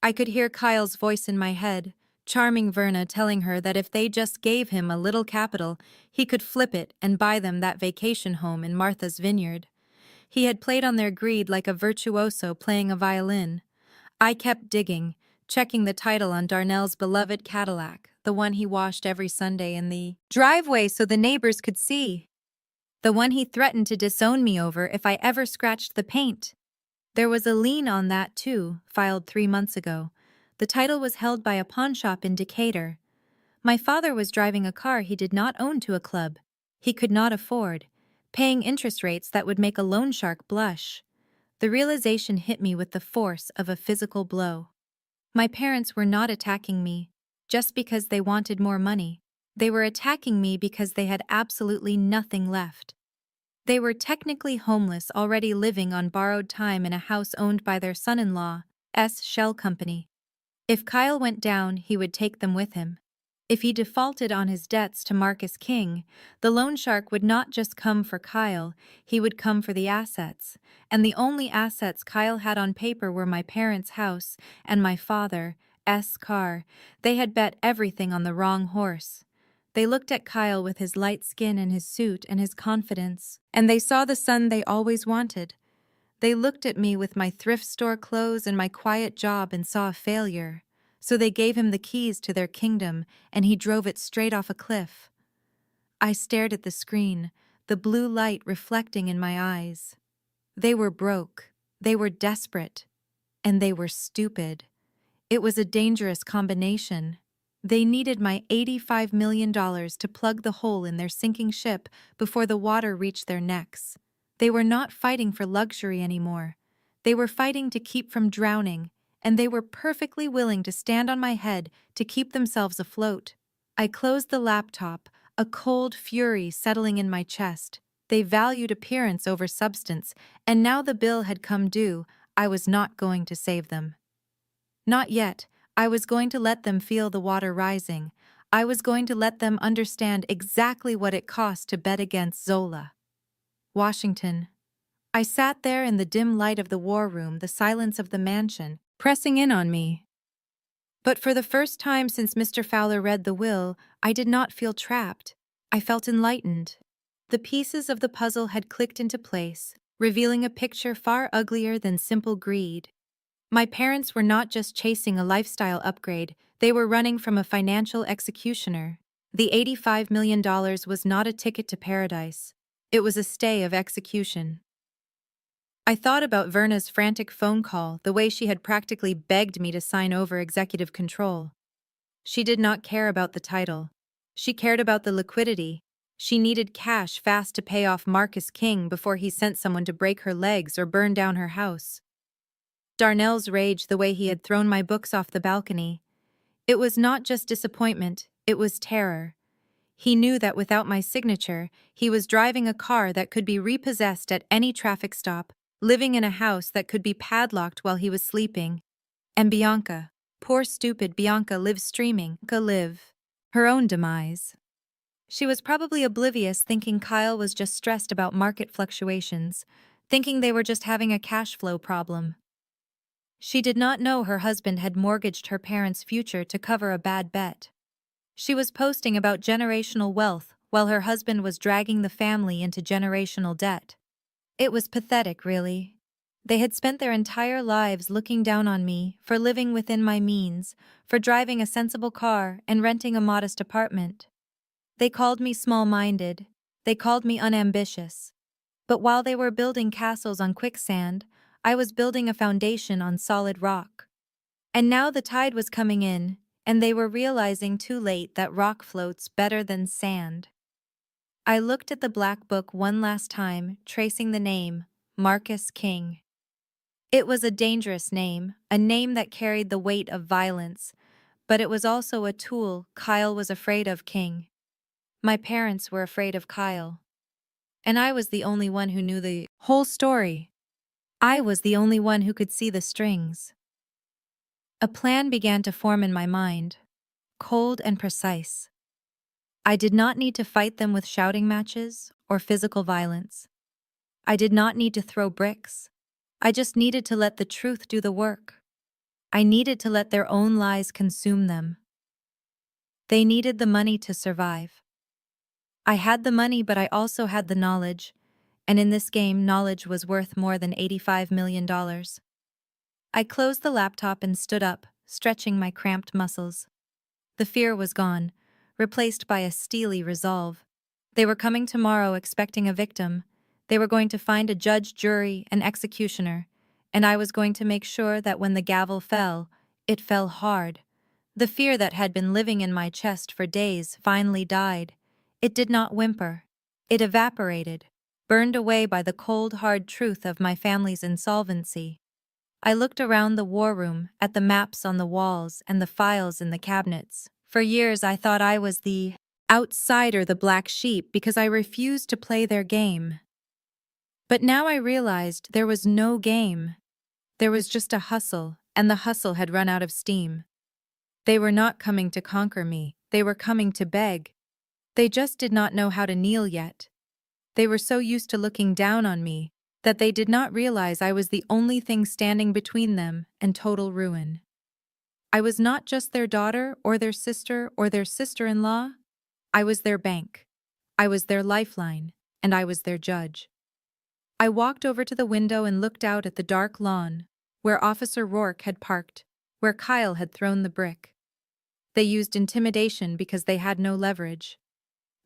I could hear Kyle's voice in my head, charming Verna telling her that if they just gave him a little capital, he could flip it and buy them that vacation home in Martha's Vineyard. He had played on their greed like a virtuoso playing a violin. I kept digging, checking the title on Darnell's beloved Cadillac, the one he washed every Sunday in the driveway so the neighbors could see. The one he threatened to disown me over if I ever scratched the paint. There was a lien on that too, filed 3 months ago. The title was held by a pawnshop in Decatur. My father was driving a car he did not own to a club he could not afford, paying interest rates that would make a loan shark blush. The realization hit me with the force of a physical blow. My parents were not attacking me just because they wanted more money. They were attacking me because they had absolutely nothing left. They were technically homeless, already living on borrowed time in a house owned by their son-in-law's shell company. If Kyle went down, he would take them with him. If he defaulted on his debts to Marcus King, the loan shark would not just come for Kyle, he would come for the assets. And the only assets Kyle had on paper were my parents' house and my father's car. They had bet everything on the wrong horse. They looked at Kyle with his light skin and his suit and his confidence, and they saw the son they always wanted. They looked at me with my thrift store clothes and my quiet job and saw a failure. So they gave him the keys to their kingdom, and he drove it straight off a cliff. I stared at the screen, the blue light reflecting in my eyes. They were broke, they were desperate, and they were stupid. It was a dangerous combination. They needed my $85 million to plug the hole in their sinking ship before the water reached their necks. They were not fighting for luxury anymore. They were fighting to keep from drowning, and they were perfectly willing to stand on my head to keep themselves afloat. I closed the laptop, a cold fury settling in my chest. They valued appearance over substance, and now the bill had come due. I was not going to save them. Not yet. I was going to let them feel the water rising. I was going to let them understand exactly what it cost to bet against Zola. Washington. I sat there in the dim light of the war room, the silence of the mansion, pressing in on me. But for the first time since Mr. Fowler read the will, I did not feel trapped. I felt enlightened. The pieces of the puzzle had clicked into place, revealing a picture far uglier than simple greed. My parents were not just chasing a lifestyle upgrade, they were running from a financial executioner. The $85 million was not a ticket to paradise. It was a stay of execution. I thought about Verna's frantic phone call, the way she had practically begged me to sign over executive control. She did not care about the title. She cared about the liquidity. She needed cash fast to pay off Marcus King before he sent someone to break her legs or burn down her house. Darnell's rage, the way he had thrown my books off the balcony. It was not just disappointment, it was terror. He knew that without my signature, he was driving a car that could be repossessed at any traffic stop, living in a house that could be padlocked while he was sleeping. And Bianca, poor stupid Bianca, lived streaming, her own demise. She was probably oblivious, thinking Kyle was just stressed about market fluctuations, thinking they were just having a cash flow problem. She did not know her husband had mortgaged her parents' future to cover a bad bet. She was posting about generational wealth while her husband was dragging the family into generational debt. It was pathetic, really. They had spent their entire lives looking down on me for living within my means, for driving a sensible car and renting a modest apartment. They called me small-minded. They called me unambitious. But while they were building castles on quicksand, I was building a foundation on solid rock. And now the tide was coming in, and they were realizing too late that rock floats better than sand. I looked at the black book one last time, tracing the name, Marcus King. It was a dangerous name, a name that carried the weight of violence, but it was also a tool. Kyle was afraid of King. My parents were afraid of Kyle. And I was the only one who knew the whole story. I was the only one who could see the strings. A plan began to form in my mind, cold and precise. I did not need to fight them with shouting matches or physical violence. I did not need to throw bricks. I just needed to let the truth do the work. I needed to let their own lies consume them. They needed the money to survive. I had the money, but I also had the knowledge, and in this game, knowledge was worth more than $85 million. I closed the laptop and stood up, stretching my cramped muscles. The fear was gone, replaced by a steely resolve. They were coming tomorrow expecting a victim. They were going to find a judge, jury, and executioner, and I was going to make sure that when the gavel fell, it fell hard. The fear that had been living in my chest for days finally died. It did not whimper. It evaporated, burned away by the cold, hard truth of my family's insolvency. I looked around the war room, at the maps on the walls and the files in the cabinets. For years I thought I was the outsider, the black sheep, because I refused to play their game. But now I realized there was no game. There was just a hustle, and the hustle had run out of steam. They were not coming to conquer me, they were coming to beg. They just did not know how to kneel yet. They were so used to looking down on me that they did not realize I was the only thing standing between them and total ruin. I was not just their daughter or their sister-in-law. I was their bank. I was their lifeline, and I was their judge. I walked over to the window and looked out at the dark lawn, where Officer Rourke had parked, where Kyle had thrown the brick. They used intimidation because they had no leverage.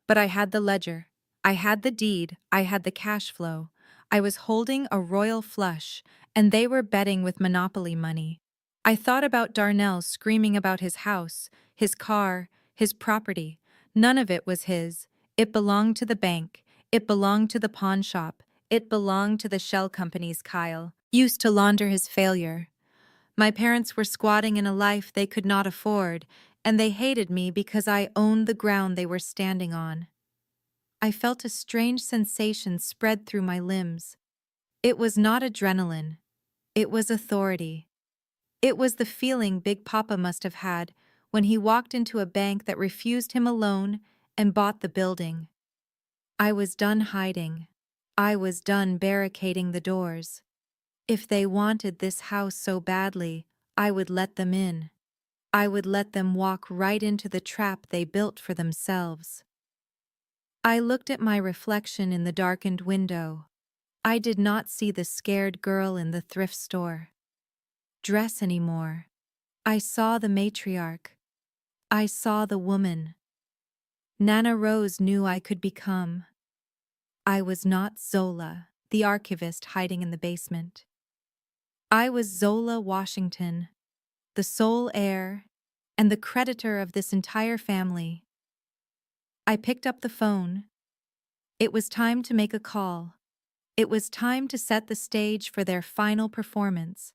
But I had the ledger. I had the deed. I had the cash flow. I was holding a royal flush, and they were betting with monopoly money. I thought about Darnell screaming about his house, his car, his property. None of it was his. It belonged to the bank. It belonged to the pawn shop. It belonged to the shell companies Kyle used to launder his failure. My parents were squatting in a life they could not afford, and they hated me because I owned the ground they were standing on. I felt a strange sensation spread through my limbs. It was not adrenaline. It was authority. It was the feeling Big Papa must have had when he walked into a bank that refused him a loan and bought the building. I was done hiding. I was done barricading the doors. If they wanted this house so badly, I would let them in. I would let them walk right into the trap they built for themselves. I looked at my reflection in the darkened window. I did not see the scared girl in the thrift store dress anymore. I saw the matriarch. I saw the woman Nana Rose knew I could become. I was not Zola, the archivist hiding in the basement. I was Zola Washington, the sole heir and the creditor of this entire family. I picked up the phone. It was time to make a call. It was time to set the stage for their final performance.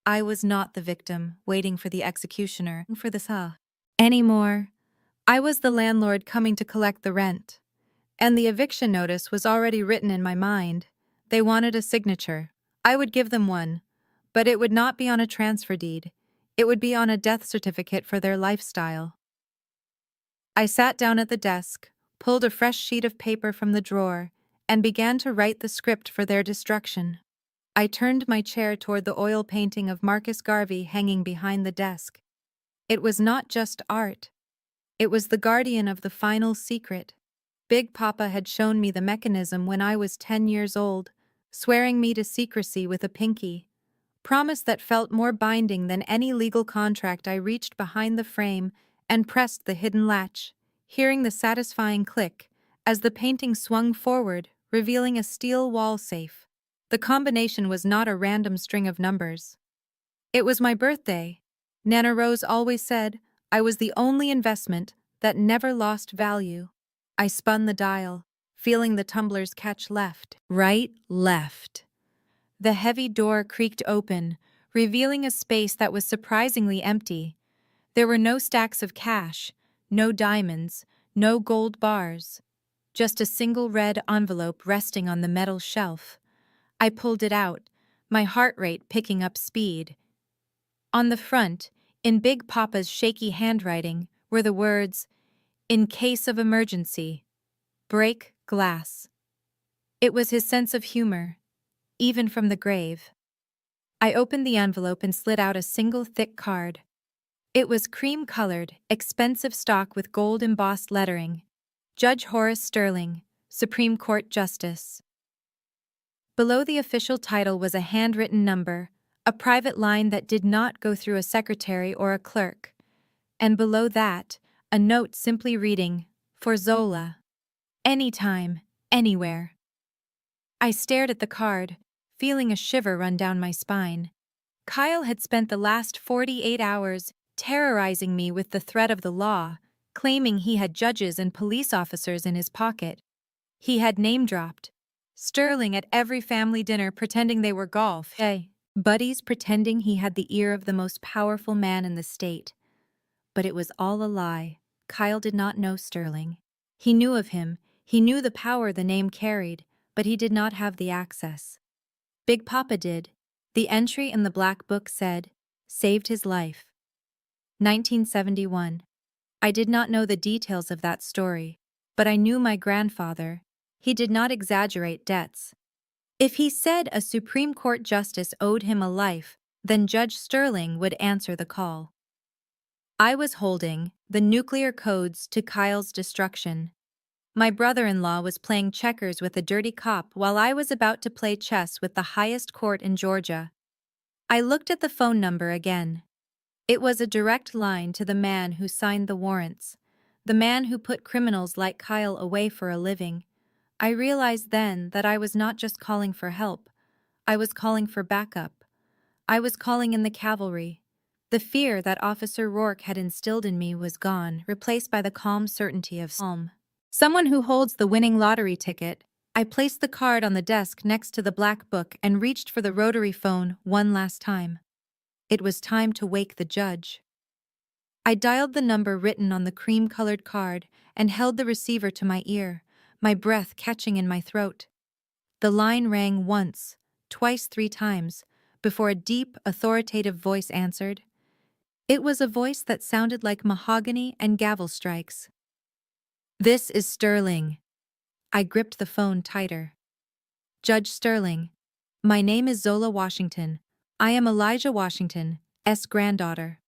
I was not the victim waiting for the executioner for this anymore. I was the landlord coming to collect the rent. And the eviction notice was already written in my mind. They wanted a signature. I would give them one. But it would not be on a transfer deed. It would be on a death certificate for their lifestyle. I sat down at the desk, pulled a fresh sheet of paper from the drawer, and began to write the script for their destruction. I turned my chair toward the oil painting of Marcus Garvey hanging behind the desk. It was not just art. It was the guardian of the final secret. Big Papa had shown me the mechanism when I was 10 years old, swearing me to secrecy with a pinky. Promise that felt more binding than any legal contract. I reached behind the frame and pressed the hidden latch, hearing the satisfying click as the painting swung forward, revealing a steel wall safe. The combination was not a random string of numbers. It was my birthday. Nana Rose always said I was the only investment that never lost value. I spun the dial, feeling the tumblers catch left, right, left. The heavy door creaked open, revealing a space that was surprisingly empty. There were no stacks of cash, no diamonds, no gold bars. Just a single red envelope resting on the metal shelf. I pulled it out, my heart rate picking up speed. On the front, in Big Papa's shaky handwriting, were the words, "In case of emergency, break glass." It was his sense of humor, even from the grave. I opened the envelope and slid out a single thick card. It was cream-colored, expensive stock with gold-embossed lettering. Judge Horace Sterling, Supreme Court Justice. Below the official title was a handwritten number, a private line that did not go through a secretary or a clerk. And below that, a note simply reading, "For Zola. Anytime, anywhere." I stared at the card, feeling a shiver run down my spine. Kyle had spent the last 48 hours terrorizing me with the threat of the law, claiming he had judges and police officers in his pocket. He had name-dropped Sterling at every family dinner pretending they were golf buddies pretending he had the ear of the most powerful man in the state. But it was all a lie. Kyle did not know Sterling. He knew of him, he knew the power the name carried, but he did not have the access. Big Papa did. The entry in the black book said, "Saved his life." 1971. I did not know the details of that story, but I knew my grandfather. He did not exaggerate debts. If he said a Supreme Court justice owed him a life, then Judge Sterling would answer the call. I was holding the nuclear codes to Kyle's destruction. My brother-in-law was playing checkers with a dirty cop while I was about to play chess with the highest court in Georgia. I looked at the phone number again. It was a direct line to the man who signed the warrants, the man who put criminals like Kyle away for a living. I realized then that I was not just calling for help. I was calling for backup. I was calling in the cavalry. The fear that Officer Rourke had instilled in me was gone, replaced by the calm certainty of someone who holds the winning lottery ticket. I placed the card on the desk next to the black book and reached for the rotary phone one last time. It was time to wake the judge. I dialed the number written on the cream-colored card and held the receiver to my ear, my breath catching in my throat. The line rang once, twice, 3 times, before a deep, authoritative voice answered. It was a voice that sounded like mahogany and gavel strikes. "This is Sterling." I gripped the phone tighter. "Judge Sterling, my name is Zola Washington. I am Elijah Washington's granddaughter."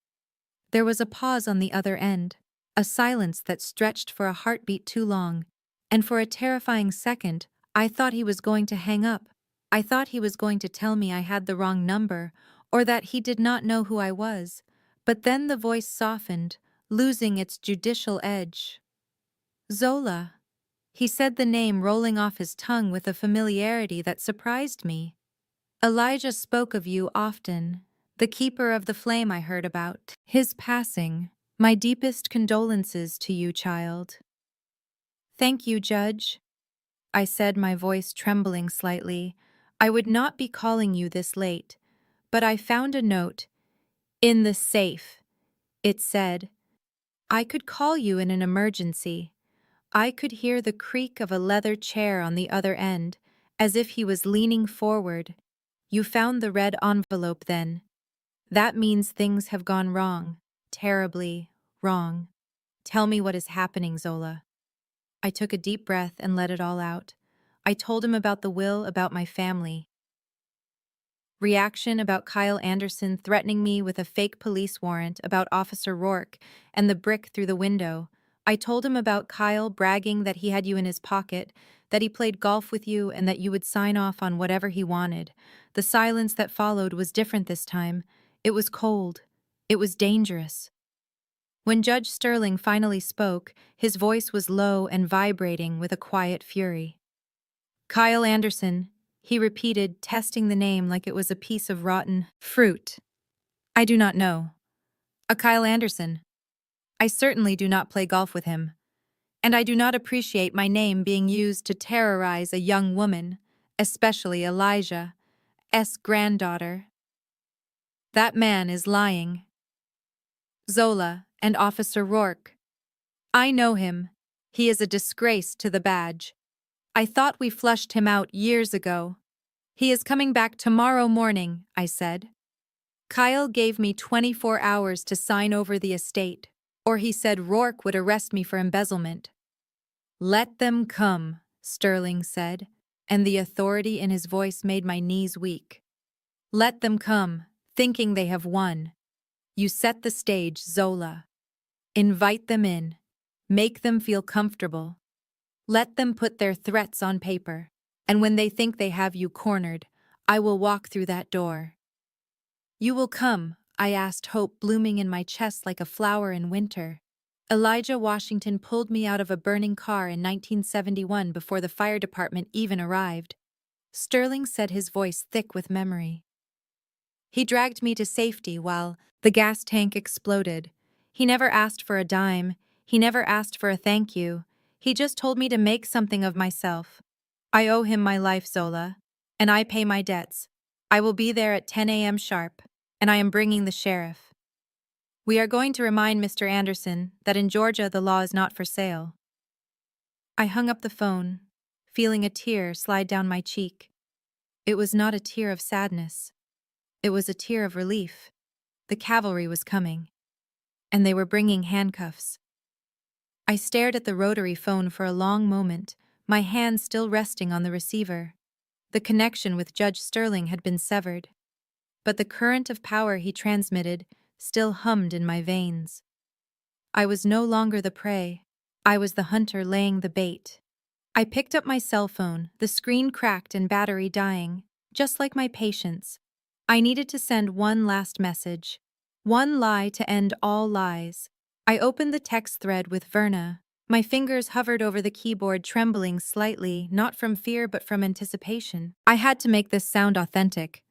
There was a pause on the other end, a silence that stretched for a heartbeat too long, and for a terrifying second, I thought he was going to hang up. I thought he was going to tell me I had the wrong number, or that he did not know who I was. But then the voice softened, losing its judicial edge. "Zola." He said the name rolling off his tongue with a familiarity that surprised me. "Elijah spoke of you often, the keeper of the flame I heard about. His passing. My deepest condolences to you, child." "Thank you, Judge," I said, my voice trembling slightly. "I would not be calling you this late, but I found a note in the safe." It said, "I could call you in an emergency." I could hear the creak of a leather chair on the other end, as if he was leaning forward. "You found the red envelope then. That means things have gone wrong. Terribly wrong. Tell me what is happening, Zola." I took a deep breath and let it all out. I told him about the will, about my family. Reaction about Kyle Anderson threatening me with a fake police warrant, about Officer Rourke and the brick through the window. I told him about Kyle bragging that he had you in his pocket, that he played golf with you, and that you would sign off on whatever he wanted. The silence that followed was different this time. It was cold. It was dangerous. When Judge Sterling finally spoke, his voice was low and vibrating with a quiet fury. "Kyle Anderson," he repeated, testing the name like it was a piece of rotten fruit. "I do not know. A Kyle Anderson. I certainly do not play golf with him. And I do not appreciate my name being used to terrorize a young woman, especially Elijah's granddaughter. That man is lying. Zola and Officer Rourke. I know him. He is a disgrace to the badge. I thought we flushed him out years ago. He is coming back tomorrow morning," I said. "Kyle gave me 24 hours to sign over the estate, or he said Rourke would arrest me for embezzlement." "Let them come," Sterling said, and the authority in his voice made my knees weak. "Let them come, thinking they have won. You set the stage, Zola. Invite them in. Make them feel comfortable. Let them put their threats on paper, and when they think they have you cornered, I will walk through that door." "You will come?" I asked, hope blooming in my chest like a flower in winter. "Elijah Washington pulled me out of a burning car in 1971 before the fire department even arrived." Sterling said, his voice thick with memory. "He dragged me to safety while the gas tank exploded. He never asked for a dime. He never asked for a thank you. He just told me to make something of myself. I owe him my life, Zola, and I pay my debts. I will be there at 10 a.m. sharp, and I am bringing the sheriff. We are going to remind Mr. Anderson that in Georgia the law is not for sale." I hung up the phone, feeling a tear slide down my cheek. It was not a tear of sadness. It was a tear of relief. The cavalry was coming, and they were bringing handcuffs. I stared at the rotary phone for a long moment, my hand still resting on the receiver. The connection with Judge Sterling had been severed, but the current of power he transmitted still hummed in my veins. I was no longer the prey. I was the hunter laying the bait. I picked up my cell phone, the screen cracked and battery dying, just like my patience. I needed to send one last message. One lie to end all lies. I opened the text thread with Verna. My fingers hovered over the keyboard, trembling slightly, not from fear but from anticipation. I had to make this sound authentic.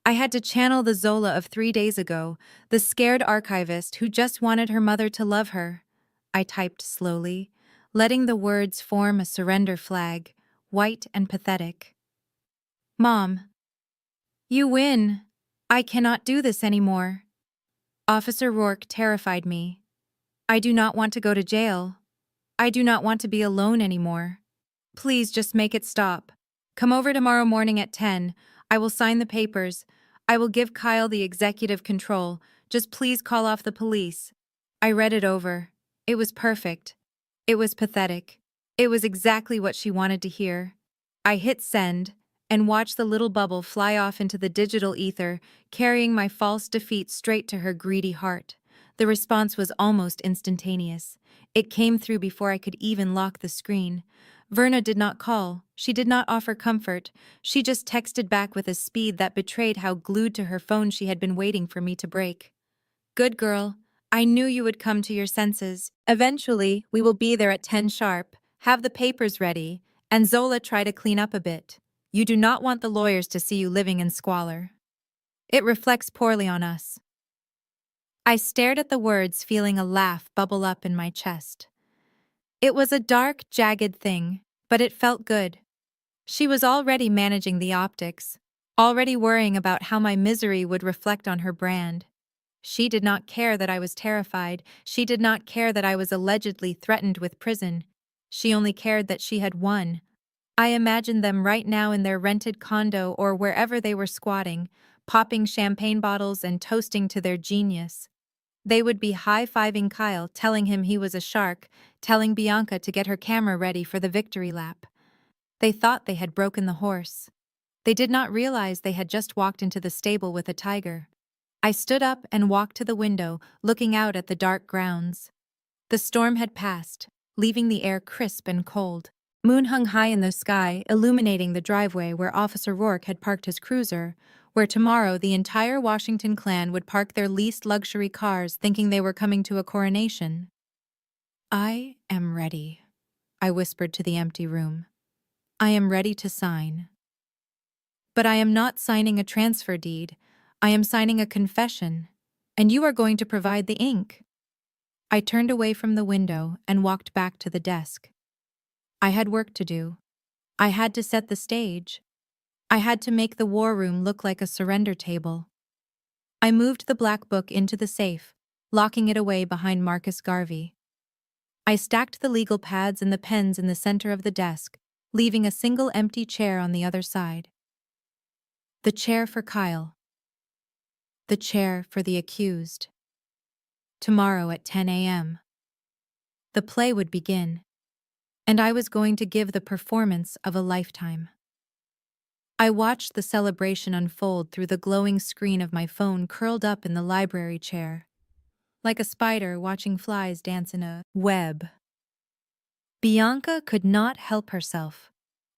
I had to channel the Zola of 3 days ago, the scared archivist who just wanted her mother to love her. I typed slowly, letting the words form a surrender flag, white and pathetic. "Mom, you win. I cannot do this anymore. Officer Rourke terrified me. I do not want to go to jail. I do not want to be alone anymore. Please just make it stop. Come over tomorrow morning at 10. I will sign the papers. I will give Kyle the executive control. Just please call off the police. I read it over. It was perfect. It was pathetic. It was exactly what she wanted to hear. I hit send and watched the little bubble fly off into the digital ether, carrying my false defeat straight to her greedy heart. The response was almost instantaneous. It came through before I could even lock the screen. Verna did not call. She did not offer comfort. She just texted back with a speed that betrayed how glued to her phone she had been waiting for me to break. Good girl. I knew you would come to your senses. Eventually, we will be there at 10 sharp. Have the papers ready, and Zola try to clean up a bit. You do not want the lawyers to see you living in squalor. It reflects poorly on us. I stared at the words, feeling a laugh bubble up in my chest. It was a dark, jagged thing, but it felt good. She was already managing the optics, already worrying about how my misery would reflect on her brand. She did not care that I was terrified. She did not care that I was allegedly threatened with prison. She only cared that she had won. I imagined them right now in their rented condo or wherever they were squatting, popping champagne bottles and toasting to their genius. They would be high-fiving Kyle, telling him he was a shark, telling Bianca to get her camera ready for the victory lap. They thought they had broken the horse. They did not realize they had just walked into the stable with a tiger. I stood up and walked to the window, looking out at the dark grounds. The storm had passed, leaving the air crisp and cold. Moon hung high in the sky, illuminating the driveway where Officer Rourke had parked his cruiser, where tomorrow the entire Washington clan would park their leased luxury cars thinking they were coming to a coronation. I am ready, I whispered to the empty room. I am ready to sign. But I am not signing a transfer deed. I am signing a confession, and you are going to provide the ink. I turned away from the window and walked back to the desk. I had work to do. I had to set the stage. I had to make the war room look like a surrender table. I moved the black book into the safe, locking it away behind Marcus Garvey. I stacked the legal pads and the pens in the center of the desk, leaving a single empty chair on the other side. The chair for Kyle. The chair for the accused. Tomorrow at 10 a.m. The play would begin, and I was going to give the performance of a lifetime. I watched the celebration unfold through the glowing screen of my phone curled up in the library chair, like a spider watching flies dance in a web. Bianca could not help herself.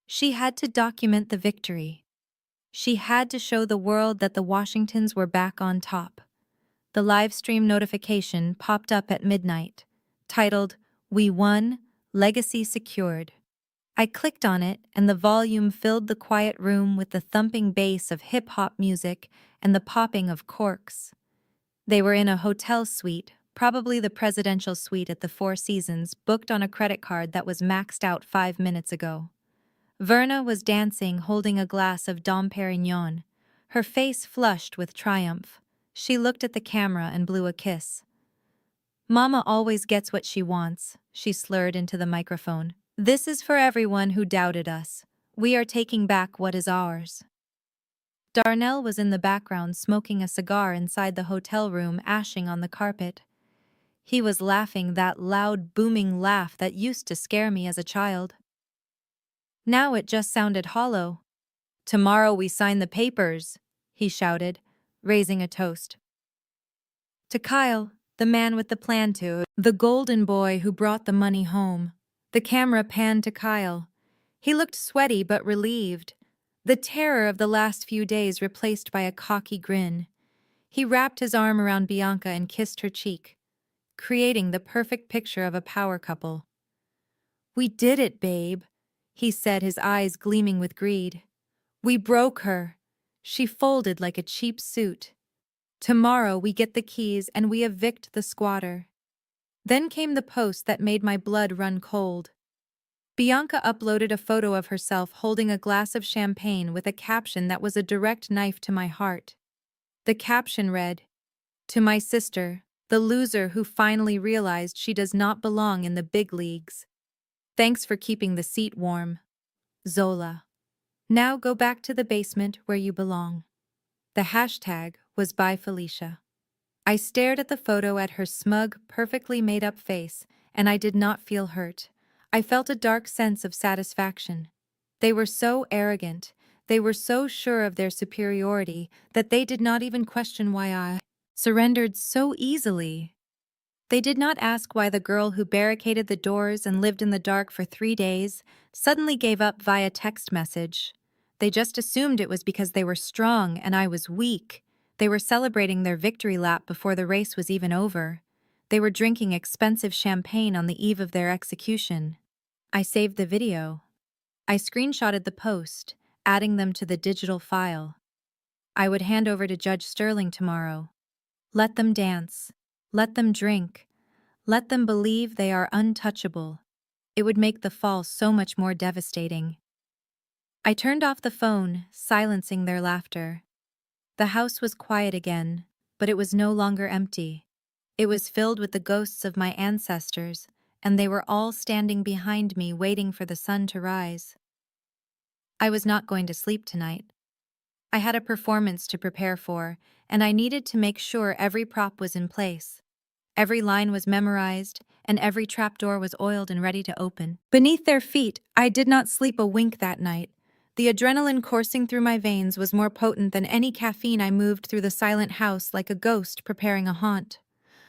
She had to document the victory. She had to show the world that the Washingtons were back on top. The live stream notification popped up at midnight, titled, "We Won, Legacy Secured." I clicked on it, and the volume filled the quiet room with the thumping bass of hip-hop music and the popping of corks. They were in a hotel suite, probably the presidential suite at the Four Seasons, booked on a credit card that was maxed out 5 minutes ago. Verna was dancing, holding a glass of Dom Perignon, her face flushed with triumph. She looked at the camera and blew a kiss. "Mama always gets what she wants," she slurred into the microphone. "This is for everyone who doubted us. We are taking back what is ours." Darnell was in the background smoking a cigar inside the hotel room, ashing on the carpet. He was laughing that loud, booming laugh that used to scare me as a child. Now it just sounded hollow. "Tomorrow we sign the papers," he shouted, raising a toast. To Kyle, the man with the plan to, the golden boy who brought the money home. The camera panned to Kyle. He looked sweaty but relieved, the terror of the last few days replaced by a cocky grin. He wrapped his arm around Bianca and kissed her cheek, creating the perfect picture of a power couple. "We did it, babe," he said, his eyes gleaming with greed. "We broke her. She folded like a cheap suit. Tomorrow we get the keys and we evict the squatter." Then came the post that made my blood run cold. Bianca uploaded a photo of herself holding a glass of champagne with a caption that was a direct knife to my heart. The caption read, "To my sister, The loser who finally realized she does not belong in the big leagues. Thanks for keeping the seat warm, Zola. Now go back to the basement where you belong. The hashtag was by Felicia. I stared at the photo at her smug, perfectly made-up face, and I did not feel hurt. I felt a dark sense of satisfaction. They were so arrogant, they were so sure of their superiority, that they did not even question why I surrendered so easily. They did not ask why the girl who barricaded the doors and lived in the dark for 3 days suddenly gave up via text message. They just assumed it was because they were strong and I was weak. They were celebrating their victory lap before the race was even over. They were drinking expensive champagne on the eve of their execution. I saved the video. I screenshotted the post, adding them to the digital file. I would hand over to Judge Sterling tomorrow. Let them dance. Let them drink. Let them believe they are untouchable. It would make the fall so much more devastating. I turned off the phone, silencing their laughter. The house was quiet again, but it was no longer empty. It was filled with the ghosts of my ancestors, and they were all standing behind me waiting for the sun to rise. I was not going to sleep tonight. I had a performance to prepare for, and I needed to make sure every prop was in place. Every line was memorized, and every trapdoor was oiled and ready to open. Beneath their feet, I did not sleep a wink that night. The adrenaline coursing through my veins was more potent than any caffeine. I moved through the silent house like a ghost preparing a haunt.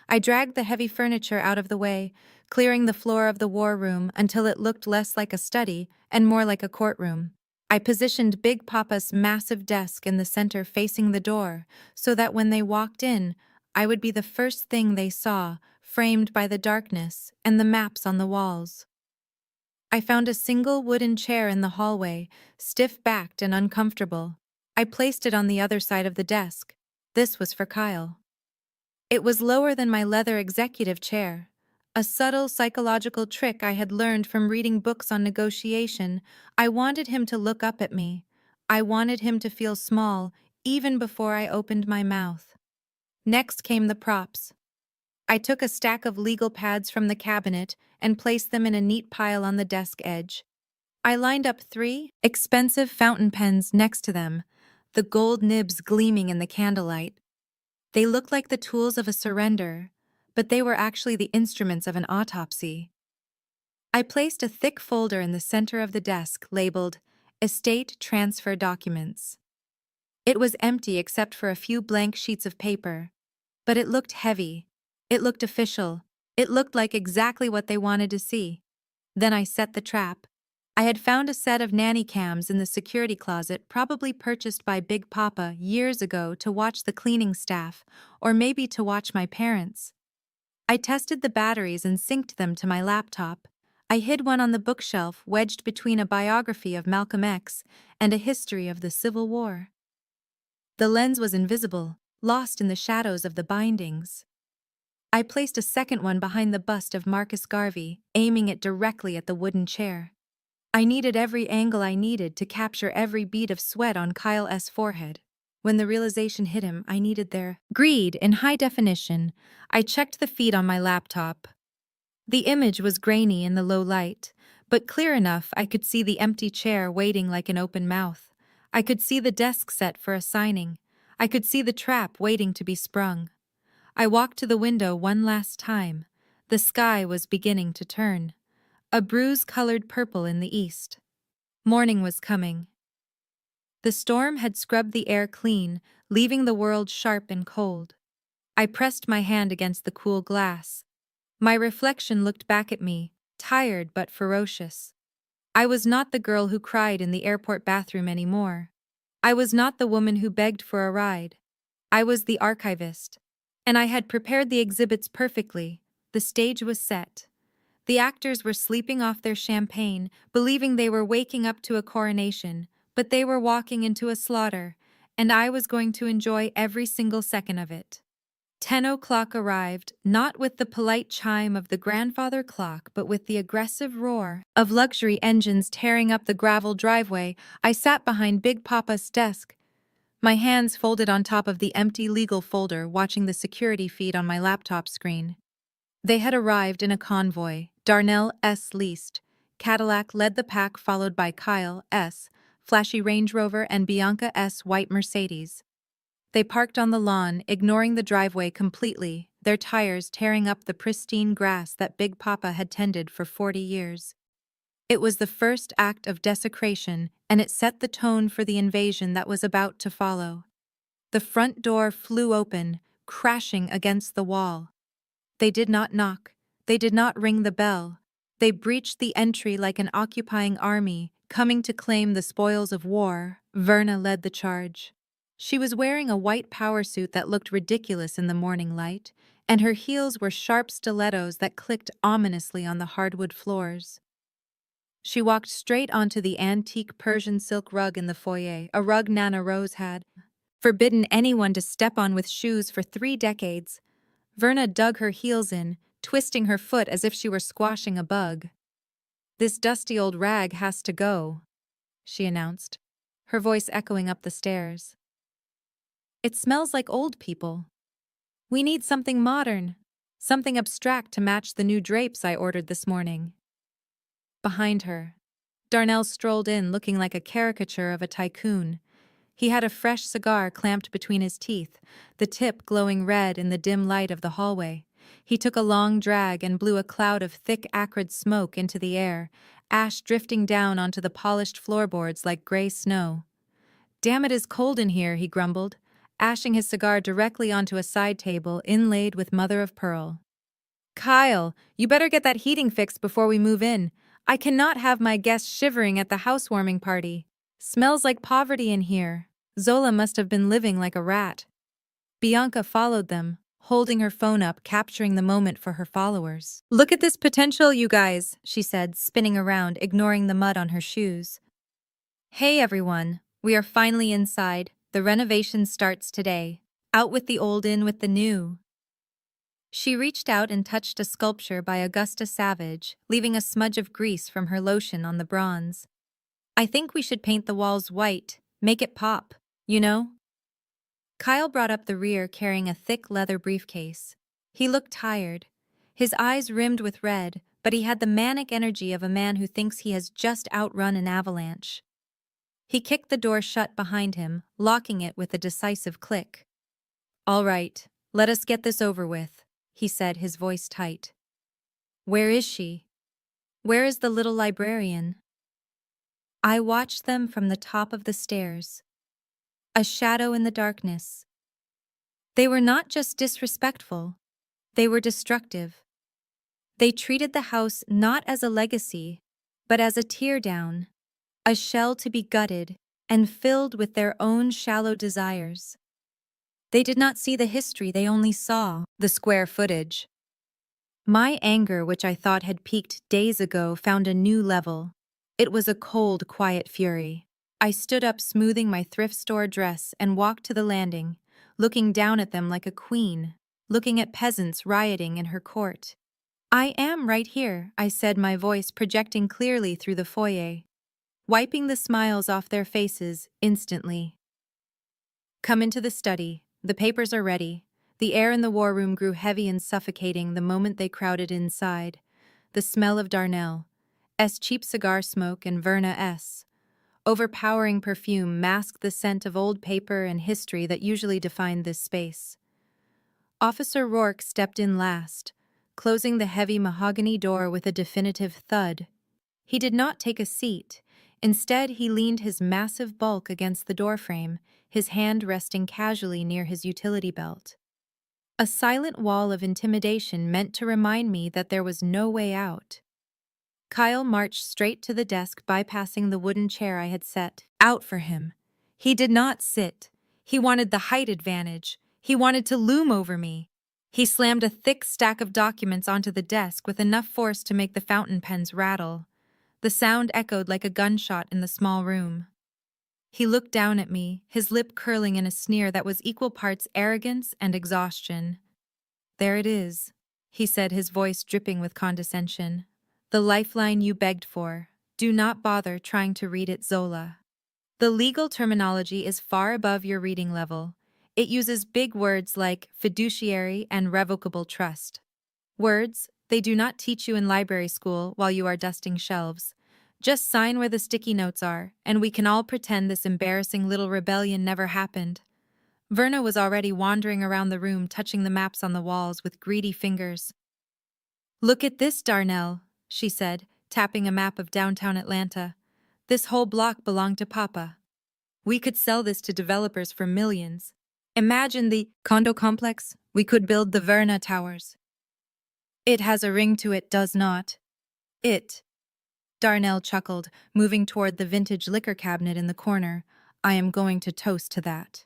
I dragged the heavy furniture out of the way, clearing the floor of the war room until it looked less like a study and more like a courtroom. I positioned Big Papa's massive desk in the center facing the door, so that when they walked in, I would be the first thing they saw, framed by the darkness and the maps on the walls. I found a single wooden chair in the hallway, stiff-backed and uncomfortable. I placed it on the other side of the desk. This was for Kyle. It was lower than my leather executive chair, a subtle psychological trick I had learned from reading books on negotiation. I wanted him to look up at me. I wanted him to feel small, even before I opened my mouth. Next came the props. I took a stack of legal pads from the cabinet and placed them in a neat pile on the desk edge. I lined up 3 expensive fountain pens next to them, the gold nibs gleaming in the candlelight. They looked like the tools of a surrender, but they were actually the instruments of an autopsy. I placed a thick folder in the center of the desk labeled Estate Transfer Documents. It was empty except for a few blank sheets of paper, but it looked heavy. It looked official. It looked like exactly what they wanted to see. Then I set the trap. I had found a set of nanny cams in the security closet, probably purchased by Big Papa years ago to watch the cleaning staff, or maybe to watch my parents. I tested the batteries and synced them to my laptop. I hid one on the bookshelf wedged between a biography of Malcolm X and a history of the Civil War. The lens was invisible, lost in the shadows of the bindings. I placed a second one behind the bust of Marcus Garvey, aiming it directly at the wooden chair. I needed every angle I needed to capture every bead of sweat on Kyle's forehead. When the realization hit him, I needed their greed in high definition. I checked the feed on my laptop. The image was grainy in the low light, but clear enough I could see the empty chair waiting like an open mouth. I could see the desk set for a signing. I could see the trap waiting to be sprung. I walked to the window one last time. The sky was beginning to turn, a bruise-colored purple in the east. Morning was coming. The storm had scrubbed the air clean, leaving the world sharp and cold. I pressed my hand against the cool glass. My reflection looked back at me, tired but ferocious. I was not the girl who cried in the airport bathroom anymore. I was not the woman who begged for a ride. I was the archivist. And I had prepared the exhibits perfectly. The stage was set. The actors were sleeping off their champagne, believing they were waking up to a coronation, but they were walking into a slaughter, and I was going to enjoy every single second of it. 10 o'clock arrived, not with the polite chime of the grandfather clock, but with the aggressive roar of luxury engines tearing up the gravel driveway. I sat behind Big Papa's desk. My hands folded on top of the empty legal folder, watching the security feed on my laptop screen. They had arrived in a convoy, Darnell S. leased. Cadillac led the pack, followed by Kyle S., flashy Range Rover, and Bianca S. white Mercedes. They parked on the lawn, ignoring the driveway completely, their tires tearing up the pristine grass that Big Papa had tended for 40 years. It was the first act of desecration, and it set the tone for the invasion that was about to follow. The front door flew open, crashing against the wall. They did not knock. They did not ring the bell. They breached the entry like an occupying army, coming to claim the spoils of war. Verna led the charge. She was wearing a white power suit that looked ridiculous in the morning light, and her heels were sharp stilettos that clicked ominously on the hardwood floors. She walked straight onto the antique Persian silk rug in the foyer, a rug Nana Rose had forbidden anyone to step on with shoes for 3 decades. Verna dug her heels in, twisting her foot as if she were squashing a bug. "This dusty old rag has to go," she announced, her voice echoing up the stairs. "It smells like old people. We need something modern, something abstract to match the new drapes I ordered this morning." Behind her, Darnell strolled in looking like a caricature of a tycoon. He had a fresh cigar clamped between his teeth, the tip glowing red in the dim light of the hallway. He took a long drag and blew a cloud of thick, acrid smoke into the air, ash drifting down onto the polished floorboards like gray snow. "Damn, it is cold in here," he grumbled, ashing his cigar directly onto a side table inlaid with mother of pearl. "Kyle, you better get that heating fixed before we move in. I cannot have my guests shivering at the housewarming party. Smells like poverty in here. Zola must have been living like a rat." Bianca followed them, holding her phone up, capturing the moment for her followers. "Look at this potential, you guys," she said, spinning around, ignoring the mud on her shoes. "Hey everyone, we are finally inside. The renovation starts today. Out with the old, in with the new." She reached out and touched a sculpture by Augusta Savage, leaving a smudge of grease from her lotion on the bronze. "I think we should paint the walls white, make it pop, you know?" Kyle brought up the rear carrying a thick leather briefcase. He looked tired, his eyes rimmed with red, but he had the manic energy of a man who thinks he has just outrun an avalanche. He kicked the door shut behind him, locking it with a decisive click. "All right, let us get this over with," he said, his voice tight. "Where is she? Where is the little librarian?" I watched them from the top of the stairs. A shadow in the darkness. They were not just disrespectful, they were destructive. They treated the house not as a legacy, but as a teardown, a shell to be gutted and filled with their own shallow desires. They did not see the history, they only saw the square footage. My anger, which I thought had peaked days ago, found a new level. It was a cold, quiet fury. I stood up, smoothing my thrift store dress, and walked to the landing, looking down at them like a queen, looking at peasants rioting in her court. "I am right here," I said, my voice projecting clearly through the foyer, wiping the smiles off their faces instantly. "Come into the study. The papers are ready." The air in the war room grew heavy and suffocating the moment they crowded inside. The smell of Darnell's cheap cigar smoke and Verna's overpowering perfume masked the scent of old paper and history that usually defined this space. Officer Rourke stepped in last, closing the heavy mahogany door with a definitive thud. He did not take a seat. Instead, he leaned his massive bulk against the doorframe, his hand resting casually near his utility belt. A silent wall of intimidation meant to remind me that there was no way out. Kyle marched straight to the desk, bypassing the wooden chair I had set out for him. He did not sit. He wanted the height advantage. He wanted to loom over me. He slammed a thick stack of documents onto the desk with enough force to make the fountain pens rattle. The sound echoed like a gunshot in the small room. He looked down at me, his lip curling in a sneer that was equal parts arrogance and exhaustion. "There it is," he said, his voice dripping with condescension. "The lifeline you begged for. Do not bother trying to read it, Zola." The legal terminology is far above your reading level. It uses big words like fiduciary and revocable trust. Words they do not teach you in library school while you are dusting shelves. Just sign where the sticky notes are, and we can all pretend this embarrassing little rebellion never happened. Verna was already wandering around the room, touching the maps on the walls with greedy fingers. "Look at this, Darnell," she said, tapping a map of downtown Atlanta. "This whole block belonged to Papa. We could sell this to developers for millions. Imagine the condo complex. We could build the Verna Towers." "It has a ring to it, does not it?" Darnell chuckled, moving toward the vintage liquor cabinet in the corner. "I am going to toast to that."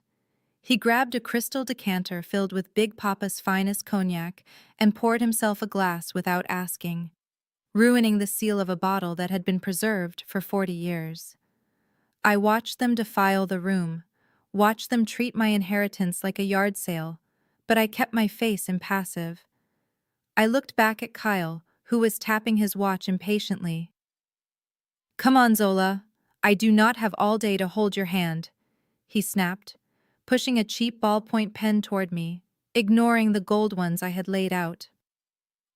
He grabbed a crystal decanter filled with Big Papa's finest cognac and poured himself a glass without asking, ruining the seal of a bottle that had been preserved for 40 years. I watched them defile the room, watched them treat my inheritance like a yard sale, but I kept my face impassive. I looked back at Kyle, who was tapping his watch impatiently. "Come on, Zola. I do not have all day to hold your hand," he snapped, pushing a cheap ballpoint pen toward me, ignoring the gold ones I had laid out.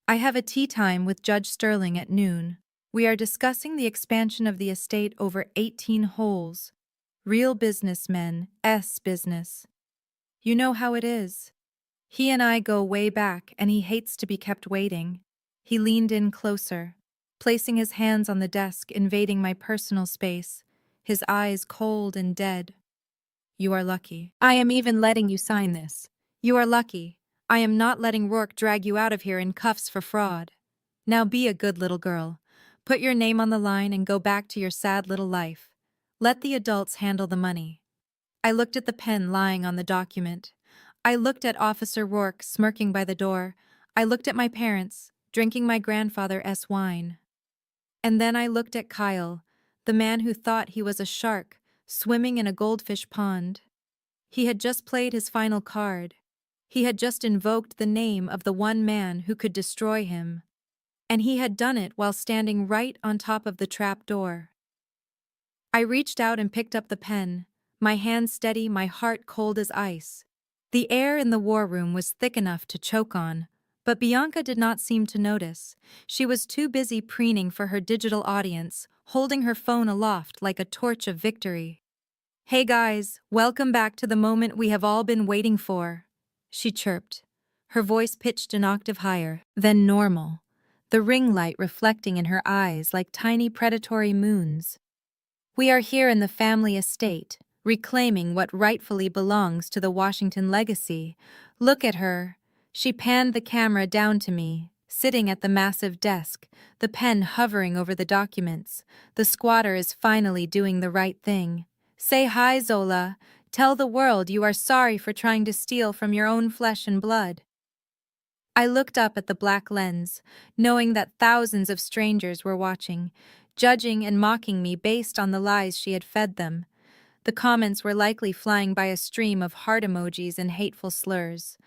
"I have a tea time with Judge Sterling at noon. We are discussing the expansion of the estate over 18 holes. Real businessmen's business. You know how it is. He and I go way back, and he hates to be kept waiting." He leaned in closer, placing his hands on the desk, invading my personal space, his eyes cold and dead. "You are lucky. I am even letting you sign this. You are lucky. I am not letting Rourke drag you out of here in cuffs for fraud. Now be a good little girl. Put your name on the line and go back to your sad little life. Let the adults handle the money." I looked at the pen lying on the document. I looked at Officer Rourke smirking by the door. I looked at my parents, drinking my grandfather's wine. And then I looked at Kyle, the man who thought he was a shark, swimming in a goldfish pond. He had just played his final card. He had just invoked the name of the one man who could destroy him. And he had done it while standing right on top of the trap door. I reached out and picked up the pen, my hand steady, my heart cold as ice. The air in the war room was thick enough to choke on, but Bianca did not seem to notice. She was too busy preening for her digital audience, holding her phone aloft like a torch of victory. "Hey guys, welcome back to the moment we have all been waiting for," she chirped, her voice pitched an octave higher than normal, the ring light reflecting in her eyes like tiny predatory moons. "We are here in the family estate, reclaiming what rightfully belongs to the Washington legacy. Look at her." She panned the camera down to me, sitting at the massive desk, the pen hovering over the documents. "The squatter is finally doing the right thing. Say hi, Zola. Tell the world you are sorry for trying to steal from your own flesh and blood." I looked up at the black lens, knowing that thousands of strangers were watching, judging and mocking me based on the lies she had fed them. The comments were likely flying by a stream of heart emojis and hateful slurs.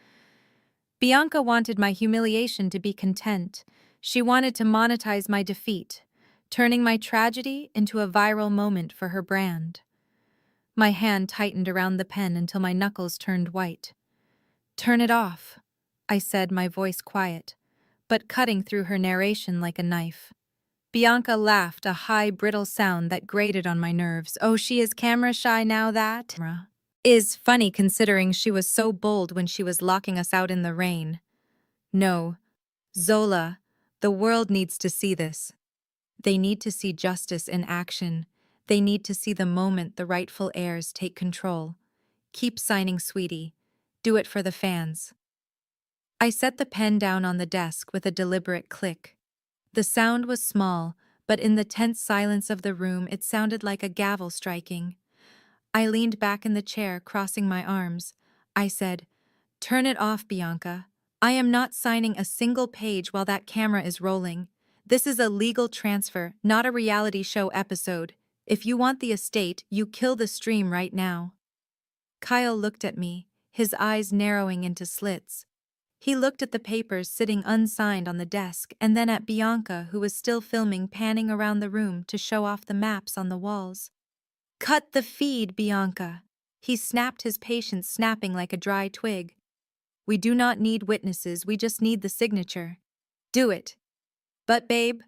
Bianca wanted my humiliation to be content. She wanted to monetize my defeat, turning my tragedy into a viral moment for her brand. My hand tightened around the pen until my knuckles turned white. "Turn it off," I said, my voice quiet, but cutting through her narration like a knife. Bianca laughed, a high, brittle sound that grated on my nerves. "Oh, she is camera shy now, that is funny considering she was so bold when she was locking us out in the rain." "No, Zola, the world needs to see this. They need to see justice in action. They need to see the moment the rightful heirs take control. Keep signing, sweetie. Do it for the fans." I set the pen down on the desk with a deliberate click. The sound was small, but in the tense silence of the room it sounded like a gavel striking. I leaned back in the chair, crossing my arms. I said, "Turn it off, Bianca. I am not signing a single page while that camera is rolling. This is a legal transfer, not a reality show episode. If you want the estate, you kill the stream right now." Kyle looked at me, his eyes narrowing into slits. He looked at the papers sitting unsigned on the desk and then at Bianca, who was still filming, panning around the room to show off the maps on the walls. Cut the feed, Bianca. He snapped, his patience snapping like a dry twig. We do not need witnesses, we just need the signature. Do it. But babe,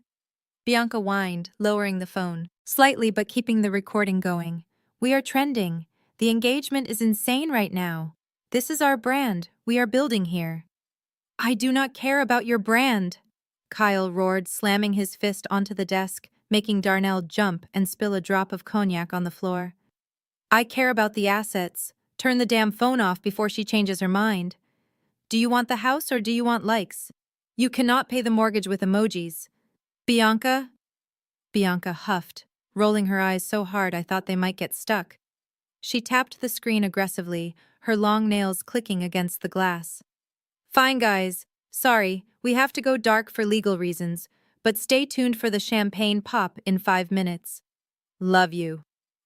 Bianca whined, lowering the phone. Slightly but keeping the recording going. We are trending. The engagement is insane right now. This is our brand. We are building here. I do not care about your brand, Kyle roared, slamming his fist onto the desk, making Darnell jump and spill a drop of cognac on the floor. I care about the assets. Turn the damn phone off before she changes her mind. Do you want the house or do you want likes? You cannot pay the mortgage with emojis. Bianca? Bianca huffed, rolling her eyes so hard I thought they might get stuck. She tapped the screen aggressively, her long nails clicking against the glass. Fine, guys. Sorry, we have to go dark for legal reasons, but stay tuned for the champagne pop in 5 minutes. Love you.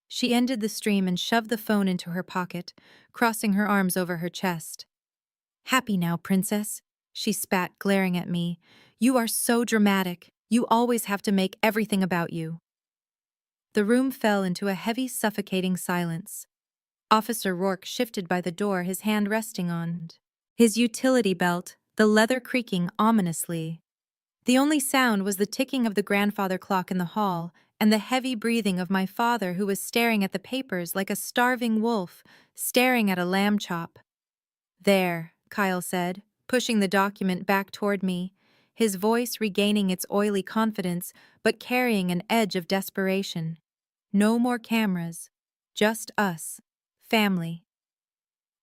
She ended the stream and shoved the phone into her pocket, crossing her arms over her chest. Happy now, princess, she spat, glaring at me. You are so dramatic. You always have to make everything about you. The room fell into a heavy, suffocating silence. Officer Rourke shifted by the door, his hand resting on his utility belt, the leather creaking ominously. The only sound was the ticking of the grandfather clock in the hall and the heavy breathing of my father, who was staring at the papers like a starving wolf, staring at a lamb chop. There, Kyle said, pushing the document back toward me, his voice regaining its oily confidence but carrying an edge of desperation. No more cameras. Just us. Family.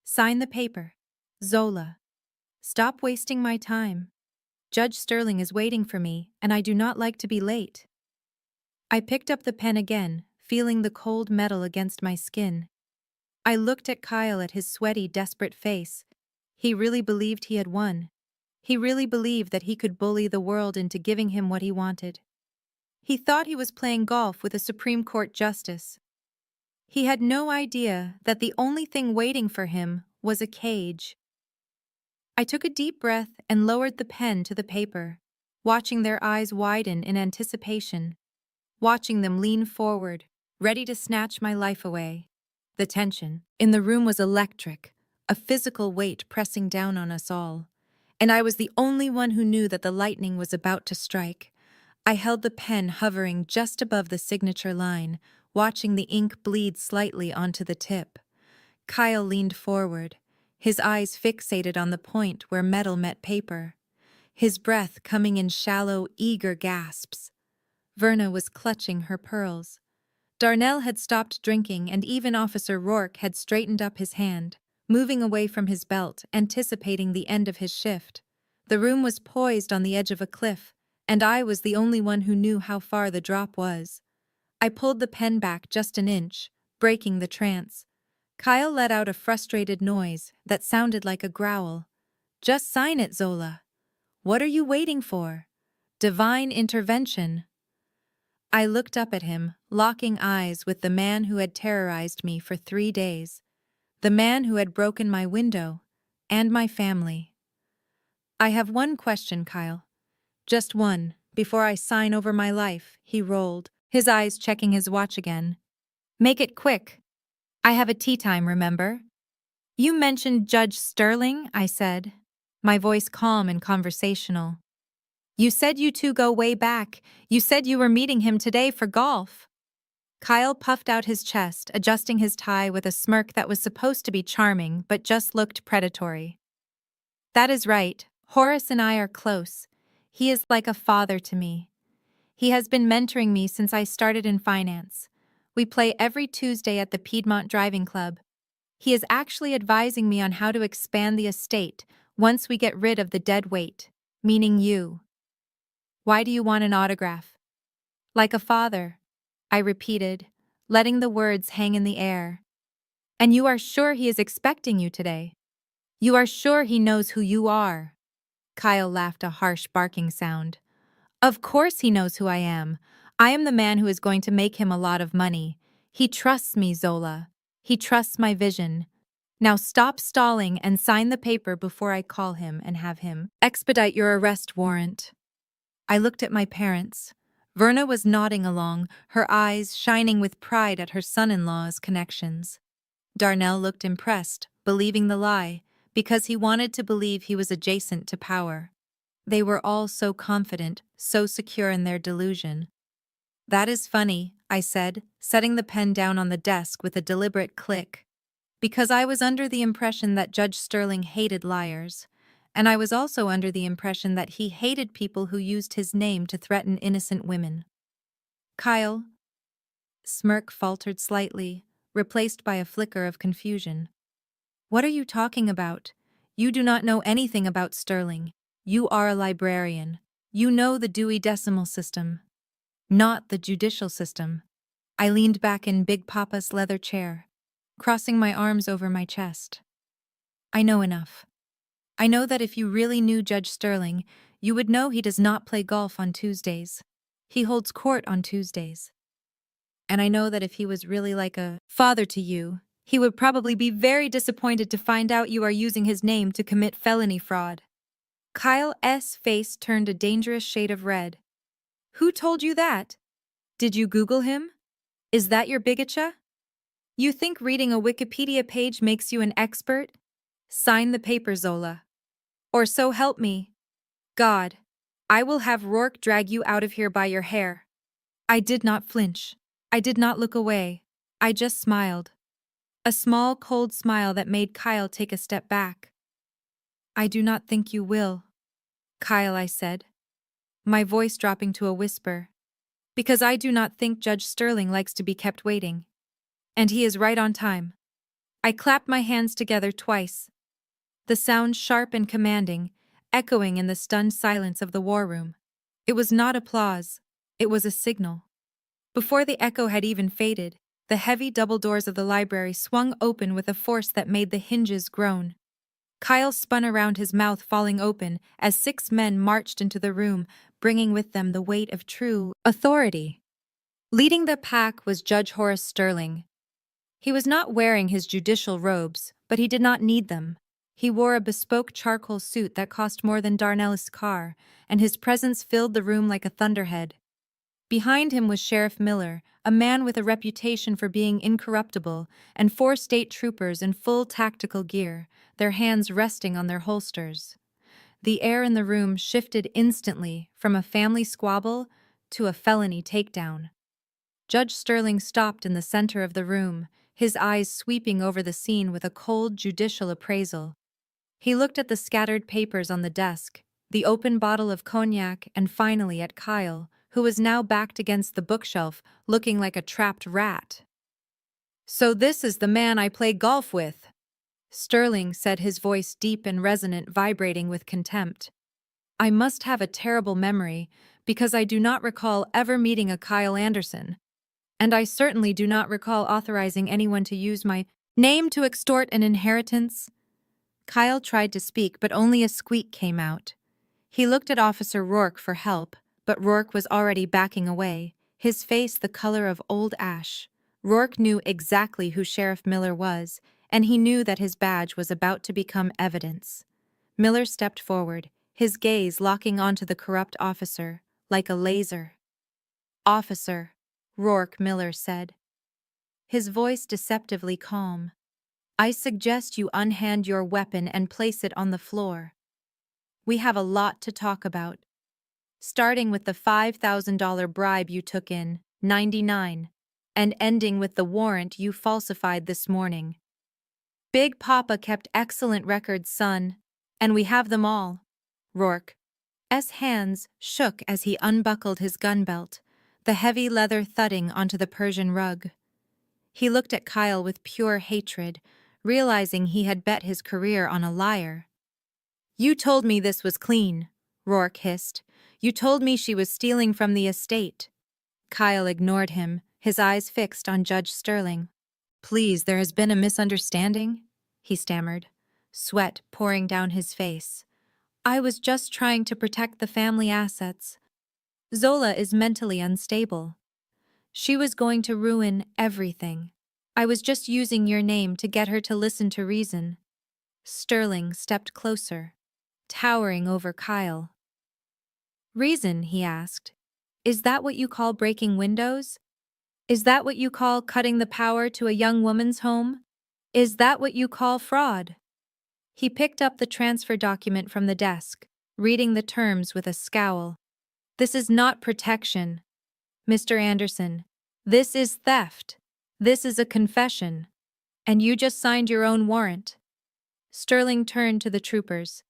Sign the paper. Zola. Stop wasting my time. Judge Sterling is waiting for me, and I do not like to be late. I picked up the pen again, feeling the cold metal against my skin. I looked at Kyle, at his sweaty, desperate face. He really believed he had won. He really believed that he could bully the world into giving him what he wanted. He thought he was playing golf with a Supreme Court justice. He had no idea that the only thing waiting for him was a cage. I took a deep breath and lowered the pen to the paper, watching their eyes widen in anticipation, watching them lean forward, ready to snatch my life away. The tension in the room was electric, a physical weight pressing down on us all, and I was the only one who knew that the lightning was about to strike. I held the pen hovering just above the signature line, watching the ink bleed slightly onto the tip. Kyle leaned forward, his eyes fixated on the point where metal met paper, his breath coming in shallow, eager gasps. Verna was clutching her pearls. Darnell had stopped drinking, and even Officer Rourke had straightened up his hand, moving away from his belt, anticipating the end of his shift. The room was poised on the edge of a cliff, and I was the only one who knew how far the drop was. I pulled the pen back just an inch, breaking the trance. Kyle let out a frustrated noise that sounded like a growl. Just sign it, Zola. What are you waiting for? Divine intervention. I looked up at him, locking eyes with the man who had terrorized me for 3 days. The man who had broken my window and my family. I have one question, Kyle. Just one, before I sign over my life, he rolled, his eyes checking his watch again. Make it quick. I have a tea time, remember? You mentioned Judge Sterling, I said, my voice calm and conversational. You said you two go way back. You said you were meeting him today for golf. Kyle puffed out his chest, adjusting his tie with a smirk that was supposed to be charming but just looked predatory. That is right. Horace and I are close. He is like a father to me. He has been mentoring me since I started in finance. We play every Tuesday at the Piedmont Driving Club. He is actually advising me on how to expand the estate once we get rid of the dead weight, meaning you. Why do you want an autograph? Like a father, I repeated, letting the words hang in the air. And you are sure he is expecting you today? You are sure he knows who you are? Kyle laughed, a harsh barking sound. Of course he knows who I am. I am the man who is going to make him a lot of money. He trusts me, Zola. He trusts my vision. Now stop stalling and sign the paper before I call him and have him expedite your arrest warrant. I looked at my parents. Verna was nodding along, her eyes shining with pride at her son-in-law's connections. Darnell looked impressed, believing the lie, because he wanted to believe he was adjacent to power. They were all so confident, so secure in their delusion. "That is funny," I said, setting the pen down on the desk with a deliberate click. Because I was under the impression that Judge Sterling hated liars, and I was also under the impression that he hated people who used his name to threaten innocent women. "Kyle?" Smirk faltered slightly, replaced by a flicker of confusion. "What are you talking about? You do not know anything about Sterling. You are a librarian. You know the Dewey Decimal System. Not the judicial system." I leaned back in Big Papa's leather chair, crossing my arms over my chest. "I know enough. I know that if you really knew Judge Sterling, you would know he does not play golf on Tuesdays. He holds court on Tuesdays. And I know that if he was really like a father to you, he would probably be very disappointed to find out you are using his name to commit felony fraud." Kyle's face turned a dangerous shade of red. "Who told you that? Did you Google him? Is that your bigacha? You think reading a Wikipedia page makes you an expert? Sign the paper, Zola. Or so help me. God, I will have Rourke drag you out of here by your hair." I did not flinch. I did not look away. I just smiled. A small, cold smile that made Kyle take a step back. "I do not think you will." "Kyle," I said, my voice dropping to a whisper, "because I do not think Judge Sterling likes to be kept waiting. And he is right on time." I clapped my hands together twice, the sound sharp and commanding, echoing in the stunned silence of the war room. It was not applause. It was a signal. Before the echo had even faded, the heavy double doors of the library swung open with a force that made the hinges groan. Kyle spun around, his mouth falling open, as 6 men marched into the room, bringing with them the weight of true authority. Leading the pack was Judge Horace Sterling. He was not wearing his judicial robes, but he did not need them. He wore a bespoke charcoal suit that cost more than Darnell's car, and his presence filled the room like a thunderhead. Behind him was Sheriff Miller, a man with a reputation for being incorruptible, and 4 state troopers in full tactical gear, their hands resting on their holsters. The air in the room shifted instantly from a family squabble to a felony takedown. Judge Sterling stopped in the center of the room, his eyes sweeping over the scene with a cold judicial appraisal. He looked at the scattered papers on the desk, the open bottle of cognac, and finally at Kyle, who was now backed against the bookshelf, looking like a trapped rat. "So this is the man I play golf with," Sterling said, his voice deep and resonant, vibrating with contempt. I must have a terrible memory, because I do not recall ever meeting a Kyle Anderson. And I certainly do not recall authorizing anyone to use my name to extort an inheritance. Kyle tried to speak, but only a squeak came out. He looked at Officer Rourke for help, but Rourke was already backing away, his face the color of old ash. Rourke knew exactly who Sheriff Miller was, and he knew that his badge was about to become evidence. Miller stepped forward, his gaze locking onto the corrupt officer, like a laser. "Officer," Rourke Miller said, his voice deceptively calm, "I suggest you unhand your weapon and place it on the floor. We have a lot to talk about, starting with the $5,000 bribe you took in '99, and ending with the warrant you falsified this morning. Big Papa kept excellent records, son, and we have them all." Rourke's hands shook as he unbuckled his gun belt, the heavy leather thudding onto the Persian rug. He looked at Kyle with pure hatred, realizing he had bet his career on a liar. "You told me this was clean," Rourke hissed. "You told me she was stealing from the estate." Kyle ignored him, his eyes fixed on Judge Sterling. "Please, there has been a misunderstanding," he stammered, sweat pouring down his face. "I was just trying to protect the family assets. Zola is mentally unstable. She was going to ruin everything. I was just using your name to get her to listen to reason." Sterling stepped closer, towering over Kyle. "Reason?" he asked. Is that what you call breaking windows? Is that what you call cutting the power to a young woman's home? Is that what you call fraud? He picked up the transfer document from the desk, reading the terms with a scowl. This is not protection, Mr. Anderson. This is theft. This is a confession. And you just signed your own warrant. Sterling turned to the troopers.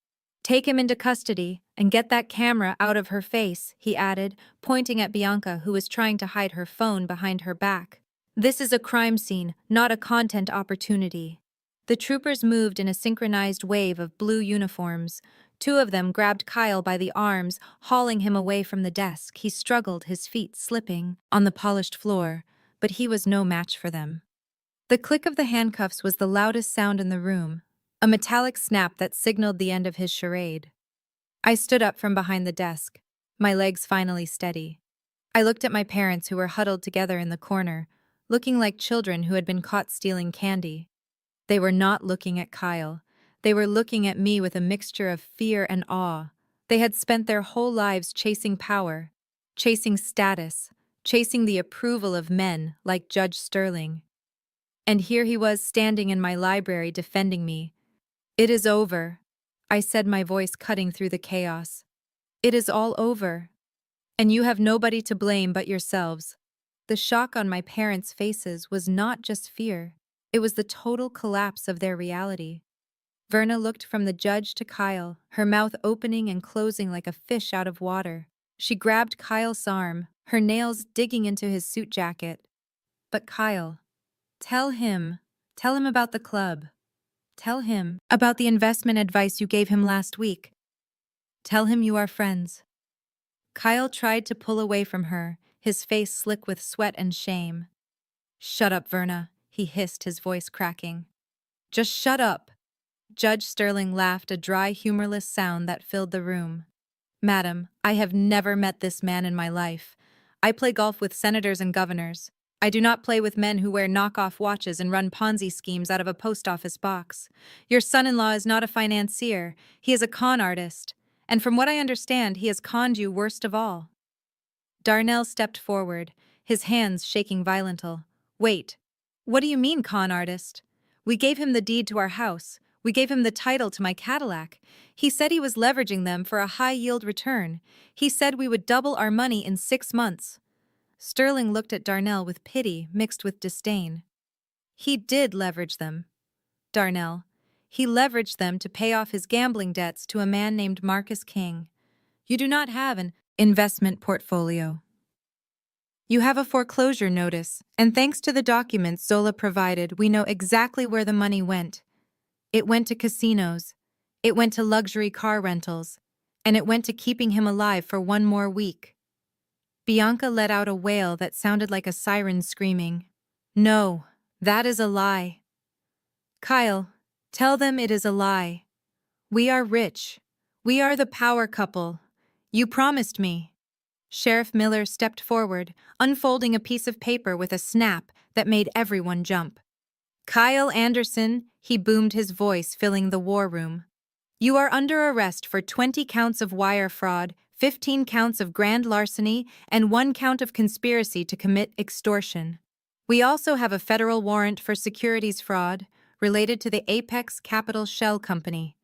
Take him into custody and get that camera out of her face, he added, pointing at Bianca, who was trying to hide her phone behind her back. This is a crime scene, not a content opportunity. The troopers moved in a synchronized wave of blue uniforms. Two of them grabbed Kyle by the arms, hauling him away from the desk. He struggled, his feet slipping on the polished floor, but he was no match for them. The click of the handcuffs was the loudest sound in the room, a metallic snap that signaled the end of his charade. I stood up from behind the desk, my legs finally steady. I looked at my parents, who were huddled together in the corner, looking like children who had been caught stealing candy. They were not looking at Kyle. They were looking at me with a mixture of fear and awe. They had spent their whole lives chasing power, chasing status, chasing the approval of men like Judge Sterling. And here he was standing in my library defending me. It is over, I said, my voice cutting through the chaos. It is all over. And you have nobody to blame but yourselves. The shock on my parents' faces was not just fear. It was the total collapse of their reality. Verna looked from the judge to Kyle, her mouth opening and closing like a fish out of water. She grabbed Kyle's arm, her nails digging into his suit jacket. But Kyle, tell him about the club. Tell him about the investment advice you gave him last week. Tell him you are friends. Kyle tried to pull away from her, his face slick with sweat and shame. Shut up, Verna, he hissed, his voice cracking. Just shut up. Judge Sterling laughed, a dry, humorless sound that filled the room. Madam, I have never met this man in my life. I play golf with senators and governors. I do not play with men who wear knockoff watches and run Ponzi schemes out of a post office box. Your son-in-law is not a financier. He is a con artist. And from what I understand, he has conned you worst of all. Darnell stepped forward, his hands shaking violently. Wait, what do you mean, con artist? We gave him the deed to our house. We gave him the title to my Cadillac. He said he was leveraging them for a high-yield return. He said we would double our money in 6 months. Sterling looked at Darnell with pity mixed with disdain. He did leverage them, Darnell. He leveraged them to pay off his gambling debts to a man named Marcus King. You do not have an investment portfolio. You have a foreclosure notice, and thanks to the documents Zola provided, we know exactly where the money went. It went to casinos. It went to luxury car rentals. And it went to keeping him alive for 1 more week. Bianca let out a wail that sounded like a siren screaming. No, that is a lie. Kyle, tell them it is a lie. We are rich. We are the power couple. You promised me. Sheriff Miller stepped forward, unfolding a piece of paper with a snap that made everyone jump. Kyle Anderson, he boomed, his voice filling the war room. You are under arrest for 20 counts of wire fraud, 15 counts of grand larceny, and 1 count of conspiracy to commit extortion. We also have a federal warrant for securities fraud related to the Apex Capital Shell Company.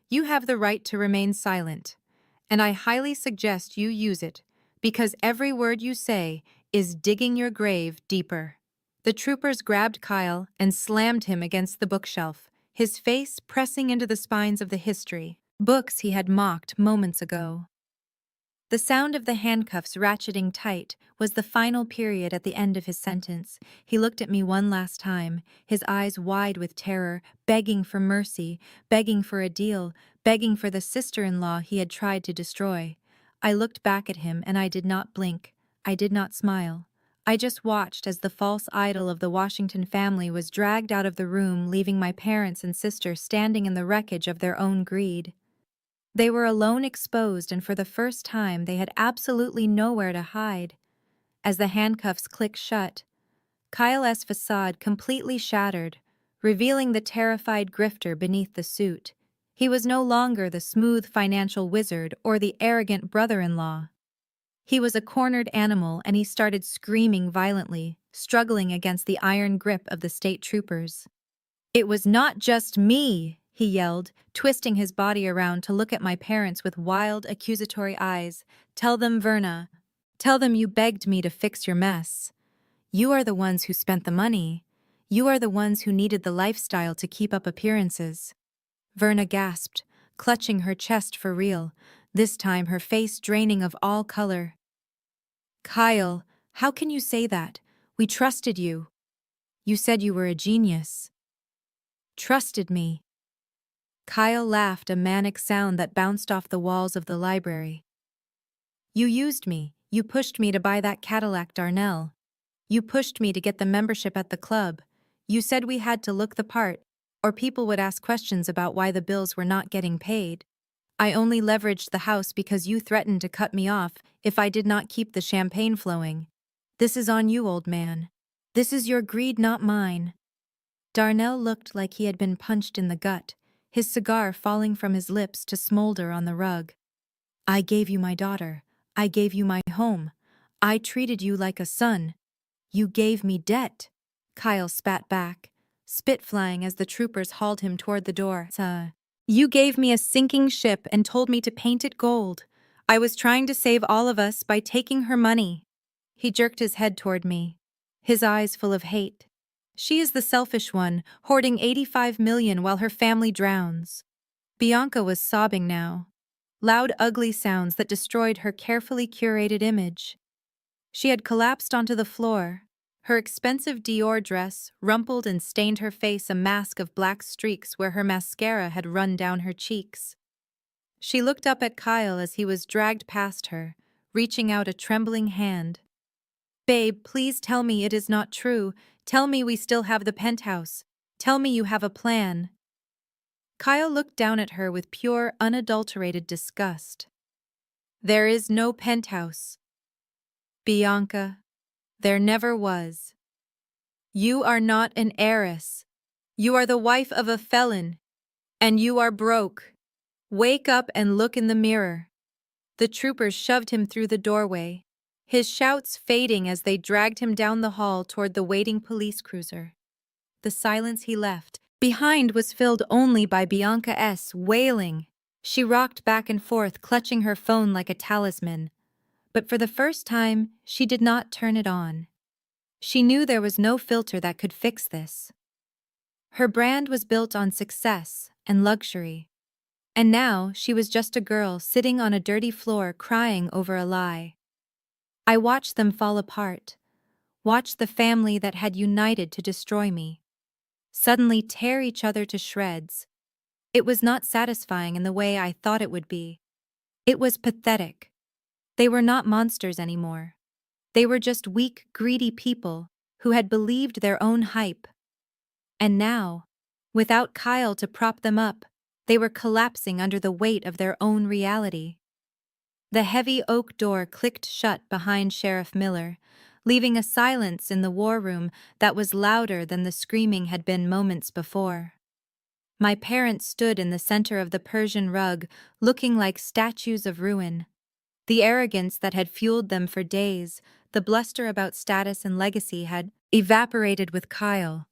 You have the right to remain silent, and I highly suggest you use it, because every word you say is digging your grave deeper. The troopers grabbed Kyle and slammed him against the bookshelf, his face pressing into the spines of the history books he had mocked moments ago. The sound of the handcuffs ratcheting tight was the final period at the end of his sentence. He looked at me one last time, his eyes wide with terror, begging for mercy, begging for a deal, begging for the sister-in-law he had tried to destroy. I looked back at him and I did not blink. I did not smile. I just watched as the false idol of the Washington family was dragged out of the room, leaving my parents and sister standing in the wreckage of their own greed. They were alone, exposed, and for the first time they had absolutely nowhere to hide. As the handcuffs clicked shut, Kyle's facade completely shattered, revealing the terrified grifter beneath the suit. He was no longer the smooth financial wizard or the arrogant brother-in-law. He was a cornered animal and he started screaming violently, struggling against the iron grip of the state troopers. "It was not just me," he yelled, twisting his body around to look at my parents with wild, accusatory eyes. "Tell them, Verna. Tell them you begged me to fix your mess. You are the ones who spent the money. You are the ones who needed the lifestyle to keep up appearances." Verna gasped, clutching her chest for real, this time her face draining of all color. "Kyle, how can you say that? We trusted you. You said you were a genius." "Trusted me." Kyle laughed, a manic sound that bounced off the walls of the library. "You used me. You pushed me to buy that Cadillac, Darnell. You pushed me to get the membership at the club. You said we had to look the part, or people would ask questions about why the bills were not getting paid. I only leveraged the house because you threatened to cut me off if I did not keep the champagne flowing. This is on you, old man. This is your greed, not mine." Darnell looked like he had been punched in the gut, his cigar falling from his lips to smolder on the rug. "I gave you my daughter. I gave you my home. I treated you like a son. You gave me debt." Kyle spat back, spit flying as the troopers hauled him toward the door. "You gave me a sinking ship and told me to paint it gold. I was trying to save all of us by taking her money." He jerked his head toward me, his eyes full of hate. "She is the selfish one, hoarding 85 million while her family drowns." Bianca was sobbing now. Loud, ugly sounds that destroyed her carefully curated image. She had collapsed onto the floor. Her expensive Dior dress rumpled and stained her face a mask of black streaks where her mascara had run down her cheeks. She looked up at Kyle as he was dragged past her, reaching out a trembling hand. "Babe, please tell me it is not true. Tell me we still have the penthouse. Tell me you have a plan." Kyle looked down at her with pure, unadulterated disgust. "There is no penthouse. Bianca, there never was. You are not an heiress. You are the wife of a felon. And you are broke. Wake up and look in the mirror." The troopers shoved him through the doorway, his shouts fading as they dragged him down the hall toward the waiting police cruiser. The silence he left behind was filled only by Bianca's wailing. She rocked back and forth, clutching her phone like a talisman. But for the first time, she did not turn it on. She knew there was no filter that could fix this. Her brand was built on success and luxury. And now she was just a girl sitting on a dirty floor crying over a lie. I watched them fall apart, watched the family that had united to destroy me, suddenly tear each other to shreds. It was not satisfying in the way I thought it would be. It was pathetic. They were not monsters anymore. They were just weak, greedy people who had believed their own hype. And now, without Kyle to prop them up, they were collapsing under the weight of their own reality. The heavy oak door clicked shut behind Sheriff Miller, leaving a silence in the war room that was louder than the screaming had been moments before. My parents stood in the center of the Persian rug, looking like statues of ruin. The arrogance that had fueled them for days, the bluster about status and legacy had evaporated with Kyle.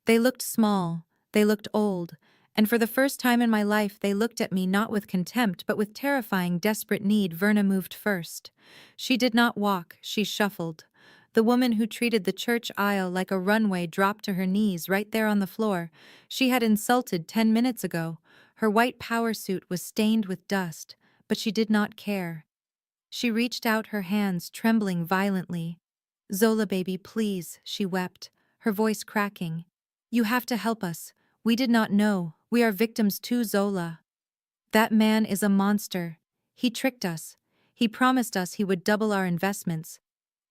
They looked small, they looked old, and for the first time in my life they looked at me not with contempt but with terrifying, desperate need. Verna moved first. She did not walk, she shuffled. The woman who treated the church aisle like a runway dropped to her knees right there on the floor. She had insulted 10 minutes ago. Her white power suit was stained with dust, but she did not care. She reached out her hands, trembling violently. "Zola, baby, please," she wept, her voice cracking. "You have to help us. We did not know. We are victims too, Zola. That man is a monster. He tricked us. He promised us he would double our investments.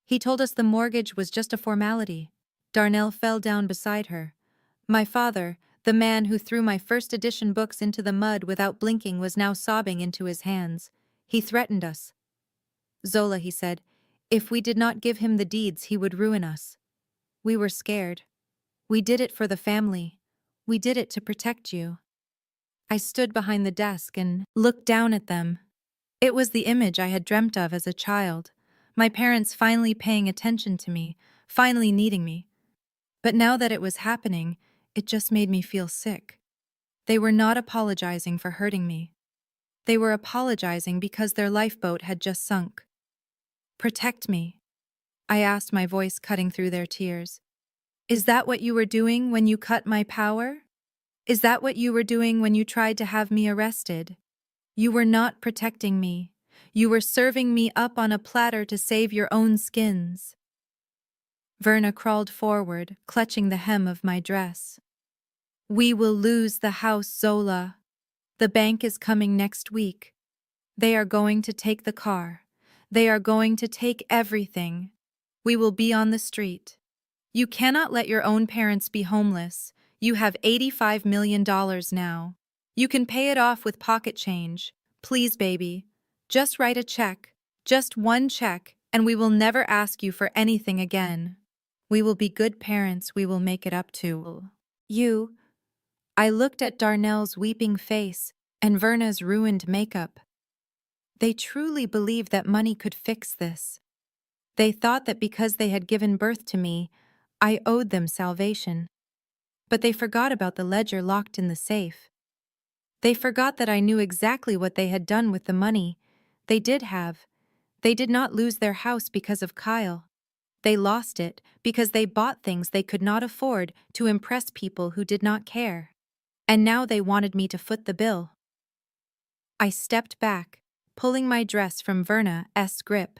He told us the mortgage was just a formality." Darnell fell down beside her. My father, the man who threw my first edition books into the mud without blinking, was now sobbing into his hands. "He threatened us. Zola," he said, "if we did not give him the deeds, he would ruin us. We were scared. We did it for the family. We did it to protect you." I stood behind the desk and looked down at them. It was the image I had dreamt of as a child. My parents finally paying attention to me, finally needing me. But now that it was happening, it just made me feel sick. They were not apologizing for hurting me. They were apologizing because their lifeboat had just sunk. Protect me, I asked, my voice cutting through their tears. Is that what you were doing when you cut my power? Is that what you were doing when you tried to have me arrested? You were not protecting me. You were serving me up on a platter to save your own skins. Verna crawled forward, clutching the hem of my dress. We will lose the house, Zola. The bank is coming next week. They are going to take the car. They are going to take everything. We will be on the street. You cannot let your own parents be homeless. You have $85 million now. You can pay it off with pocket change. Please, baby. Just write a check. Just one check, and we will never ask you for anything again. We will be good parents. We will make it up to you. I looked at Darnell's weeping face and Verna's ruined makeup. They truly believed that money could fix this. They thought that because they had given birth to me, I owed them salvation. But they forgot about the ledger locked in the safe. They forgot that I knew exactly what they had done with the money they did have. They did not lose their house because of Kyle. They lost it because they bought things they could not afford to impress people who did not care. And now they wanted me to foot the bill. I stepped back, pulling my dress from Verna's grip.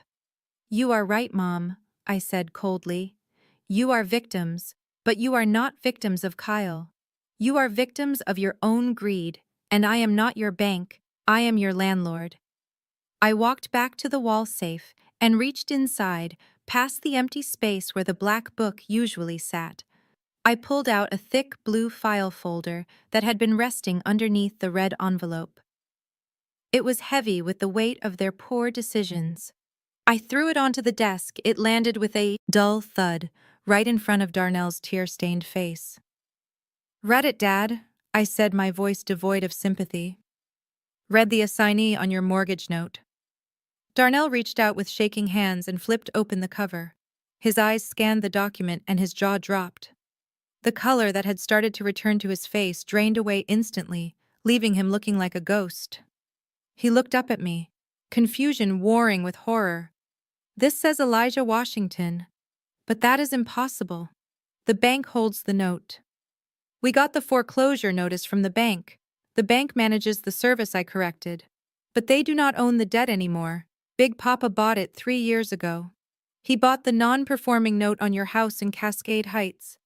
You are right, Mom, I said coldly. You are victims, but you are not victims of Kyle. You are victims of your own greed, and I am not your bank, I am your landlord. I walked back to the wall safe and reached inside, past the empty space where the black book usually sat. I pulled out a thick blue file folder that had been resting underneath the red envelope. It was heavy with the weight of their poor decisions. I threw it onto the desk. It landed with a dull thud right in front of Darnell's tear-stained face. Read it, Dad, I said, my voice devoid of sympathy. Read the assignee on your mortgage note. Darnell reached out with shaking hands and flipped open the cover. His eyes scanned the document and his jaw dropped. The color that had started to return to his face drained away instantly, leaving him looking like a ghost. He looked up at me, confusion warring with horror. This says Elijah Washington, but that is impossible. The bank holds the note. We got the foreclosure notice from the bank. The bank manages the service I corrected. But they do not own the debt anymore. Big Papa bought it 3 years ago. He bought the non-performing note on your house in Cascade Heights.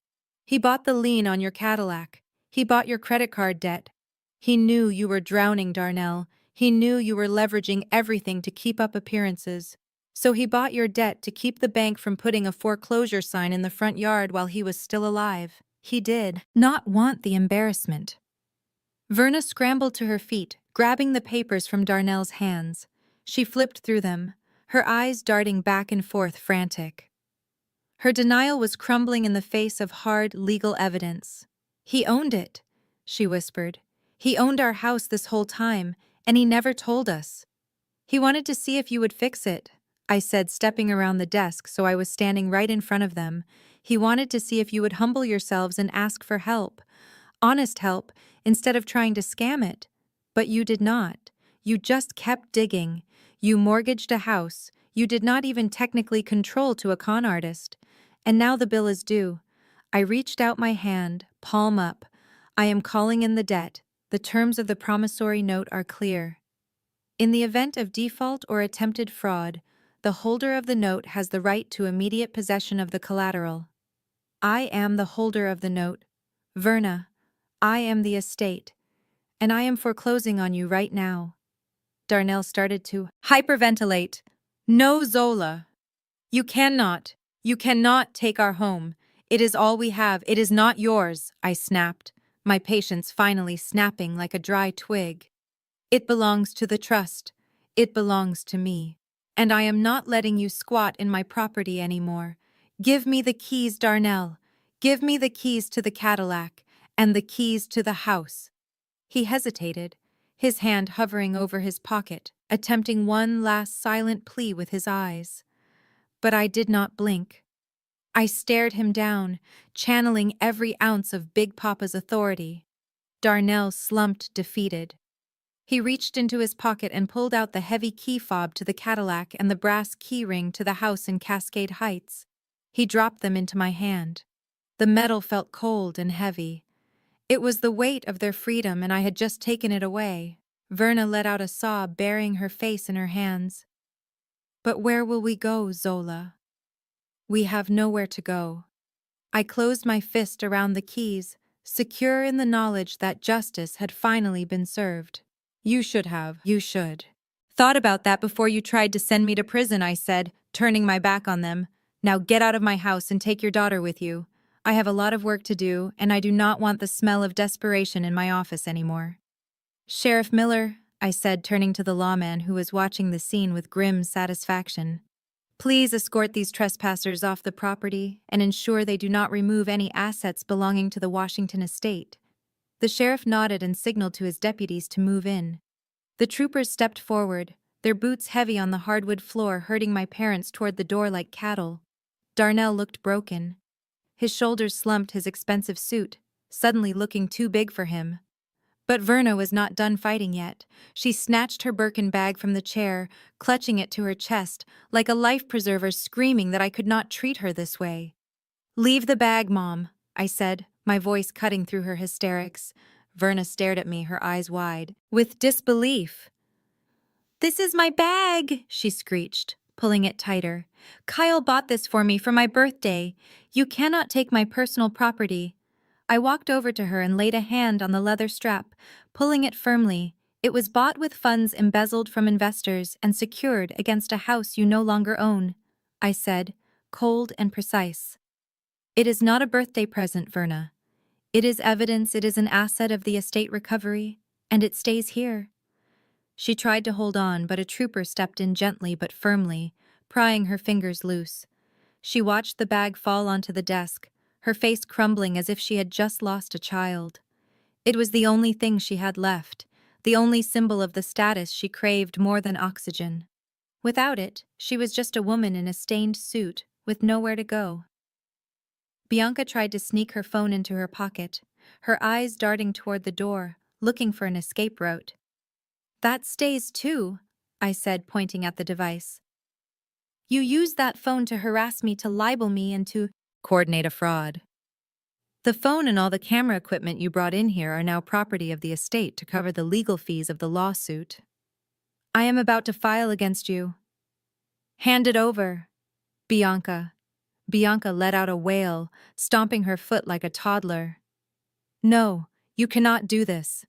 He bought the lien on your Cadillac. He bought your credit card debt. He knew you were drowning, Darnell. He knew you were leveraging everything to keep up appearances. So he bought your debt to keep the bank from putting a foreclosure sign in the front yard while he was still alive. He did not want the embarrassment. Verna scrambled to her feet, grabbing the papers from Darnell's hands. She flipped through them, her eyes darting back and forth, frantic. Her denial was crumbling in the face of hard legal evidence. He owned it, she whispered. He owned our house this whole time, and he never told us. He wanted to see if you would fix it, I said, stepping around the desk so I was standing right in front of them. He wanted to see if you would humble yourselves and ask for help. Honest help, instead of trying to scam it. But you did not. You just kept digging. You mortgaged a house you did not even technically control to a con artist. And now the bill is due. I reached out my hand, palm up. I am calling in the debt. The terms of the promissory note are clear. In the event of default or attempted fraud, the holder of the note has the right to immediate possession of the collateral. I am the holder of the note. Verna, I am the estate, and I am foreclosing on you right now. Darnell started to hyperventilate. No, Zola. You cannot take our home. It is all we have. It is not yours, I snapped, my patience finally snapping like a dry twig. It belongs to the trust. It belongs to me. And I am not letting you squat in my property anymore. Give me the keys, Darnell. Give me the keys to the Cadillac and the keys to the house. He hesitated, his hand hovering over his pocket, attempting one last silent plea with his eyes. But I did not blink. I stared him down, channeling every ounce of Big Papa's authority. Darnell slumped defeated. He reached into his pocket and pulled out the heavy key fob to the Cadillac and the brass key ring to the house in Cascade Heights. He dropped them into my hand. The metal felt cold and heavy. It was the weight of their freedom, and I had just taken it away. Verna let out a sob, burying her face in her hands. But where will we go, Zola? We have nowhere to go. I closed my fist around the keys, secure in the knowledge that justice had finally been served. You should. Thought about that before you tried to send me to prison, I said, turning my back on them. Now get out of my house and take your daughter with you. I have a lot of work to do, and I do not want the smell of desperation in my office anymore. Sheriff Miller, I said, turning to the lawman who was watching the scene with grim satisfaction. Please escort these trespassers off the property and ensure they do not remove any assets belonging to the Washington estate. The sheriff nodded and signaled to his deputies to move in. The troopers stepped forward, their boots heavy on the hardwood floor, herding my parents toward the door like cattle. Darnell looked broken. His shoulders slumped his expensive suit, suddenly looking too big for him. But Verna was not done fighting yet. She snatched her Birkin bag from the chair, clutching it to her chest, like a life preserver, screaming that I could not treat her this way. Leave the bag, Mom, I said, my voice cutting through her hysterics. Verna stared at me, her eyes wide, with disbelief. This is my bag, she screeched, pulling it tighter. Kyle bought this for me for my birthday. You cannot take my personal property. I walked over to her and laid a hand on the leather strap, pulling it firmly. It was bought with funds embezzled from investors and secured against a house you no longer own, I said, cold and precise. It is not a birthday present, Verna. It is evidence, it is an asset of the estate recovery, and it stays here. She tried to hold on, but a trooper stepped in gently but firmly, prying her fingers loose. She watched the bag fall onto the desk, her face crumbling as if she had just lost a child. It was the only thing she had left, the only symbol of the status she craved more than oxygen. Without it, she was just a woman in a stained suit, with nowhere to go. Bianca tried to sneak her phone into her pocket, her eyes darting toward the door, looking for an escape route. That stays too, I said, pointing at the device. You used that phone to harass me, to libel me, and to coordinate a fraud. The phone and all the camera equipment you brought in here are now property of the estate to cover the legal fees of the lawsuit. I am about to file against you. Hand it over, Bianca. Bianca let out a wail, stomping her foot like a toddler. No, you cannot do this.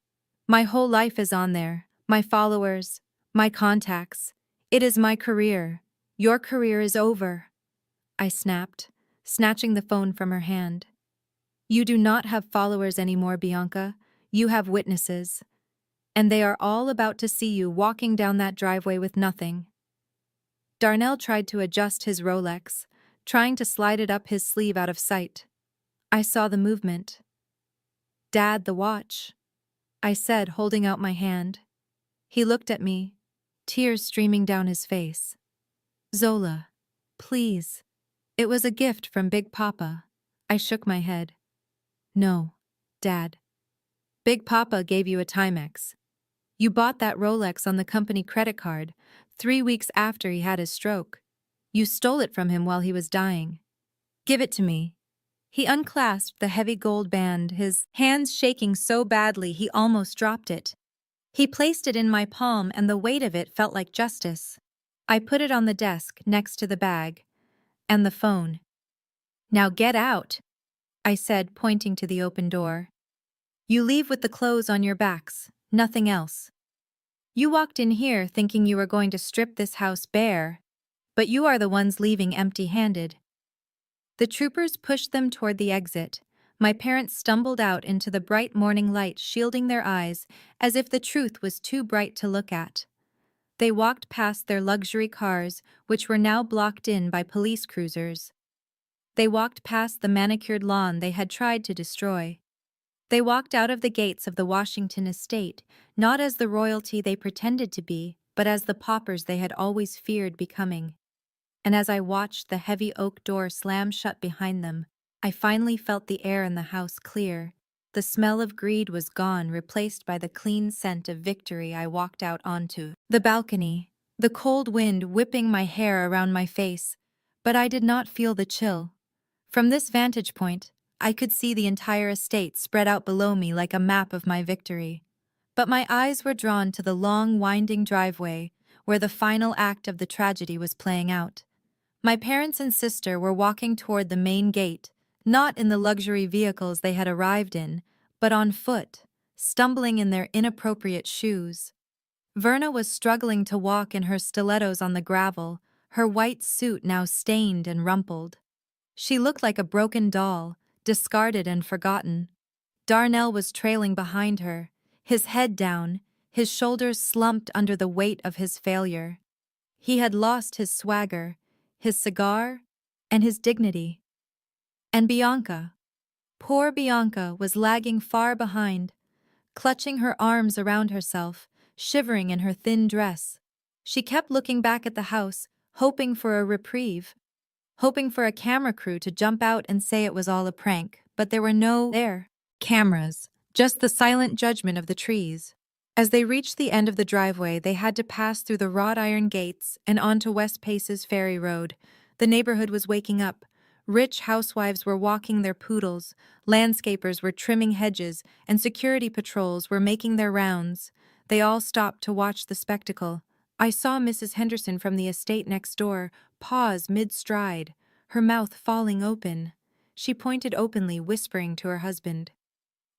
My whole life is on there, my followers, my contacts. It is my career. Your career is over. I snapped, snatching the phone from her hand. You do not have followers anymore, Bianca. You have witnesses. And they are all about to see you walking down that driveway with nothing. Darnell tried to adjust his Rolex, trying to slide it up his sleeve out of sight. I saw the movement. Dad, the watch, I said, holding out my hand. He looked at me, tears streaming down his face. Zola, please. It was a gift from Big Papa. I shook my head. No, Dad. Big Papa gave you a Timex. You bought that Rolex on the company credit card 3 weeks after he had his stroke. You stole it from him while he was dying. Give it to me. He unclasped the heavy gold band, his hands shaking so badly he almost dropped it. He placed it in my palm, and the weight of it felt like justice. I put it on the desk next to the bag. And the phone. Now get out, I said, pointing to the open door. You leave with the clothes on your backs, nothing else. You walked in here thinking you were going to strip this house bare, but you are the ones leaving empty-handed. The troopers pushed them toward the exit. My parents stumbled out into the bright morning light, shielding their eyes, as if the truth was too bright to look at. They walked past their luxury cars, which were now blocked in by police cruisers. They walked past the manicured lawn they had tried to destroy. They walked out of the gates of the Washington estate, not as the royalty they pretended to be, but as the paupers they had always feared becoming. and as I watched the heavy oak door slam shut behind them, I finally felt the air in the house clear. The smell of greed was gone, replaced by the clean scent of victory. I walked out onto the balcony, the cold wind whipping my hair around my face, but I did not feel the chill. From this vantage point, I could see the entire estate spread out below me like a map of my victory. But my eyes were drawn to the long, winding driveway where the final act of the tragedy was playing out. My parents and sister were walking toward the main gate, not in the luxury vehicles they had arrived in, but on foot, stumbling in their inappropriate shoes. Verna was struggling to walk in her stilettos on the gravel, her white suit now stained and rumpled. She looked like a broken doll, discarded and forgotten. Darnell was trailing behind her, his head down, his shoulders slumped under the weight of his failure. He had lost his swagger, his cigar, and his dignity. And Bianca, poor Bianca, was lagging far behind, clutching her arms around herself, shivering in her thin dress. She kept looking back at the house, hoping for a reprieve, hoping for a camera crew to jump out and say it was all a prank, but there were no cameras, just the silent judgment of the trees. As they reached the end of the driveway, they had to pass through the wrought iron gates and onto West Pace's Ferry Road. The neighborhood was waking up. Rich housewives were walking their poodles, landscapers were trimming hedges, and security patrols were making their rounds. They all stopped to watch the spectacle. I saw Mrs. Henderson from the estate next door pause mid-stride, her mouth falling open. She pointed openly, whispering to her husband.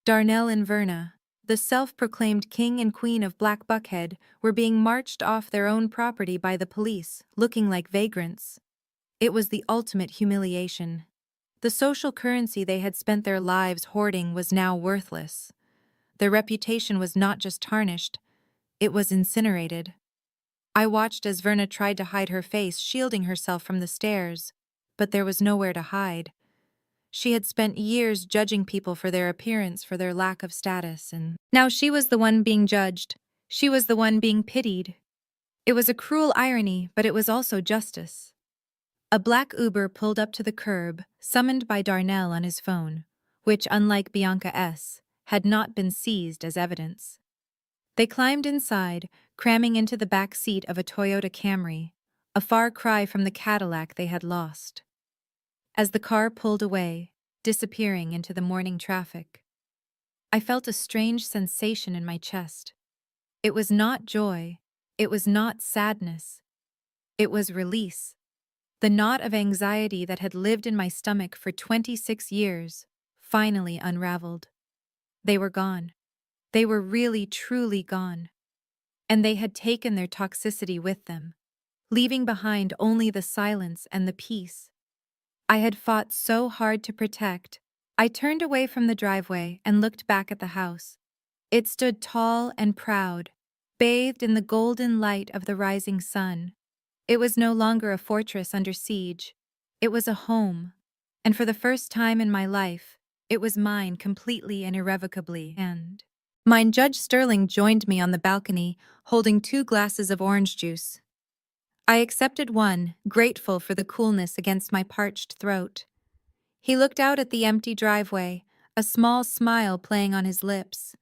Darnell and Verna, the self-proclaimed king and queen of Black Buckhead, were being marched off their own property by the police, looking like vagrants. It was the ultimate humiliation. The social currency they had spent their lives hoarding was now worthless. Their reputation was not just tarnished, it was incinerated. I watched as Verna tried to hide her face, shielding herself from the stares, but there was nowhere to hide. She had spent years judging people for their appearance, for their lack of status, and now she was the one being judged. She was the one being pitied. It was a cruel irony, but it was also justice. A black Uber pulled up to the curb, summoned by Darnell on his phone, which, unlike Bianca S., had not been seized as evidence. They climbed inside, cramming into the back seat of a Toyota Camry, a far cry from the Cadillac they had lost. As the car pulled away, disappearing into the morning traffic, I felt a strange sensation in my chest. It was not joy, it was not sadness, it was release. The knot of anxiety that had lived in my stomach for 26 years finally unraveled. They were gone. They were really, truly gone. And they had taken their toxicity with them, leaving behind only the silence and the peace I had fought so hard to protect. I turned away from the driveway and looked back at the house. It stood tall and proud, bathed in the golden light of the rising sun. It was no longer a fortress under siege. It was a home. And for the first time in my life, it was mine completely and irrevocably. And mine. Judge Sterling joined me on the balcony, holding 2 glasses of orange juice. I accepted one, grateful for the coolness against my parched throat. He looked out at the empty driveway, a small smile playing on his lips.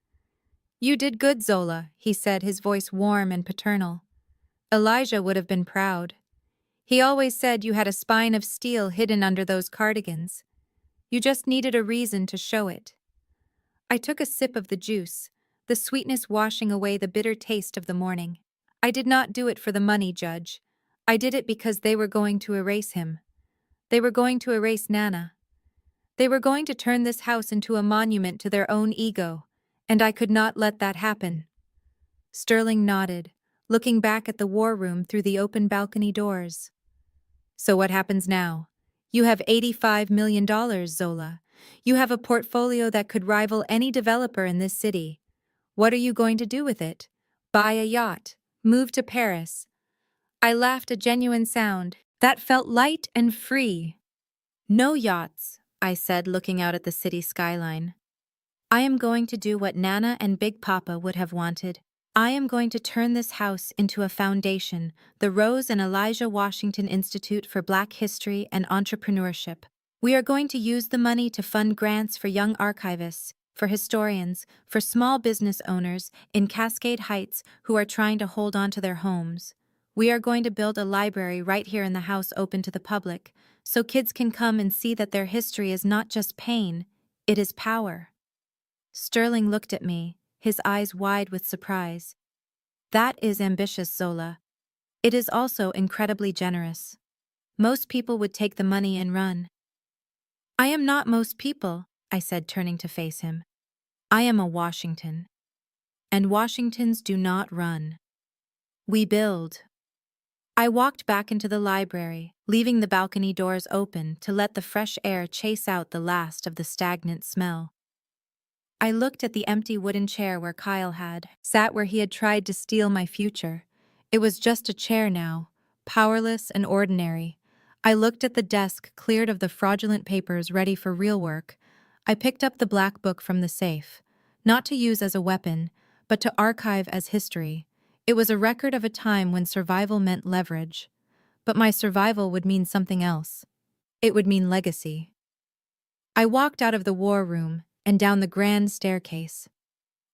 "You did good, Zola," he said, his voice warm and paternal. "Elijah would have been proud. He always said you had a spine of steel hidden under those cardigans. You just needed a reason to show it." I took a sip of the juice, the sweetness washing away the bitter taste of the morning. "I did not do it for the money, Judge. I did it because they were going to erase him. They were going to erase Nana. They were going to turn this house into a monument to their own ego, and I could not let that happen." Sterling nodded, looking back at the war room through the open balcony doors. "So what happens now? You have $85 million, Zola. You have a portfolio that could rival any developer in this city. What are you going to do with it? Buy a yacht? Move to Paris?" I laughed, a genuine sound that felt light and free. "No yachts," I said, looking out at the city skyline. "I am going to do what Nana and Big Papa would have wanted. I am going to turn this house into a foundation, the Rose and Elijah Washington Institute for Black History and Entrepreneurship. We are going to use the money to fund grants for young archivists, for historians, for small business owners in Cascade Heights who are trying to hold on to their homes. We are going to build a library right here in the house open to the public, so kids can come and see that their history is not just pain, it is power. Sterling looked at me, his eyes wide with surprise. That is ambitious, Zola. It is also incredibly generous. Most people would take the money and run. I am not most people, I said, turning to face him. I am a Washington. And Washingtons do not run. We build. I walked back into the library, leaving the balcony doors open to let the fresh air chase out the last of the stagnant smell. I looked at the empty wooden chair where Kyle had sat where he had tried to steal my future. It was just a chair now, powerless and ordinary. I looked at the desk cleared of the fraudulent papers ready for real work. I picked up the black book from the safe, not to use as a weapon, but to archive as history. It was a record of a time when survival meant leverage. But my survival would mean something else. It would mean legacy. I walked out of the war room and down the grand staircase.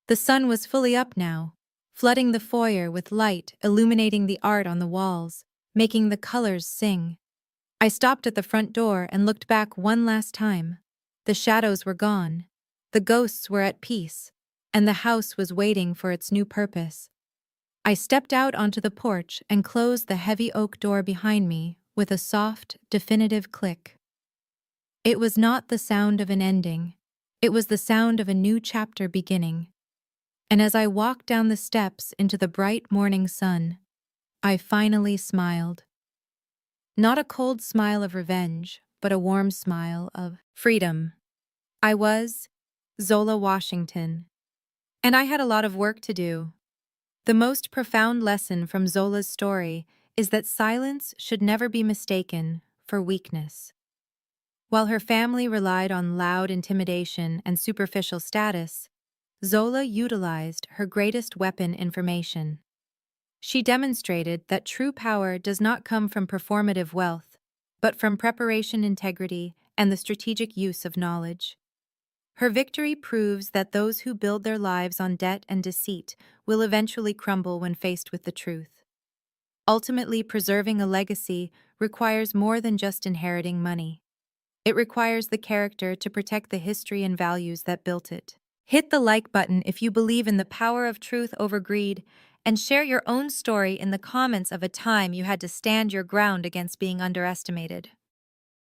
The sun was fully up now, flooding the foyer with light, illuminating the art on the walls, making the colors sing. I stopped at the front door and looked back one last time. The shadows were gone. The ghosts were at peace, and the house was waiting for its new purpose. I stepped out onto the porch and closed the heavy oak door behind me with a soft, definitive click. It was not the sound of an ending. It was the sound of a new chapter beginning. And as I walked down the steps into the bright morning sun, I finally smiled. Not a cold smile of revenge, but a warm smile of freedom. I was Zola Washington. And I had a lot of work to do. The most profound lesson from Zola's story is that silence should never be mistaken for weakness. While her family relied on loud intimidation and superficial status, Zola utilized her greatest weapon, information. She demonstrated that true power does not come from performative wealth, but from preparation, integrity, and the strategic use of knowledge. Her victory proves that those who build their lives on debt and deceit will eventually crumble when faced with the truth. Ultimately, preserving a legacy requires more than just inheriting money. It requires the character to protect the history and values that built it. Hit the like button if you believe in the power of truth over greed, and share your own story in the comments of a time you had to stand your ground against being underestimated.